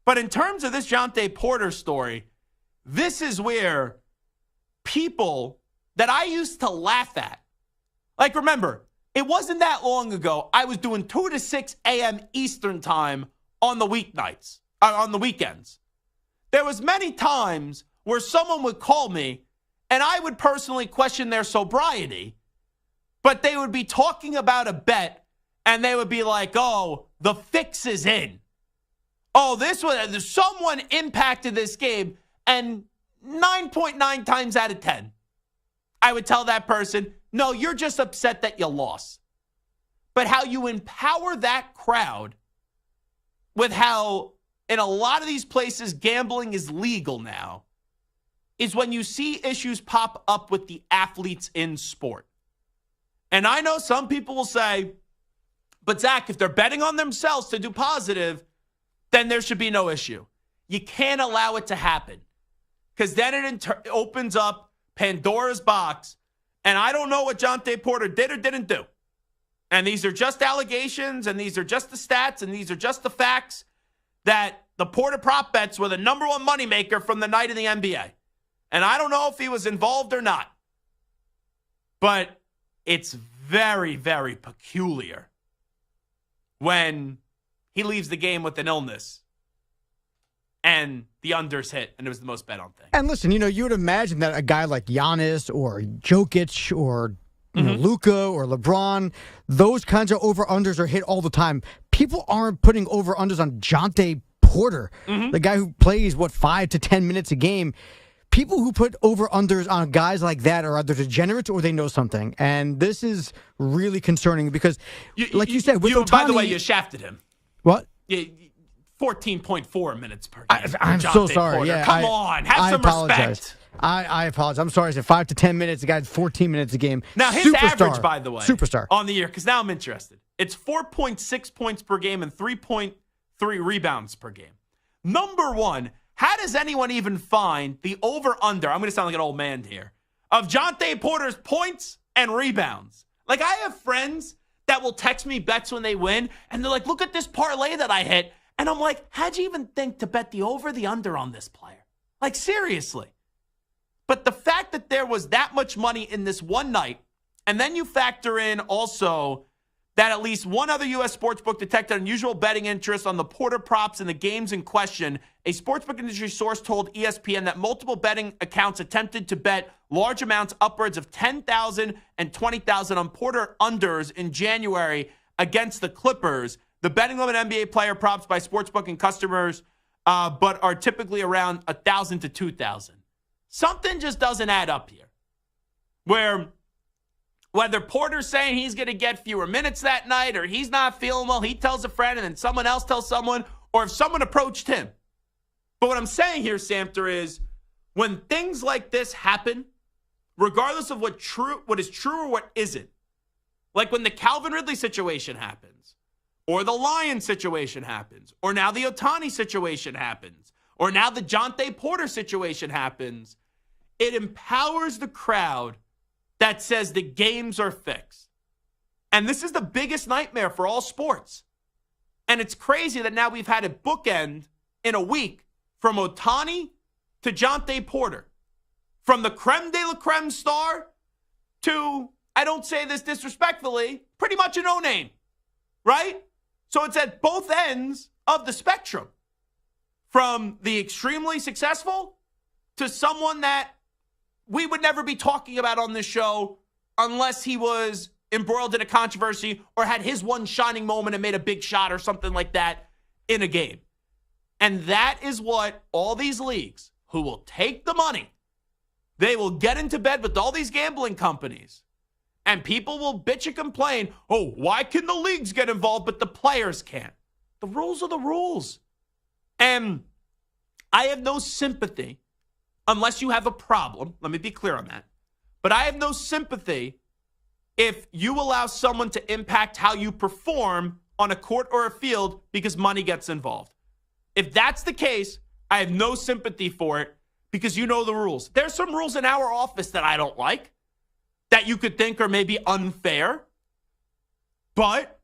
But in terms of this Jonte Porter story, this is where people that I used to laugh at, like, remember, it wasn't that long ago I was doing 2 to 6 a.m. Eastern time on the weeknights, on the weekends. There was many times where someone would call me And I would personally question their sobriety, but they would be talking about a bet and they would be like, oh, the fix is in. Oh, someone impacted this game, and 9.9 times out of 10, I would tell that person, no, you're just upset that you lost. But how you empower that crowd with how in a lot of these places gambling is legal now is when you see issues pop up with the athletes in sport. And I know some people will say, but Zach, if they're betting on themselves to do positive, then there should be no issue. You can't allow it to happen because then it opens up Pandora's box. And I don't know what Jonte Porter did or didn't do. And these are just allegations, and these are just the stats, and these are just the facts that the Porter prop bets were the number one moneymaker from the night in the NBA. And I don't know if he was involved or not. But it's very, very peculiar when he leaves the game with an illness and the unders hit, and it was the most bet on thing. And listen, you would imagine that a guy like Giannis or Jokic or Luka or LeBron, those kinds of over-unders are hit all the time. People aren't putting over-unders on Jonte Porter, the guy who plays, 5 to 10 minutes a game. People who put over-unders on guys like that are either degenerates or they know something. And this is really concerning because, like you said, with Ohtani... By the way, you shafted him. What? 14.4 minutes per game. I'm so sorry. Porter. Yeah, Come on, have some respect. I apologize. I'm sorry. I said 5 to 10 minutes. The guy's 14 minutes a game. Now, his average, by the way, superstar on the year, because now I'm interested. It's 4.6 points per game and 3.3 rebounds per game. Number one, how does anyone even find the over-under, I'm going to sound like an old man here, of Jonte Porter's points and rebounds? Like, I have friends that will text me bets when they win, and they're like, look at this parlay that I hit. And I'm like, how'd you even think to bet the over, the under on this player? Like, seriously. But the fact that there was that much money in this one night, and then you factor in also that at least one other U.S. sportsbook detected unusual betting interest on the Porter props in the games in question, a sportsbook industry source told ESPN that multiple betting accounts attempted to bet large amounts upwards of $10,000 and $20,000 on Porter unders in January against the Clippers. The betting limit NBA player props by sportsbook and customers, but are typically around $1,000 to $2,000. Something just doesn't add up here. Whether Porter's saying he's going to get fewer minutes that night, or he's not feeling well, he tells a friend, and then someone else tells someone, or if someone approached him. But what I'm saying here, Samter, is when things like this happen, regardless of what is true or what isn't, like when the Calvin Ridley situation happens, or the Lions situation happens, or now the Ohtani situation happens, or now the Jonte Porter situation happens, it empowers the crowd that says the games are fixed. And this is the biggest nightmare for all sports. And it's crazy that now we've had a bookend in a week from Ohtani to Jonte Porter. From the creme de la creme star to, I don't say this disrespectfully, pretty much a no-name, right? So it's at both ends of the spectrum. From the extremely successful to someone that we would never be talking about on this show unless he was embroiled in a controversy or had his one shining moment and made a big shot or something like that in a game. And that is what all these leagues who will take the money, they will get into bed with all these gambling companies. And people will bitch and complain, oh, why can the leagues get involved but the players can't? The rules are the rules. And I have no sympathy, unless you have a problem. Let me be clear on that. But I have no sympathy if you allow someone to impact how you perform on a court or a field because money gets involved. If that's the case, I have no sympathy for it because you know the rules. There's some rules in our office that I don't like that you could think are maybe unfair, but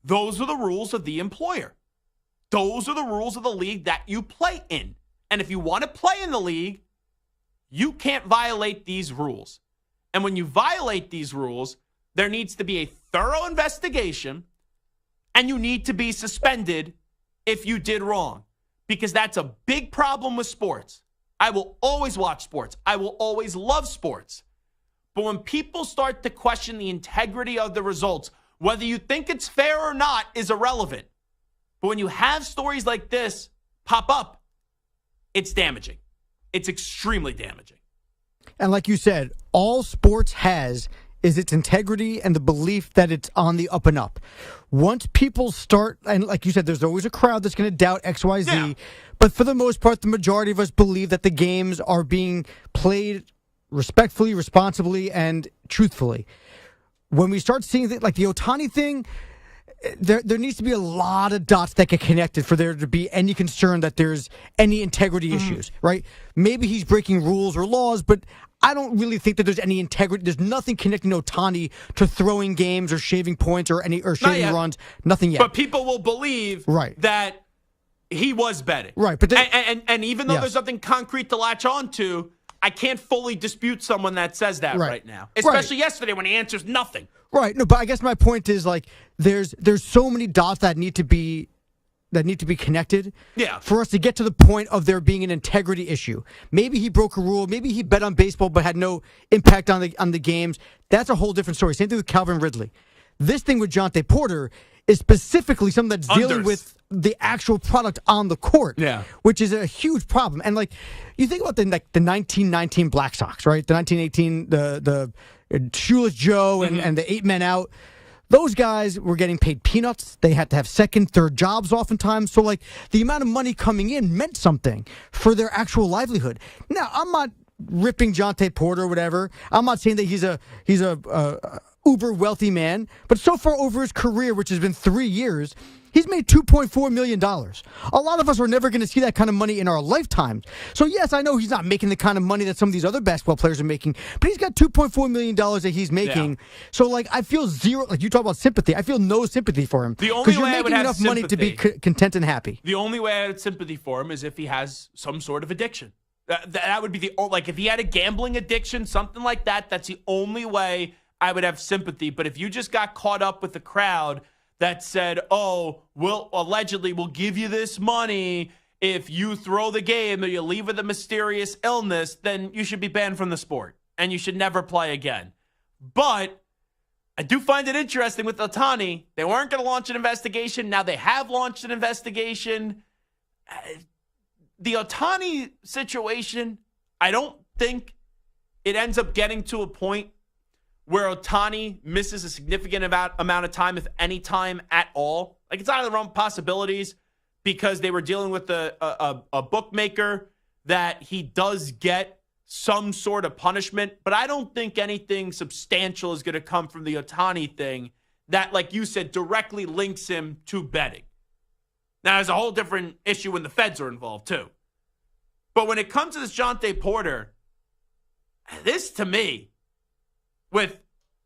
those are the rules of the employer. Those are the rules of the league that you play in. And if you want to play in the league, you can't violate these rules. And when you violate these rules, there needs to be a thorough investigation, and you need to be suspended if you did wrong, because that's a big problem with sports. I will always watch sports. I will always love sports. But when people start to question the integrity of the results, whether you think it's fair or not is irrelevant. But when you have stories like this pop up, it's damaging. It's extremely damaging. And like you said, all sports has is its integrity and the belief that it's on the up and up. Once people start, and like you said, there's always a crowd that's going to doubt X, Y, Z. Yeah. But for the most part, the majority of us believe that the games are being played respectfully, responsibly, and truthfully. When we start seeing things like the Ohtani thing, there needs to be a lot of dots that get connected for there to be any concern that there's any integrity issues, right? Maybe he's breaking rules or laws, but I don't really think that there's any integrity. There's nothing connecting Ohtani to throwing games or shaving points or shaving runs. Nothing yet. But people will believe that he was betting. Right. But and even though there's nothing concrete to latch on to, I can't fully dispute someone that says that right now. Especially yesterday when he answers nothing. Right. No, but I guess my point is like there's so many dots that need to be connected for us to get to the point of there being an integrity issue. Maybe he broke a rule. Maybe he bet on baseball but had no impact on the games. That's a whole different story. Same thing with Calvin Ridley. This thing with Jonte Porter is specifically something that's dealing with the actual product on the court, which is a huge problem. And like you think about the 1919 Black Sox, right? The 1918, the Shoeless Joe and the 8 men out. Those guys were getting paid peanuts. They had to have second, third jobs oftentimes. So, like, the amount of money coming in meant something for their actual livelihood. Now, I'm not ripping Jonte Porter or whatever. I'm not saying that he's a uber wealthy man. But so far over his career, which has been 3 years, he's made $2.4 million. A lot of us are never going to see that kind of money in our lifetimes. So, yes, I know he's not making the kind of money that some of these other basketball players are making, but he's got $2.4 million that he's making. Yeah. So, like, I feel zero, like you talk about sympathy, I feel no sympathy for him. Because you're making enough money to be content and happy. The only way I had sympathy for him is if he has some sort of addiction. That would be like if he had a gambling addiction, something like that, that's the only way I would have sympathy. But if you just got caught up with the crowd that said, we'll give you this money if you throw the game or you leave with a mysterious illness, then you should be banned from the sport and you should never play again. But I do find it interesting with Ohtani. They weren't going to launch an investigation. Now they have launched an investigation. The Ohtani situation, I don't think it ends up getting to a point where Ohtani misses a significant amount of time, if any time at all. Like, it's out of the realm of possibilities because they were dealing with a bookmaker that he does get some sort of punishment. But I don't think anything substantial is going to come from the Ohtani thing that, like you said, directly links him to betting. Now, there's a whole different issue when the feds are involved, too. But when it comes to this Jonte Porter, this, to me, with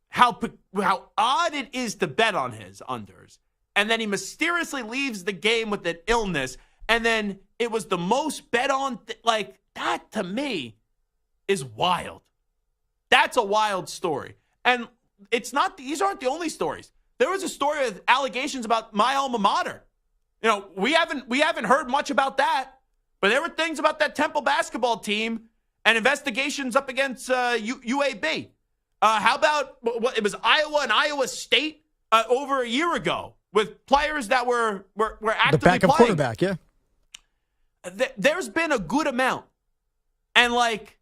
how odd it is to bet on his unders, and then he mysteriously leaves the game with an illness, and then it was the most bet on, like, that, to me, is wild. That's a wild story. And it's not, these aren't the only stories. There was a story with allegations about my alma mater. You know, we haven't heard much about that, but there were things about that Temple basketball team and investigations up against UAB. How about it was Iowa and Iowa State over a year ago with players that were actively the backup playing. Quarterback, yeah. There's been a good amount, and like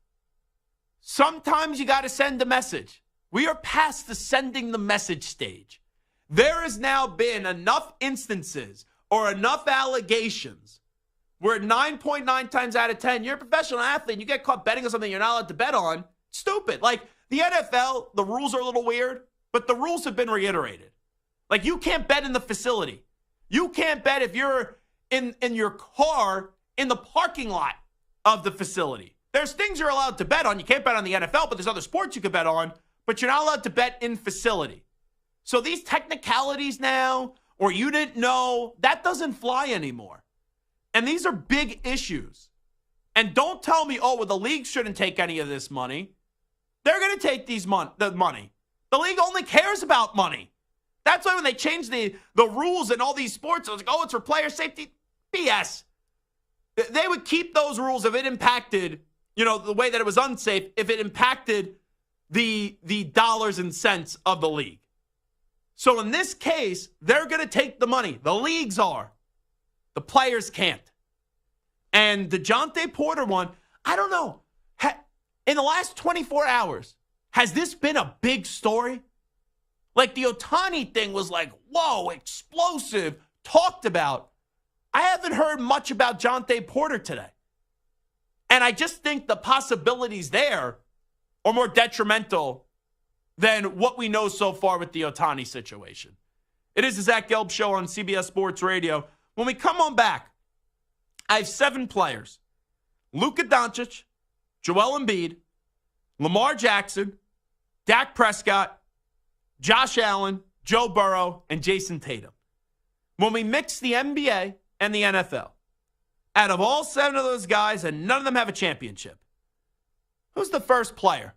sometimes you got to send a message. We are past the sending the message stage. There has now been enough instances or enough allegations where 9.9 times out of 10, you're a professional athlete and you get caught betting on something you're not allowed to bet on. Stupid. Like the NFL, the rules are a little weird, but the rules have been reiterated. Like you can't bet in the facility. You can't bet if you're in your car in the parking lot of the facility. There's things you're allowed to bet on. You can't bet on the NFL, but there's other sports you can bet on, but you're not allowed to bet in facility. So these technicalities now, or you didn't know, that doesn't fly anymore. And these are big issues. And don't tell me, the league shouldn't take any of this money. They're going to take the money. The league only cares about money. That's why when they changed the rules in all these sports, it was like, it's for player safety. BS. They would keep those rules if it impacted, the way that it was unsafe, if it impacted the dollars and cents of the league. So in this case, they're going to take the money. The leagues are. The players can't. And the DeJounte Porter one, I don't know. In the last 24 hours, has this been a big story? Like the Ohtani thing was like, whoa, explosive, talked about. I haven't heard much about DeJounte Porter today. And I just think the possibilities there are more detrimental than what we know so far with the Ohtani situation. It is the Zach Gelb Show on CBS Sports Radio. When we come on back, I have 7 players. Luka Doncic, Joel Embiid, Lamar Jackson, Dak Prescott, Josh Allen, Joe Burrow, and Jason Tatum. When we mix the NBA and the NFL, out of all 7 of those guys, and none of them have a championship, who's the first player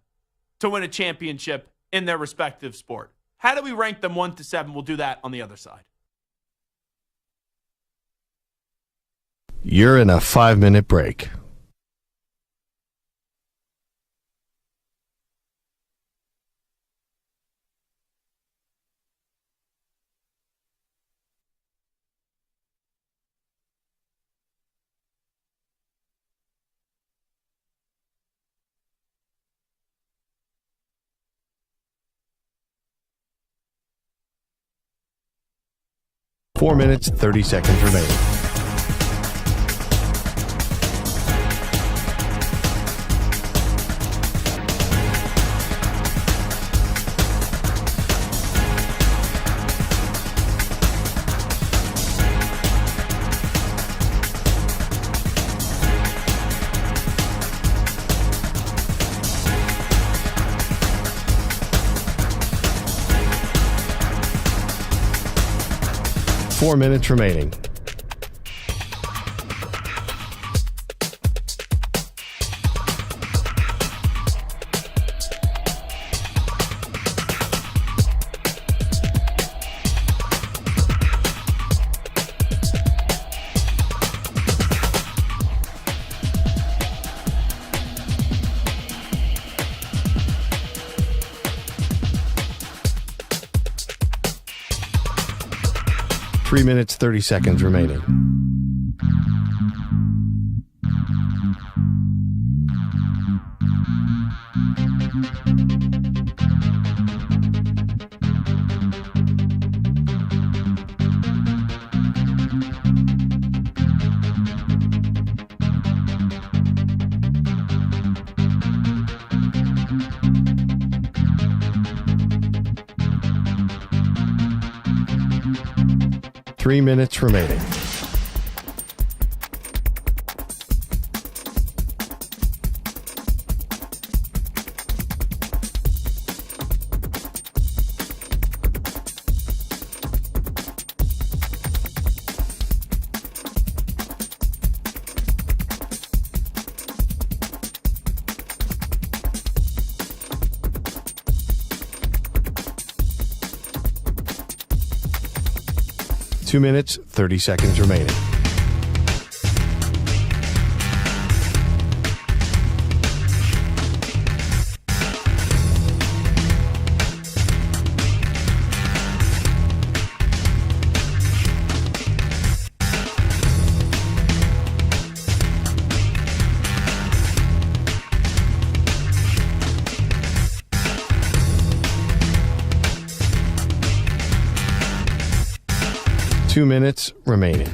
to win a championship in their respective sport? How do we rank them 1 to 7? We'll do that on the other side. You're in a 5-minute break. Four minutes, 30 seconds remaining. Four minutes remaining. Three minutes, 30 seconds remaining. Three minutes remaining. Two minutes, 30 seconds remaining. Two minutes remaining.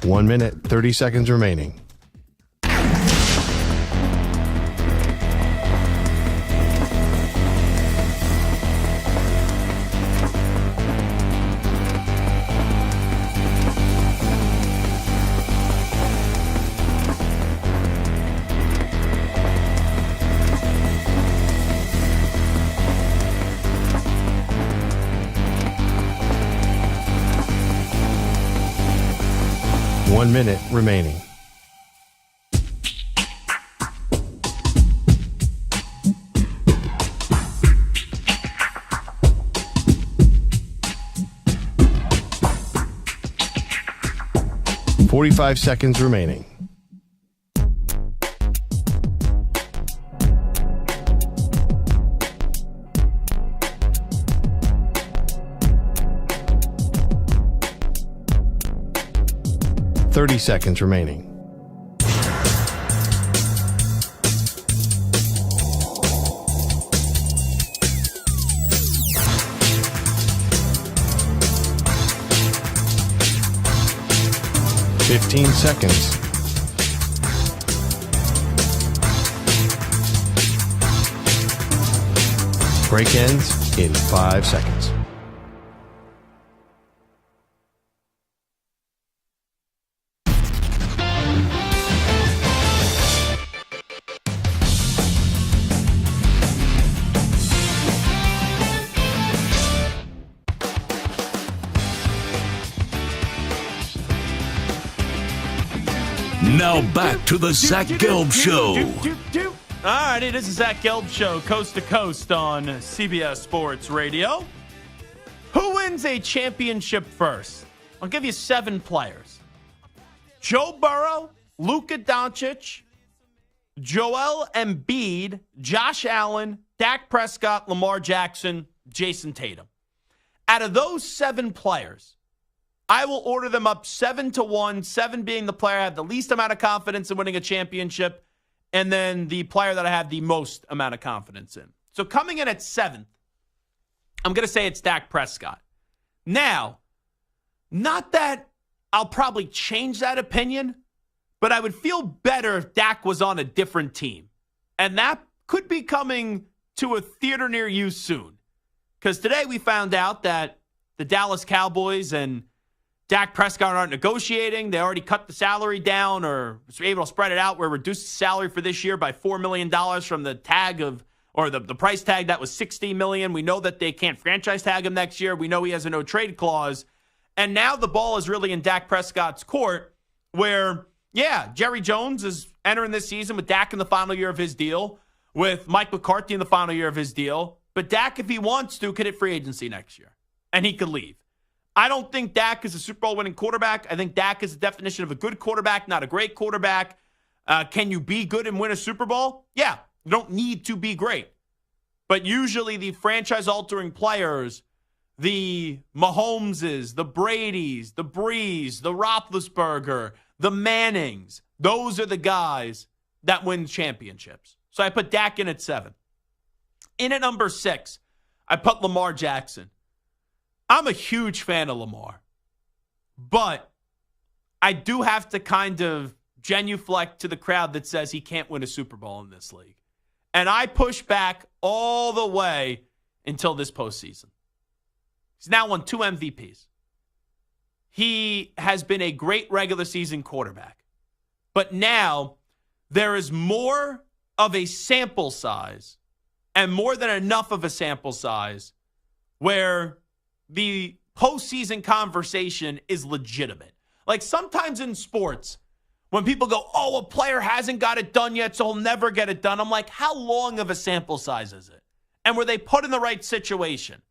One minute, 30 seconds remaining. 1 minute remaining. .45 seconds remaining. .30 seconds remaining. .15 seconds. Break ends in 5 seconds. Now back to the Zach Gelb Show. All right, it is the Zach Gelb Show, coast to coast on CBS Sports Radio. Who wins a championship first? I'll give you 7 players. Joe Burrow, Luka Doncic, Joel Embiid, Josh Allen, Dak Prescott, Lamar Jackson, Jason Tatum. Out of those 7 players, I will order them up 7-1, 7 being the player I have the least amount of confidence in winning a championship, and then the player that I have the most amount of confidence in. So coming in at 7th, I'm going to say it's Dak Prescott. Now, not that I'll probably change that opinion, but I would feel better if Dak was on a different team. And that could be coming to a theater near you soon. Because today we found out that the Dallas Cowboys and Dak Prescott aren't negotiating. They already cut the salary down or was able to spread it out where reduced the salary for this year by $4 million from the tag of, or the price tag that was $60 million. We know that they can't franchise tag him next year. We know he has a no trade clause. And now the ball is really in Dak Prescott's court where, yeah, Jerry Jones is entering this season with Dak in the final year of his deal, with Mike McCarthy in the final year of his deal. But Dak, if he wants to, could hit free agency next year. And he could leave. I don't think Dak is a Super Bowl winning quarterback. I think Dak is the definition of a good quarterback, not a great quarterback. Can you be good and win a Super Bowl? Yeah, you don't need to be great. But usually the franchise-altering players, the Mahomeses, the Bradys, the Brees, the Roethlisberger, the Mannings, those are the guys that win championships. So I put Dak in at 7. In at number 6, I put Lamar Jackson. I'm a huge fan of Lamar, but I do have to kind of genuflect to the crowd that says he can't win a Super Bowl in this league. And I push back all the way until this postseason. He's now won 2 MVPs. He has been a great regular season quarterback. But now there is more of a sample size and more than enough of a sample size where the postseason conversation is legitimate. Like sometimes in sports, when people go, oh, a player hasn't got it done yet, so he'll never get it done. I'm like, how long of a sample size is it? And were they put in the right situation?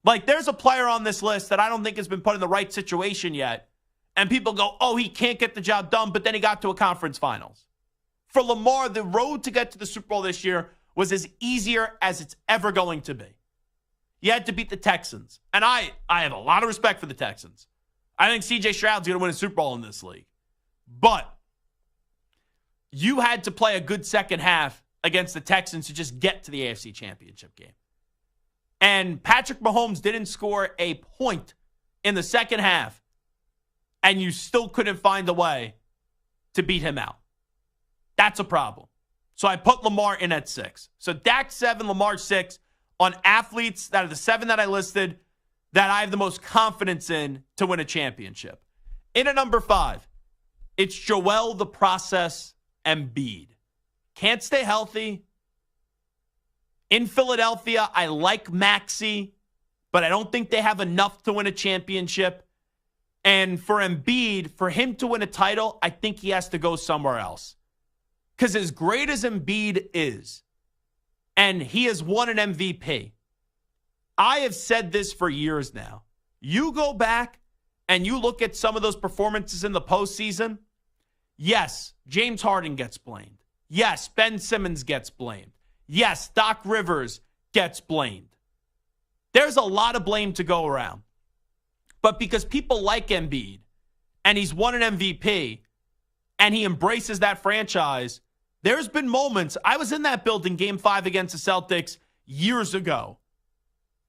Like there's a player on this list that I don't think has been put in the right situation yet. And people go, oh, he can't get the job done, but then he got to a conference finals. For Lamar, the road to get to the Super Bowl this year was as easier as it's ever going to be. You had to beat the Texans. And I have a lot of respect for the Texans. I think C.J. Stroud's going to win a Super Bowl in this league. But you had to play a good second half against the Texans to just get to the AFC Championship game. And Patrick Mahomes didn't score a point in the second half, and you still couldn't find a way to beat him out. That's a problem. So I put Lamar in at 6. So Dak 7, Lamar 6. On athletes that are the 7 that I listed that I have the most confidence in to win a championship. In at number 5, it's Joel the Process Embiid. Can't stay healthy. In Philadelphia, I like Maxey, but I don't think they have enough to win a championship. And for Embiid, for him to win a title, I think he has to go somewhere else. Because as great as Embiid is, and he has won an MVP, I have said this for years now. You go back and you look at some of those performances in the postseason, yes, James Harden gets blamed. Yes, Ben Simmons gets blamed. Yes, Doc Rivers gets blamed. There's a lot of blame to go around. But because people like Embiid, and he's won an MVP, and he embraces that franchise, there's been moments. I was in that building, Game 5 against the Celtics years ago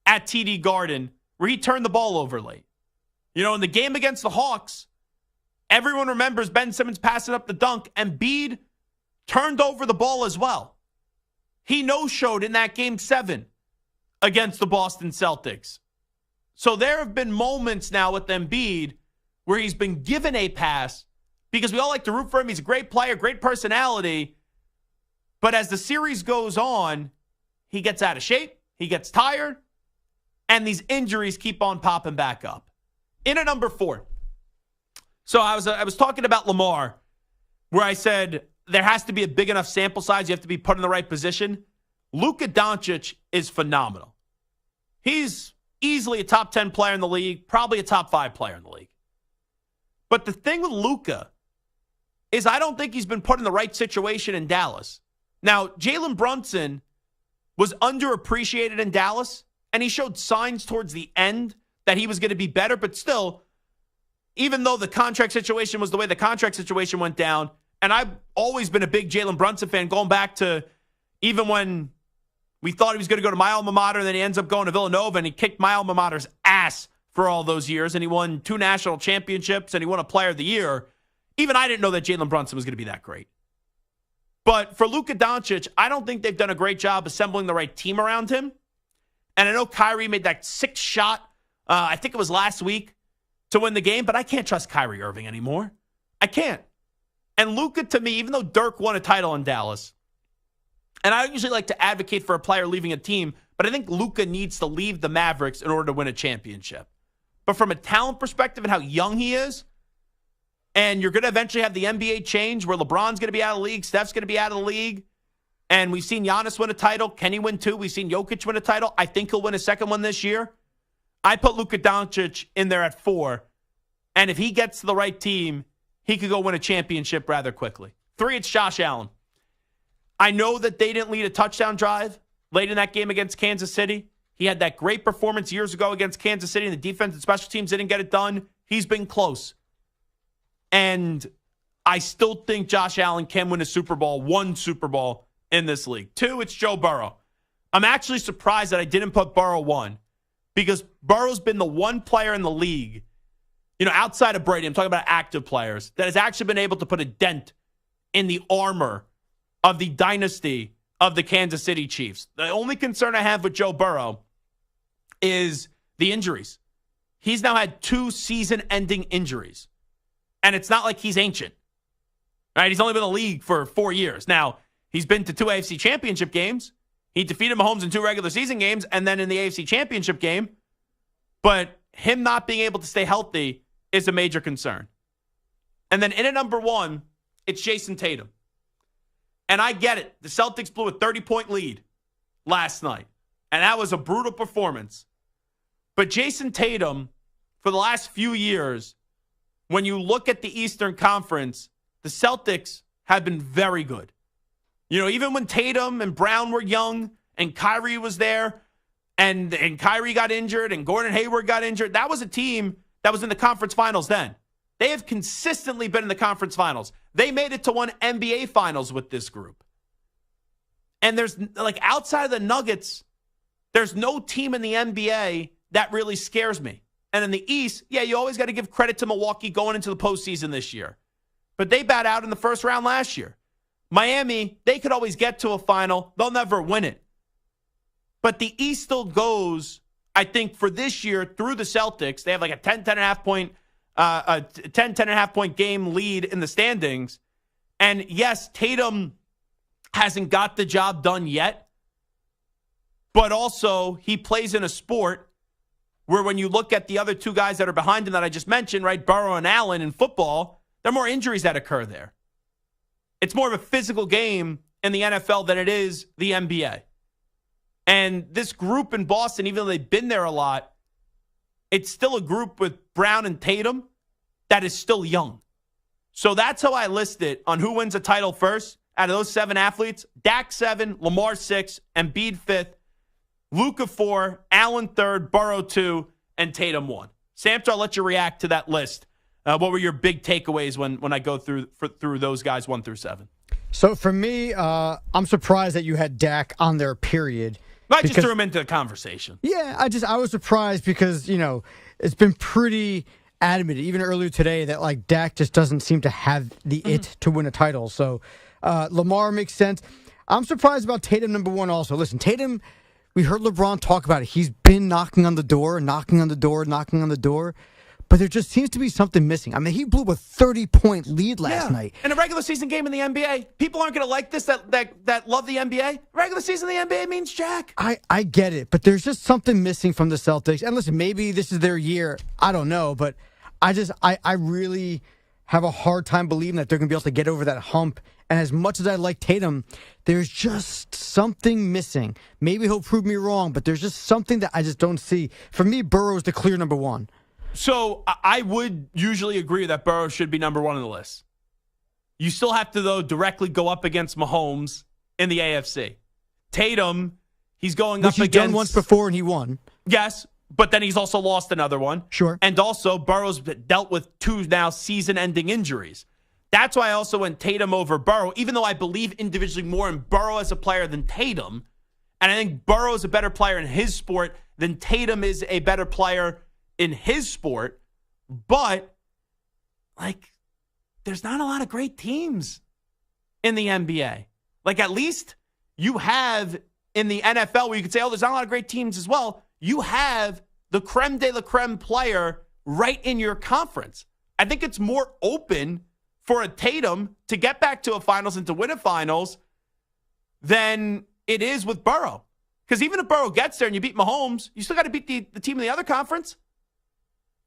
at TD Garden, where he turned the ball over late. You know, in the game against the Hawks, everyone remembers Ben Simmons passing up the dunk, and Embiid turned over the ball as well. He no-showed in that Game 7 against the Boston Celtics. So there have been moments now with Embiid where he's been given a pass because we all like to root for him. He's a great player, great personality. But as the series goes on, he gets out of shape, he gets tired, and these injuries keep on popping back up. In at number 4. So I was talking about Lamar, where I said there has to be a big enough sample size. You have to be put in the right position. Luka Doncic is phenomenal. He's easily a top 10 player in the league, probably a top 5 player in the league. But the thing with Luka is I don't think he's been put in the right situation in Dallas. Now, Jalen Brunson was underappreciated in Dallas, and he showed signs towards the end that he was going to be better, but still, even though the contract situation was the way the contract situation went down, and I've always been a big Jalen Brunson fan, going back to even when we thought he was going to go to my alma mater, and then he ends up going to Villanova, and he kicked my alma mater's ass for all those years, and he won 2 national championships, and he won a Player of the Year. Even I didn't know that Jalen Brunson was going to be that great. But for Luka Doncic, I don't think they've done a great job assembling the right team around him. And I know Kyrie made that 6th shot, I think it was last week, to win the game, but I can't trust Kyrie Irving anymore. I can't. And Luka, to me, even though Dirk won a title in Dallas, and I usually like to advocate for a player leaving a team, but I think Luka needs to leave the Mavericks in order to win a championship. But from a talent perspective and how young he is, and you're going to eventually have the NBA change where LeBron's going to be out of the league, Steph's going to be out of the league, and we've seen Giannis win a title. Can he win 2? We've seen Jokic win a title. I think he'll win a second one this year. I put Luka Doncic in there at 4, and if he gets to the right team, he could go win a championship rather quickly. 3, it's Josh Allen. I know that they didn't lead a touchdown drive late in that game against Kansas City. He had that great performance years ago against Kansas City, and the defense and special teams didn't get it done. He's been close. And I still think Josh Allen can win a Super Bowl, 1 Super Bowl in this league. 2, it's Joe Burrow. I'm actually surprised that I didn't put Burrow 1 because Burrow's been the one player in the league, you know, outside of Brady, I'm talking about active players, that has actually been able to put a dent in the armor of the dynasty of the Kansas City Chiefs. The only concern I have with Joe Burrow is the injuries. He's now had 2 season-ending injuries. And it's not like he's ancient. Right? He's only been in the league for 4 years. Now, he's been to 2 AFC championship games. He defeated Mahomes in 2 regular season games and then in the AFC championship game. But him not being able to stay healthy is a major concern. And then in at number 1, it's Jason Tatum. And I get it. The Celtics blew a 30-point lead last night. And that was a brutal performance. But Jason Tatum, for the last few years, when you look at the Eastern Conference, the Celtics have been very good. You know, even when Tatum and Brown were young and Kyrie was there and Kyrie got injured and Gordon Hayward got injured, that was a team that was in the conference finals then. They have consistently been in the conference finals. They made it to 1 NBA finals with this group. And there's, like, outside of the Nuggets, there's no team in the NBA that really scares me. And in the East, yeah, you always got to give credit to Milwaukee going into the postseason this year. But they bat out in the first round last year. Miami, they could always get to a final. They'll never win it. But the East still goes, I think, for this year through the Celtics. They have like a 10.5 point game lead in the standings. And yes, Tatum hasn't got the job done yet. But also, he plays in a sport Where when you look at the other two guys that are behind him that I just mentioned, right, Burrow and Allen in football, there are more injuries that occur there. It's more of a physical game in the NFL than it is the NBA. And this group in Boston, even though they've been there a lot, it's still a group with Brown and Tatum that is still young. So that's how I list it on who wins a title first. Out of those 7 athletes, Dak 7, Lamar 6, Embiid 5th, Luka 4, Allen 3rd, Burrow 2, and Tatum 1. Samter, I'll let you react to that list. What were your big takeaways when I go through those guys 1 through 7? So for me, I'm surprised that you had Dak on there, period. I just threw him into the conversation. Yeah, I was surprised because, it's been pretty adamant, even earlier today, that like Dak just doesn't seem to have the it to win a title. So Lamar makes sense. I'm surprised about Tatum, number 1 also. Listen, Tatum, we heard LeBron talk about it. He's been knocking on the door. But there just seems to be something missing. I mean, he blew a 30-point lead last night. In a regular season game in the NBA, people aren't going to like this that love the NBA. Regular season in the NBA means jack. I get it, but there's just something missing from the Celtics. And listen, maybe this is their year. I don't know, but I really have a hard time believing that they're going to be able to get over that hump. And as much as I like Tatum, there's just something missing. Maybe he'll prove me wrong, but there's just something that I just don't see. For me, Burrow is the clear number 1. So I would usually agree that Burrow should be number 1 on the list. You still have to, though, directly go up against Mahomes in the AFC. Tatum, he's going up against... Which he's done once before and he won. Yes, but then he's also lost another one. Sure. And also, Burrow's dealt with 2 now season-ending injuries. That's why I also went Tatum over Burrow, even though I believe individually more in Burrow as a player than Tatum. And I think Burrow is a better player in his sport than Tatum is a better player in his sport. But, there's not a lot of great teams in the NBA. At least you have in the NFL where you could say, there's not a lot of great teams as well. You have the creme de la creme player right in your conference. I think it's more open for a Tatum to get back to a finals and to win a finals than it is with Burrow. Because even if Burrow gets there and you beat Mahomes, you still got to beat the team in the other conference.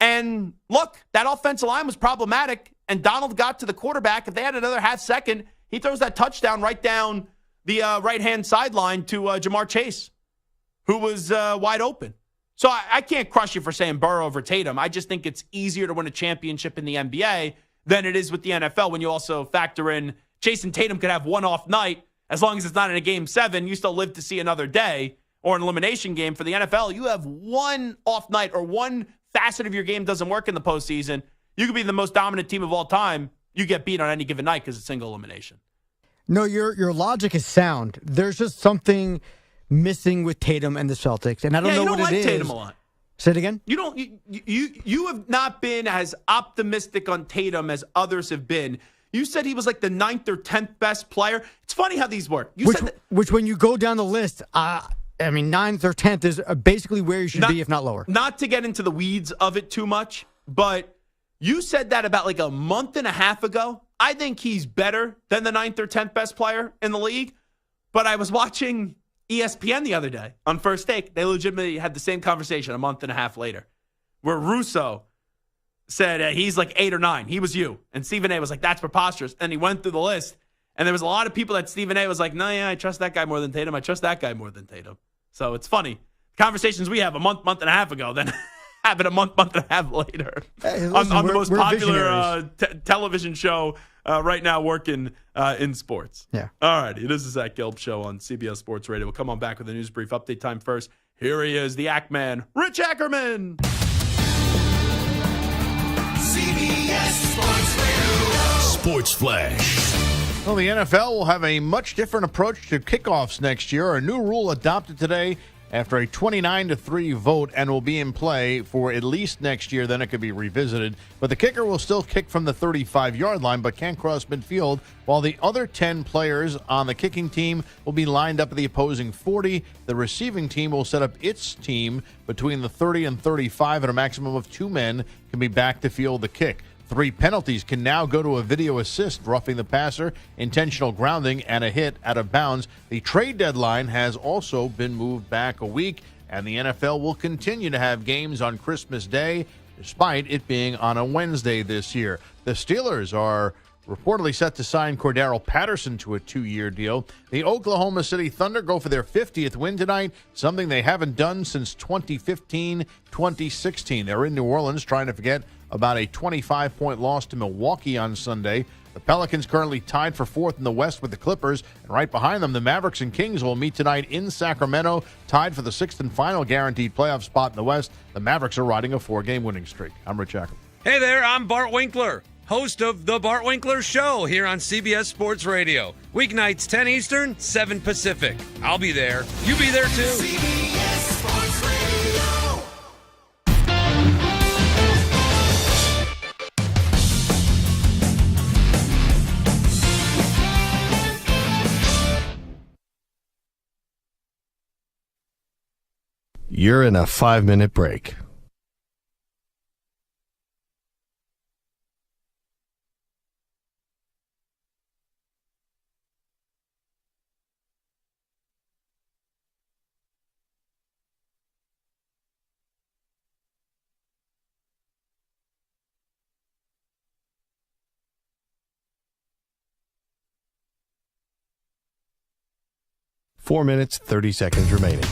And look, that offensive line was problematic, and Donald got to the quarterback. If they had another half second, he throws that touchdown right down the right-hand sideline to Jamar Chase, who was wide open. So I can't crush you for saying Burrow over Tatum. I just think it's easier to win a championship in the NBA than it is with the NFL when you also factor in Jason Tatum could have one off night. As long as it's not in a Game 7, you still live to see another day, or an elimination game. For the NFL, you have one off night or one facet of your game doesn't work in the postseason. You could be the most dominant team of all time. You get beat on any given night because it's single elimination. No, your logic is sound. There's just something missing with Tatum and the Celtics, and I don't know what it is. You don't like Tatum a lot. Say it again? You have not been as optimistic on Tatum as others have been. You said he was like the 9th or 10th best player. It's funny how these work. Which when you go down the list, 9th or 10th is basically where you should be, if not lower. Not to get into the weeds of it too much, but you said that about like a month and a half ago. I think he's better than the 9th or 10th best player in the league. But I was watching ESPN the other day on First Take. They legitimately had the same conversation a month and a half later, where Russo said he's like 8 or 9. He was you. And Stephen A was like, that's preposterous. And he went through the list. And there was a lot of people that Stephen A was like, no, yeah, I trust that guy more than Tatum. I trust that guy more than Tatum. So it's funny. Conversations we have a month and a half ago then happen a month and a half later. Hey, listen, on the most popular visionaries. television show right now working in sports. Yeah. All righty. This is Zach Gelb Show on CBS Sports Radio. We'll come on back with a news brief update time first. Here he is, the Act Man, Rich Ackerman. CBS Sports Radio. Sports Flash. Well, the NFL will have a much different approach to kickoffs next year. A new rule adopted today after a 29-3 vote and will be in play for at least next year. Then it could be revisited. But the kicker will still kick from the 35-yard line but can't cross midfield, while the other 10 players on the kicking team will be lined up at the opposing 40. The receiving team will set up its team between the 30 and 35, and a maximum of 2 men can be back to field the kick. 3 penalties can now go to a video assist: roughing the passer, intentional grounding, and a hit out of bounds. The trade deadline has also been moved back a week, and the NFL will continue to have games on Christmas Day, despite it being on a Wednesday this year. The Steelers are reportedly set to sign Cordarrelle Patterson to a 2-year deal. The Oklahoma City Thunder go for their 50th win tonight, something they haven't done since 2015-2016. They're in New Orleans trying to forget about a 25-point loss to Milwaukee on Sunday. The Pelicans currently tied for 4th in the West with the Clippers, and right behind them, the Mavericks and Kings will meet tonight in Sacramento, tied for the 6th and final guaranteed playoff spot in the West. The Mavericks are riding a 4-game winning streak. I'm Rich Ackerman. Hey there, I'm Bart Winkler, host of The Bart Winkler Show here on CBS Sports Radio. Weeknights 10 Eastern, 7 Pacific. I'll be there. You be there too. CBS Sports Radio. You're in a 5-minute break. Four minutes, 30 seconds remaining.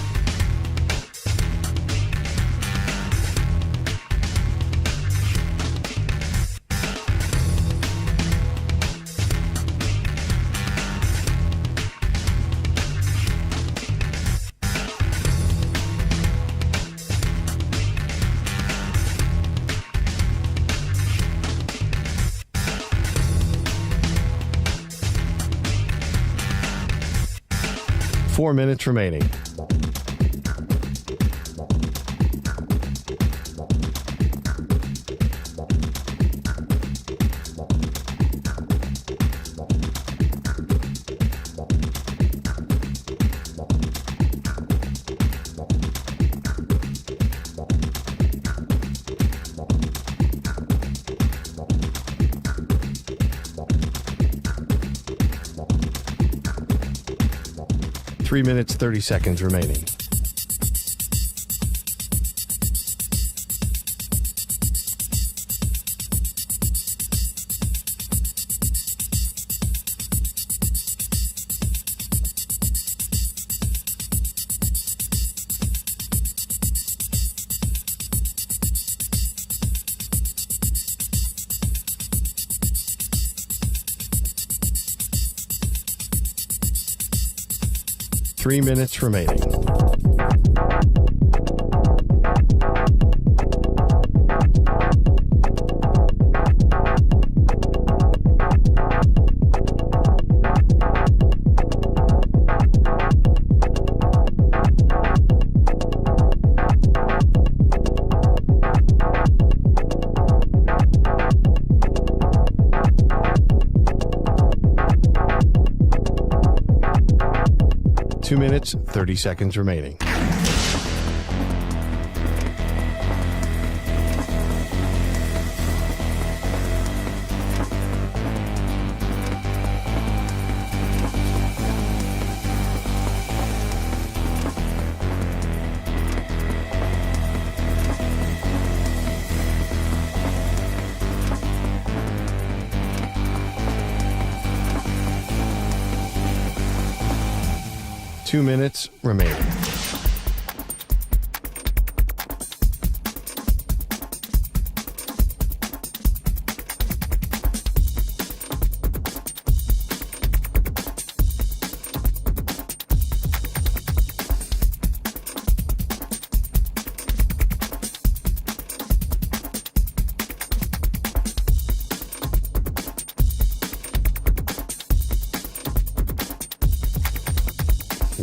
Four minutes remaining. Three minutes, 30 seconds remaining. Three minutes remaining. Two minutes, 30 seconds remaining. Two minutes remaining.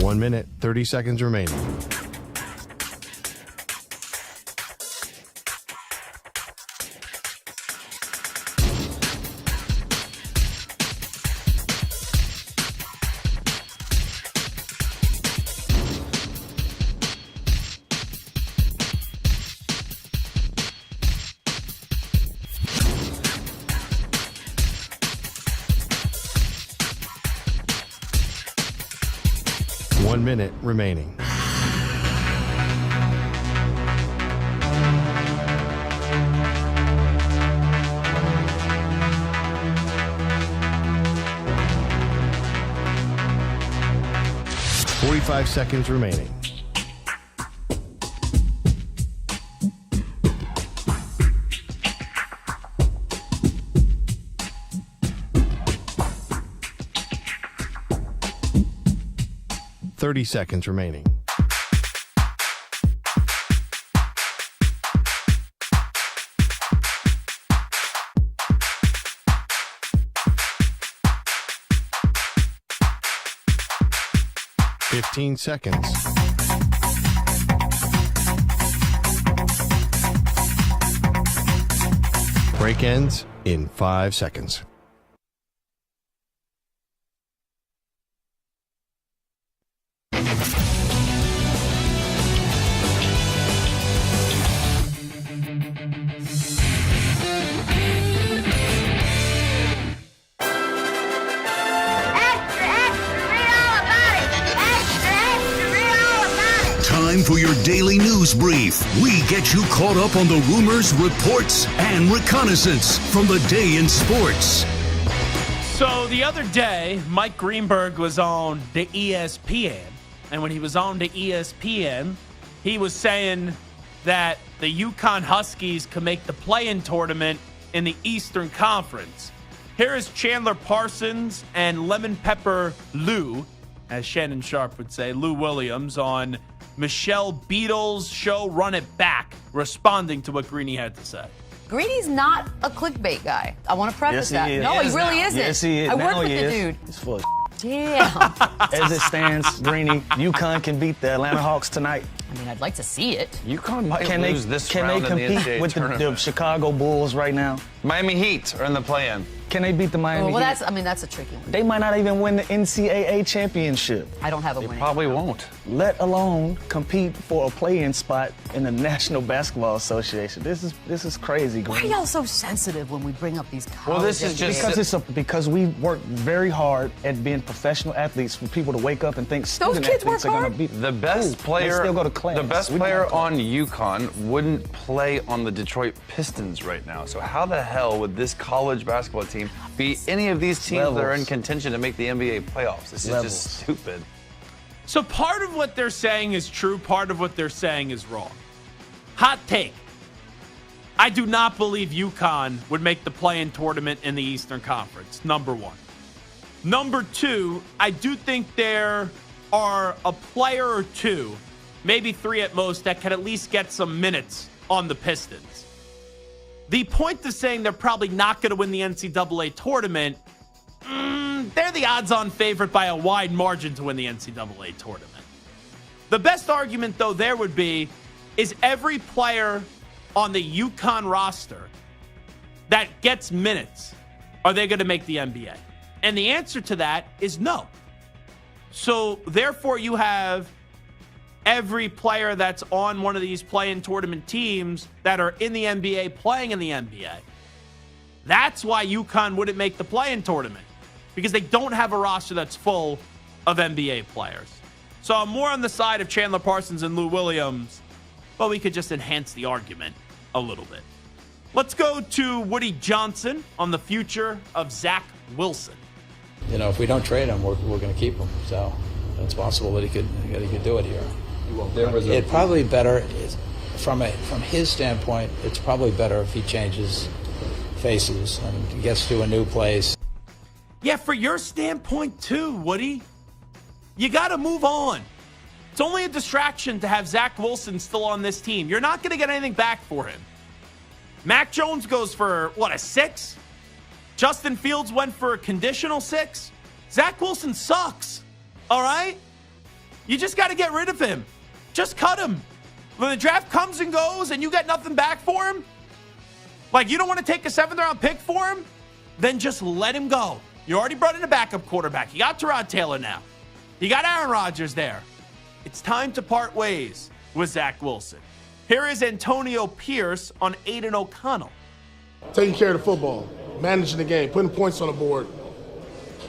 One minute, 30 seconds remaining. 1 minute remaining. Five seconds remaining. Thirty seconds remaining. Fifteen seconds. Break ends in 5 seconds. Time for your daily news brief. We get you caught up on the rumors, reports, and reconnaissance from the day in sports. So the other day, Mike Greenberg was on the ESPN. And when he was on the ESPN, he was saying that the UConn Huskies could make the play-in tournament in the Eastern Conference. Here is Chandler Parsons and Lemon Pepper Lou, as Shannon Sharp would say, Lou Williams, on Michelle Beadle's show Run It Back, responding to what Greeny had to say. Greeny's not a clickbait guy. I want to preface that. Is. No, he really isn't. Yes, he is. I work now with he the is. dude. He's full of Damn. As it stands, Greeny, UConn can beat the Atlanta Hawks tonight. I mean, I'd like to see it. UConn might Can lose this Can round they in the compete NCAA with the tournament. Chicago Bulls right now? Miami Heat are in the play-in. Can they beat the Miami Oh, well, Heat? that's a tricky one. They might not even win the NCAA championship. I don't have a They winning. probably won't. Let alone compete for a play-in spot in the National Basketball Association. This is crazy. Why are Greeny. y'all so sensitive when we bring up these college? this is just- because we work very hard at being professional athletes for people to wake up and think student kids athletes work are going hard. to beat The best They player, still go to class. the best We don't player go to class. on UConn wouldn't play on the Detroit Pistons right now. So how the hell would this college basketball team beat any of these teams that are in Levels. contention to make the NBA playoffs? This is Levels. just stupid. So part of what they're saying is true, part of what they're saying is wrong. Hot take. I do not believe UConn would make the play-in tournament in the Eastern Conference, number one. Number two, I do think there are a player or two, maybe three at most, that can at least get some minutes on the Pistons. The point of saying they're probably not going to win the NCAA tournament, they're the odds-on favorite by a wide margin to win the NCAA tournament. The best argument, though, there would be, is every player on the UConn roster that gets minutes, are they going to make the NBA? And the answer to that is no. So, therefore, you have every player that's on one of these play-in tournament teams that are in the NBA playing in the NBA. That's why UConn wouldn't make the play-in tournament, because they don't have a roster that's full of NBA players. So I'm more on the side of Chandler Parsons and Lou Williams, but we could just enhance the argument a little bit. Let's go to Woody Johnson on the future of Zach Wilson. You know, if we don't trade him, we're going to keep him. So it's possible that he could do it here. It's probably better from his standpoint. It's probably better if he changes faces and gets to a new place. Yeah, for your standpoint too, Woody. You got to move on. It's only a distraction to have Zach Wilson still on this team. You're not going to get anything back for him. Mac Jones goes for, a 6? Justin Fields went for a conditional 6? Zach Wilson sucks, all right? You just got to get rid of him. Just cut him. When the draft comes and goes and you get nothing back for him, like you don't want to take a 7th-round pick for him, then just let him go. You already brought in a backup quarterback. You got Tyrod Taylor now. You got Aaron Rodgers there. It's time to part ways with Zach Wilson. Here is Antonio Pierce on Aiden O'Connell. Taking care of the football, managing the game, putting points on the board.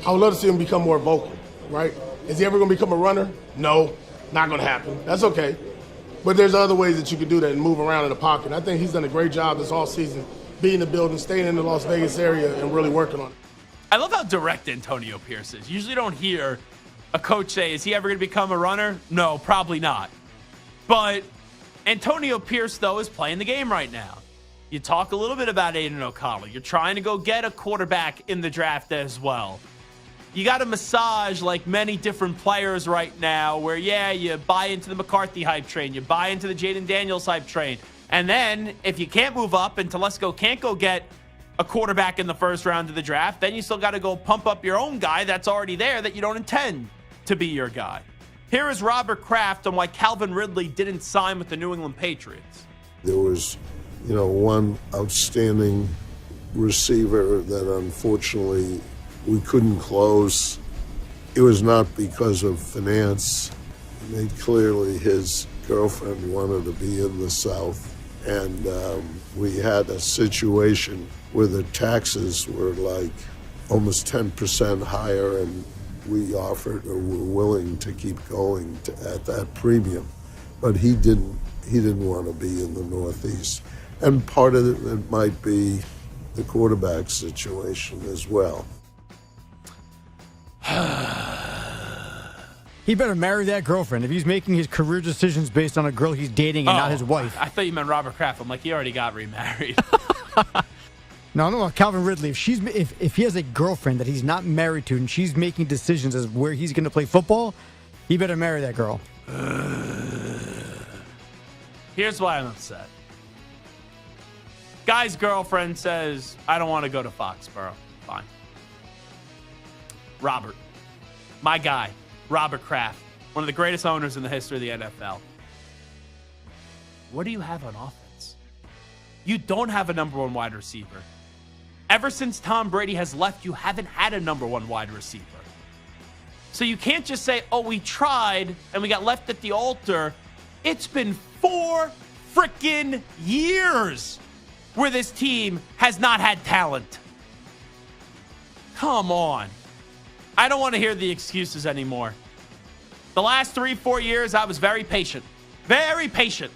I would love to see him become more vocal, right? Is he ever going to become a runner? No, not going to happen. That's okay. But there's other ways that you can do that and move around in the pocket. And I think he's done a great job this offseason, being in the building, staying in the Las Vegas area, and really working on it. I love how direct Antonio Pierce is. You usually don't hear a coach say, is he ever going to become a runner? No, probably not. But Antonio Pierce, though, is playing the game right now. You talk a little bit about Aiden O'Connell. You're trying to go get a quarterback in the draft as well. You got to massage like many different players right now where, yeah, you buy into the McCarthy hype train. You buy into the Jaden Daniels hype train. And then if you can't move up and Telesco can't go get a quarterback in the first round of the draft, then you still got to go pump up your own guy that's already there that you don't intend to be your guy. Here is Robert Kraft on why Calvin Ridley didn't sign with the New England Patriots. There was, one outstanding receiver that unfortunately we couldn't close. It was not because of finance. He made clearly his girlfriend wanted to be in the South. And we had a situation where the taxes were like almost 10% higher, and we offered or were willing to keep going at that premium. But he didn't want to be in the Northeast. And part of it might be the quarterback situation as well. He better marry that girlfriend if he's making his career decisions based on a girl he's dating and not his wife. I thought you meant Robert Kraft. I'm like, he already got remarried. No, Calvin Ridley. If he has a girlfriend that he's not married to and she's making decisions as where he's going to play football, he better marry that girl. Here's why I'm upset. Guy's girlfriend says, I don't want to go to Foxborough. Fine. Robert, my guy, Robert Kraft, one of the greatest owners in the history of the NFL. What do you have on offense? You don't have a number one wide receiver. Ever since Tom Brady has left, you haven't had a number one wide receiver. So you can't just say, oh, we tried and we got left at the altar. It's been 4 freaking years where this team has not had talent. Come on. I don't want to hear the excuses anymore. The last 3-4 years, I was very patient. Very patient.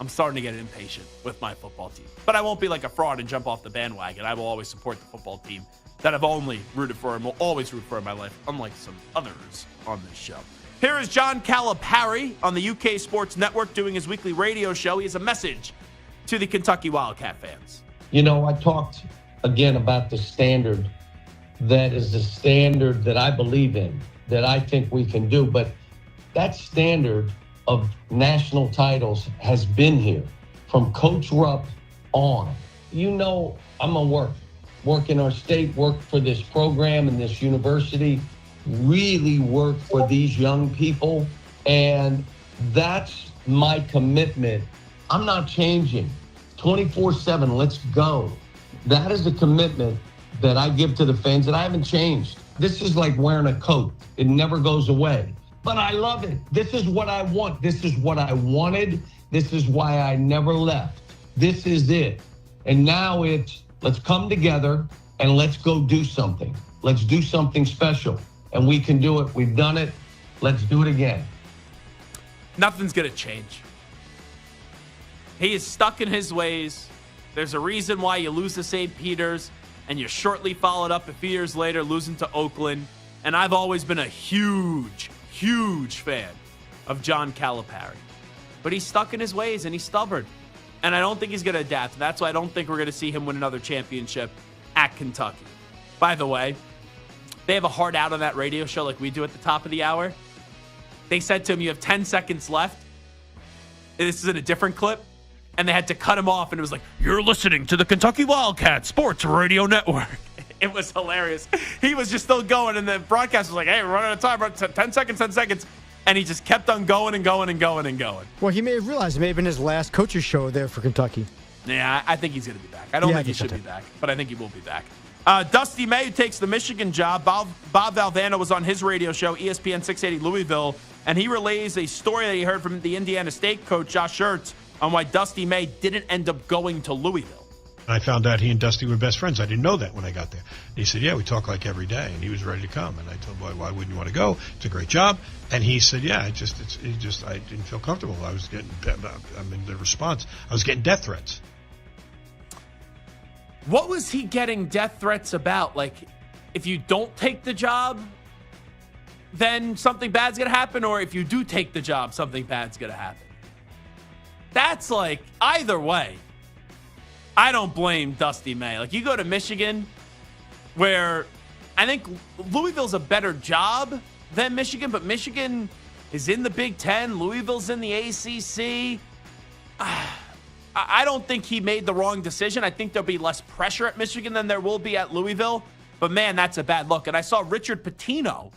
I'm starting to get impatient with my football team. But I won't be like a fraud and jump off the bandwagon. I will always support the football team that I've only rooted for and will always root for in my life, unlike some others on this show. Here is John Calipari on the UK Sports Network doing his weekly radio show. He has a message to the Kentucky Wildcat fans. I talked again about the standard that is the standard that I believe in, that I think we can do. But that standard of national titles has been here from Coach Rupp on. I'm a work in our state, work for this program and this university, really work for these young people. And that's my commitment. I'm not changing. 24/7, let's go. That is the commitment that I give to the fans, and I haven't changed. This is like wearing a coat. It never goes away. But I love it. This is what I want. This is what I wanted. This is why I never left. This is it. And now it's, let's come together and let's go do something. Let's do something special. And we can do it. We've done it. Let's do it again. Nothing's going to change. He is stuck in his ways. There's a reason why you lose to St. Peter's and you're shortly followed up a few years later losing to Oakland. And I've always been a huge fan of John Calipari. But he's stuck in his ways and he's stubborn. And I don't think he's going to adapt. That's why I don't think we're going to see him win another championship at Kentucky. By the way, they have a hard out on that radio show like we do at the top of the hour. They said to him, you have 10 seconds left. This is in a different clip. And they had to cut him off. And it was like, you're listening to the Kentucky Wildcat Sports Radio Network. It was hilarious. He was just still going. And the broadcast was like, hey, we're running out of time. 10 seconds. And he just kept on going and going and going and going. Well, he may have realized it may have been his last coach's show there for Kentucky. Yeah, I think he's going to be back. I don't think he should be back, but I think he will be back. Dusty May, who takes the Michigan job. Bob Valvano was on his radio show, ESPN 680 Louisville, and he relays a story that he heard from the Indiana State coach, Josh Schertz, on why Dusty May didn't end up going to Louisville. I found out he and Dusty were best friends. I didn't know that when I got there. And he said, yeah, we talk like every day. And he was ready to come. And I told him, why wouldn't you want to go? It's a great job. And he said, yeah, I didn't feel comfortable. I was getting, the response, I was getting death threats. What was he getting death threats about? Like, if you don't take the job, then something bad's going to happen? Or if you do take the job, something bad's going to happen? That's like, either way, I don't blame Dusty May. Like, you go to Michigan, where I think Louisville's a better job than Michigan, but Michigan is in the Big Ten. Louisville's in the ACC. I don't think he made the wrong decision. I think there'll be less pressure at Michigan than there will be at Louisville. But, man, that's a bad look. And I saw Richard Pitino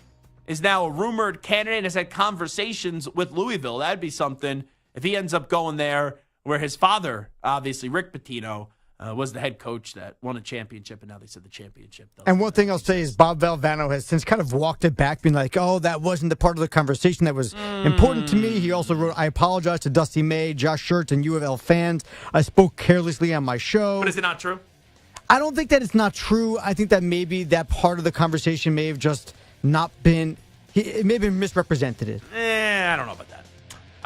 is now a rumored candidate and has had conversations with Louisville. That'd be something if he ends up going there, where his father, obviously Rick Pitino, was the head coach that won a championship, and now they said the championship. And one thing I'll say is Bob Valvano has since kind of walked it back, being like, oh, that wasn't the part of the conversation that was important to me. He also wrote, I apologize to Dusty May, Josh Schertz, and U of L fans. I spoke carelessly on my show. But is it not true? I don't think that it's not true. I think that maybe that part of the conversation may have just not been, it may have been misrepresented. I don't know about that.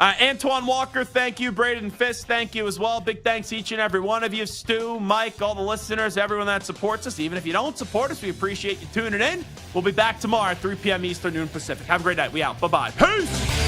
Antoine Walker, thank you. Braden Fiske, thank you as well. Big thanks to each and every one of you. Stu, Mike, all the listeners, everyone that supports us. Even if you don't support us, we appreciate you tuning in. We'll be back tomorrow at 3 p.m. Eastern, noon Pacific. Have a great night. We out. Bye-bye. Peace!